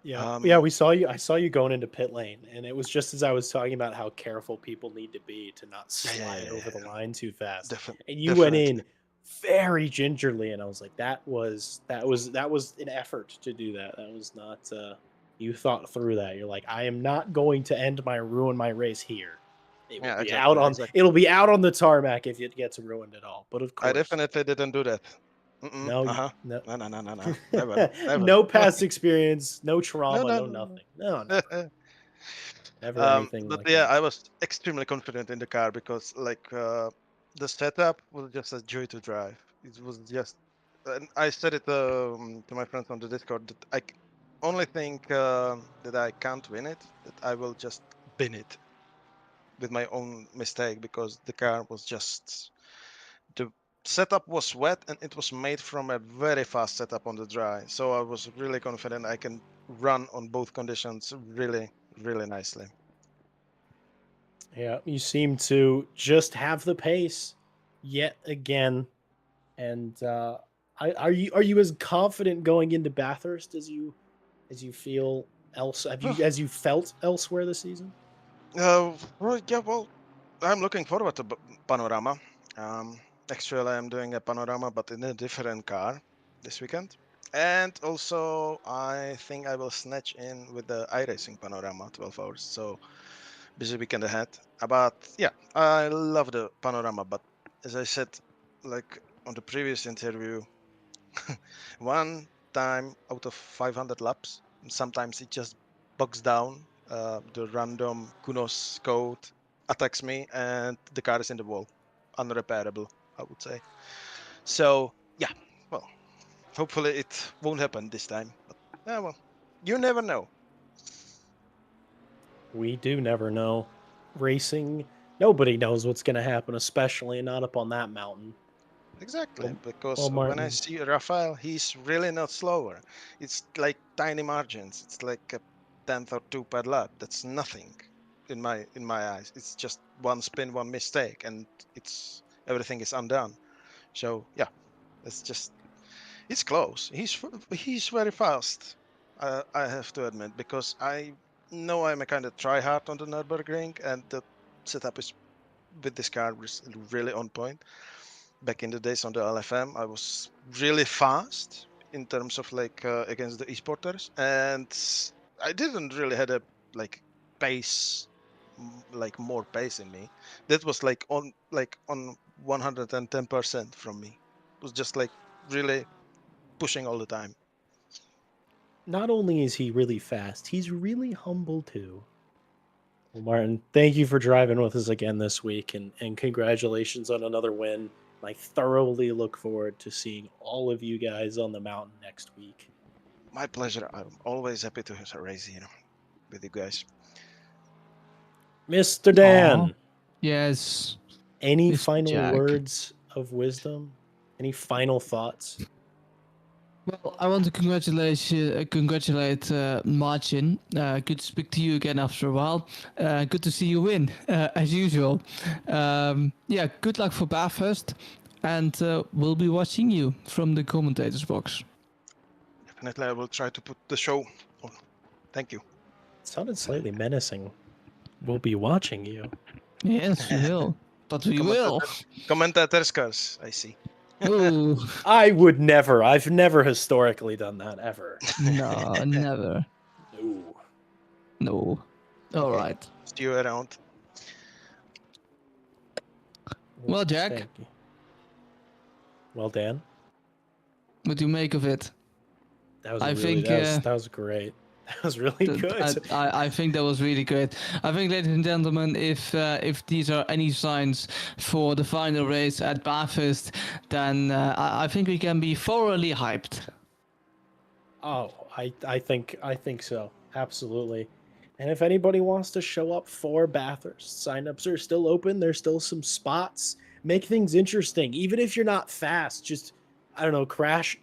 Yeah, we saw you. I saw you going into pit lane, and it was just as I was talking about how careful people need to be to not slide over the line too fast. And you went in very gingerly, and I was like, that was an effort to do that. That was not. You thought through that. You're like, I am not going to ruin my race here. It will be out on. It'll be out on the tarmac if it gets ruined at all. But of course, I definitely didn't do that. No, no. Never. No past experience, no trauma, nothing. No. Never anything but like yeah, that. I was extremely confident in the car, because the setup was just a joy to drive. It was just, and I said it to my friends on the Discord, that only thing that I can't win it, that I will just bin it with my own mistake, because the car was just, the setup was wet and it was made from a very fast setup on the dry. So I was really confident I can run on both conditions really, really nicely. Yeah, you seem to just have the pace yet again. And are you as confident going into Bathurst as you feel else? As you felt elsewhere this season? Well, yeah, well, I'm looking forward to Panorama. Actually, I'm doing a Panorama, but in a different car this weekend. And also, I think I will snatch in with the iRacing Panorama 12 hours. So, busy weekend ahead. But yeah, I love the Panorama. But as I said, like on the previous interview, one time out of 500 laps, sometimes it just bogs down. The random Kunos code attacks me, and the car is in the wall, unrepairable, I would say. So yeah, well, hopefully it won't happen this time. But yeah, well, you never know. We do never know. Racing, nobody knows what's going to happen, especially not up on that mountain. Exactly, Well, because when I Martin, see Rafael, he's really not slower. It's like tiny margins. It's like a tenth or two per lap. That's nothing in my eyes. It's just one spin, one mistake, and it's everything is undone. So yeah, it's close. He's very fast. I have to admit, because I know I'm a kind of try hard on the Nürburgring, and the setup is with this car is really on point. Back in the days on the LFM, I was really fast in terms of like against the esporters, and I didn't really had a like pace, like more pace in me. That was like on 110% from me. It was just like really pushing all the time. not only is he really fast, he's really humble too. Well, Martin, thank you for driving with us again this week, and congratulations on another win. I thoroughly look forward to seeing all of you guys on the mountain next week. My pleasure. I'm always happy to race here with you guys. Mr. Aw. Dan, Yes. any Mr. final Jack. words of wisdom? Any final thoughts? Well, I want to congratulate Martin. Good to speak to you again after a while. Good to see you win, as usual. Yeah, good luck for Bathurst, and we'll be watching you from the commentators box. Definitely, I will try to put the show on. Thank you. It sounded slightly menacing. We'll be watching you. Yes, we will. But we will. Commentators cars, I see. Ooh, I would never. I've never historically done that ever. no, never. No. No. All Okay. right. See you around. Well, Jack. Thank you. Well, Dan, What do you make of it? that was I really think, that was great. That was really good. I think that was really good. I think, ladies and gentlemen, if these are any signs for the final race at Bathurst, then I think we can be thoroughly hyped. Oh, I think so. Absolutely. And if anybody wants to show up for Bathurst, signups are still open. There's still some spots. Make things interesting. Even if you're not fast, just I don't know, crash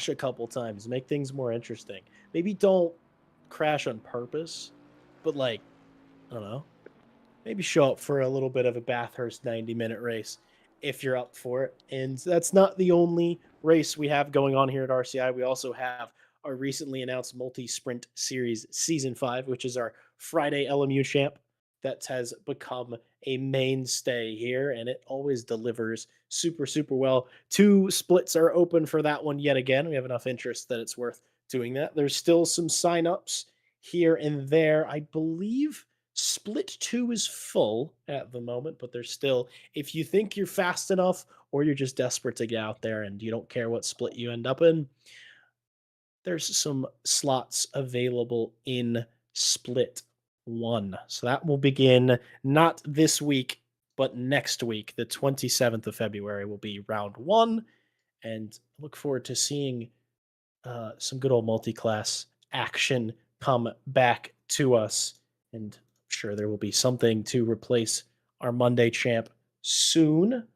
a couple times. Make things more interesting. Maybe don't crash on purpose, but like, I don't know. Maybe show up for a little bit of a Bathurst 90-minute race if you're up for it. And that's not the only race we have going on here at RCI. We also have our recently announced multi-sprint series season 5, which is our Friday LMU champ that has become a mainstay here, and it always delivers super, super well. 2 splits are open for that one yet again. We have enough interest that it's worth doing that. There's still some signups here and there. I believe Split 2 is full at the moment, but there's still, if you think you're fast enough or you're just desperate to get out there and you don't care what split you end up in, there's some slots available in Split 1. So that will begin not this week, but next week. The 27th of February will be round 1, and look forward to seeing some good old multi-class action come back to us. And I'm sure there will be something to replace our Monday champ soon.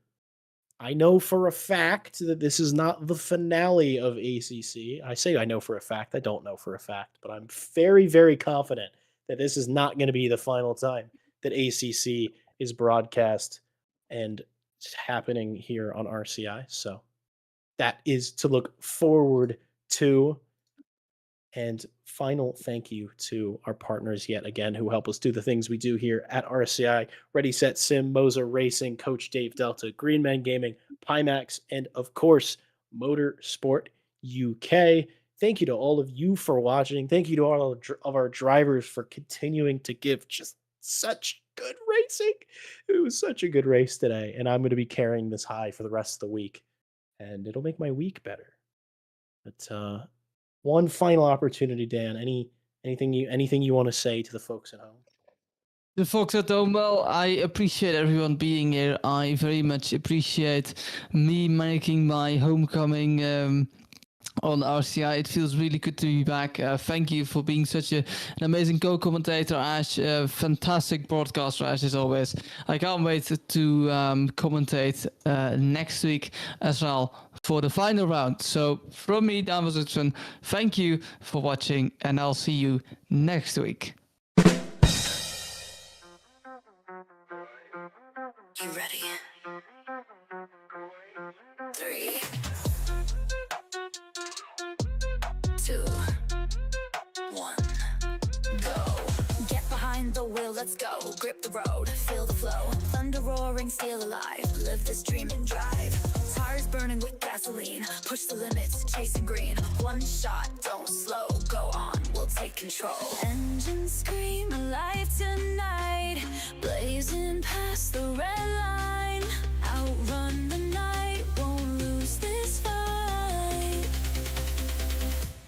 I know for a fact that this is not the finale of ACC. I say I know for a fact. I don't know for a fact, but I'm very, very confident that this is not going to be the final time that ACC is broadcast and it's happening here on RCI. So that is to look forward to. And final thank you to our partners yet again who help us do the things we do here at RCI. Ready, Set, Sim, Moser Racing, Coach Dave Delta, Greenman Gaming, Pimax, and of course, Motorsport UK. Thank you to all of you for watching. Thank you to all of our drivers for continuing to give just such good racing. It was such a good race today, and I'm going to be carrying this high for the rest of the week, and it'll make my week better. But one final opportunity, Dan. Anything you want to say to the folks at home? The folks at home, well, I appreciate everyone being here. I very much appreciate me making my homecoming on RCI. It feels really good to be back. Thank you for being such an amazing co-commentator, Ash. Fantastic broadcaster, Ash, as always. I can't wait to commentate next week as well for the final round. So from me, Dan Hudson, thank you for watching, and I'll see you next week. You ready? 3, 2, 1, go. Get behind the wheel, let's go. Grip the road, feel the flow. Thunder roaring, steel alive. Live this dream and drive. Tires burning with gasoline. Push the limits, chasing green. One shot, don't slow. Go on, we'll take control. Engines scream alive tonight. Blazing past the red line. Outrun the night, won't lose this fight.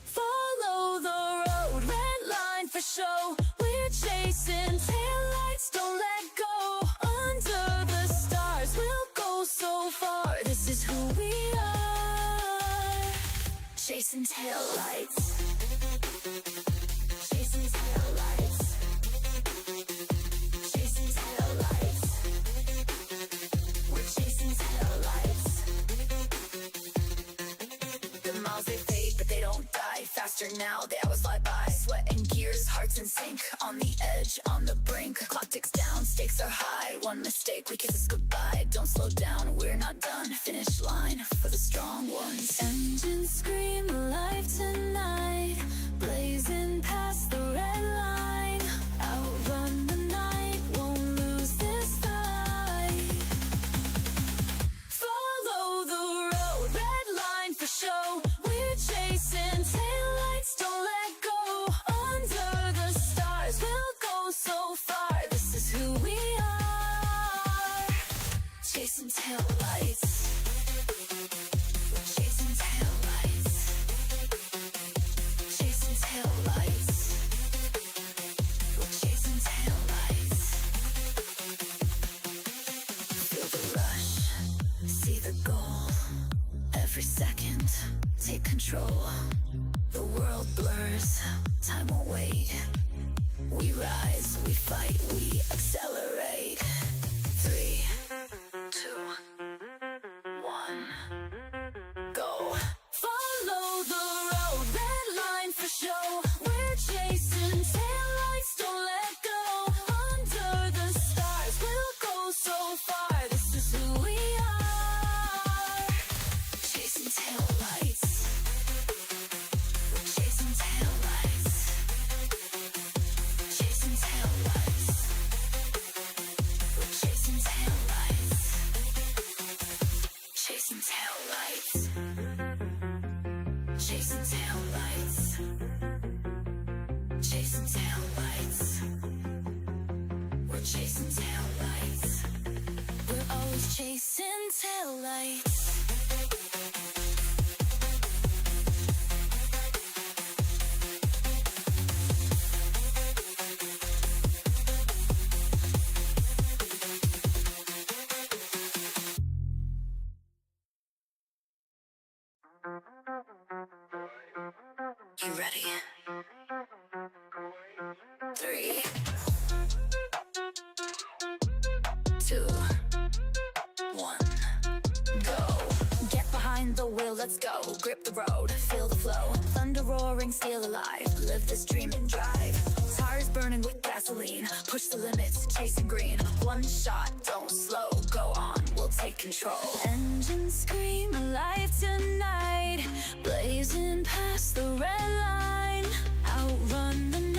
Follow the road, red line for show. We're chasing taillights, don't let go. Under the stars, we'll go so far. This is who we are. Chasing taillights. Chasing taillights. Chasing taillights. We're chasing taillights. The miles they fade, but they don't die. Faster now, the hours fly by. Sweat and gears, hearts in sync. On the edge, on the brink. Clock ticks down, stakes are high. One mistake, we kiss us goodbye. Don't slow down, we're not done. Finish line for the strong ones. Engines scream alive tonight. Blazing past the red line. Outrun the night, won't lose this fight. Follow the road, red line for show. We're chasing taillights, don't let go. Under the stars, we'll go so far. This is who we are. Chasing taillights. Chasing taillights. Chasing taillights. Chasing taillights. Feel the rush, see the goal. Every second, take control. The world blurs, time won't wait. We rise, we fight, we accelerate. 3, 2, 1, go. Follow the road, red line for show. We're chasing taillights, don't let go. Under the stars, we'll go so far. This is who we are. Chasing taillights. Chasing taillights. Chasing taillights. Chasing taillights. Chasing taillights. Chasing taillights. Chasing taillights. We're chasing taillights. We're always chasing taillights. You ready? 3, 2, 1, go. Get behind the wheel, let's go. Grip the road, feel the flow. Thunder roaring, steel alive. Live this dream and drive. Tires burning with gasoline. Push the limits, chasing green. One shot, don't slow. Go on, we'll take control. Engines scream alive tonight. Blazing past the red line. Outrun the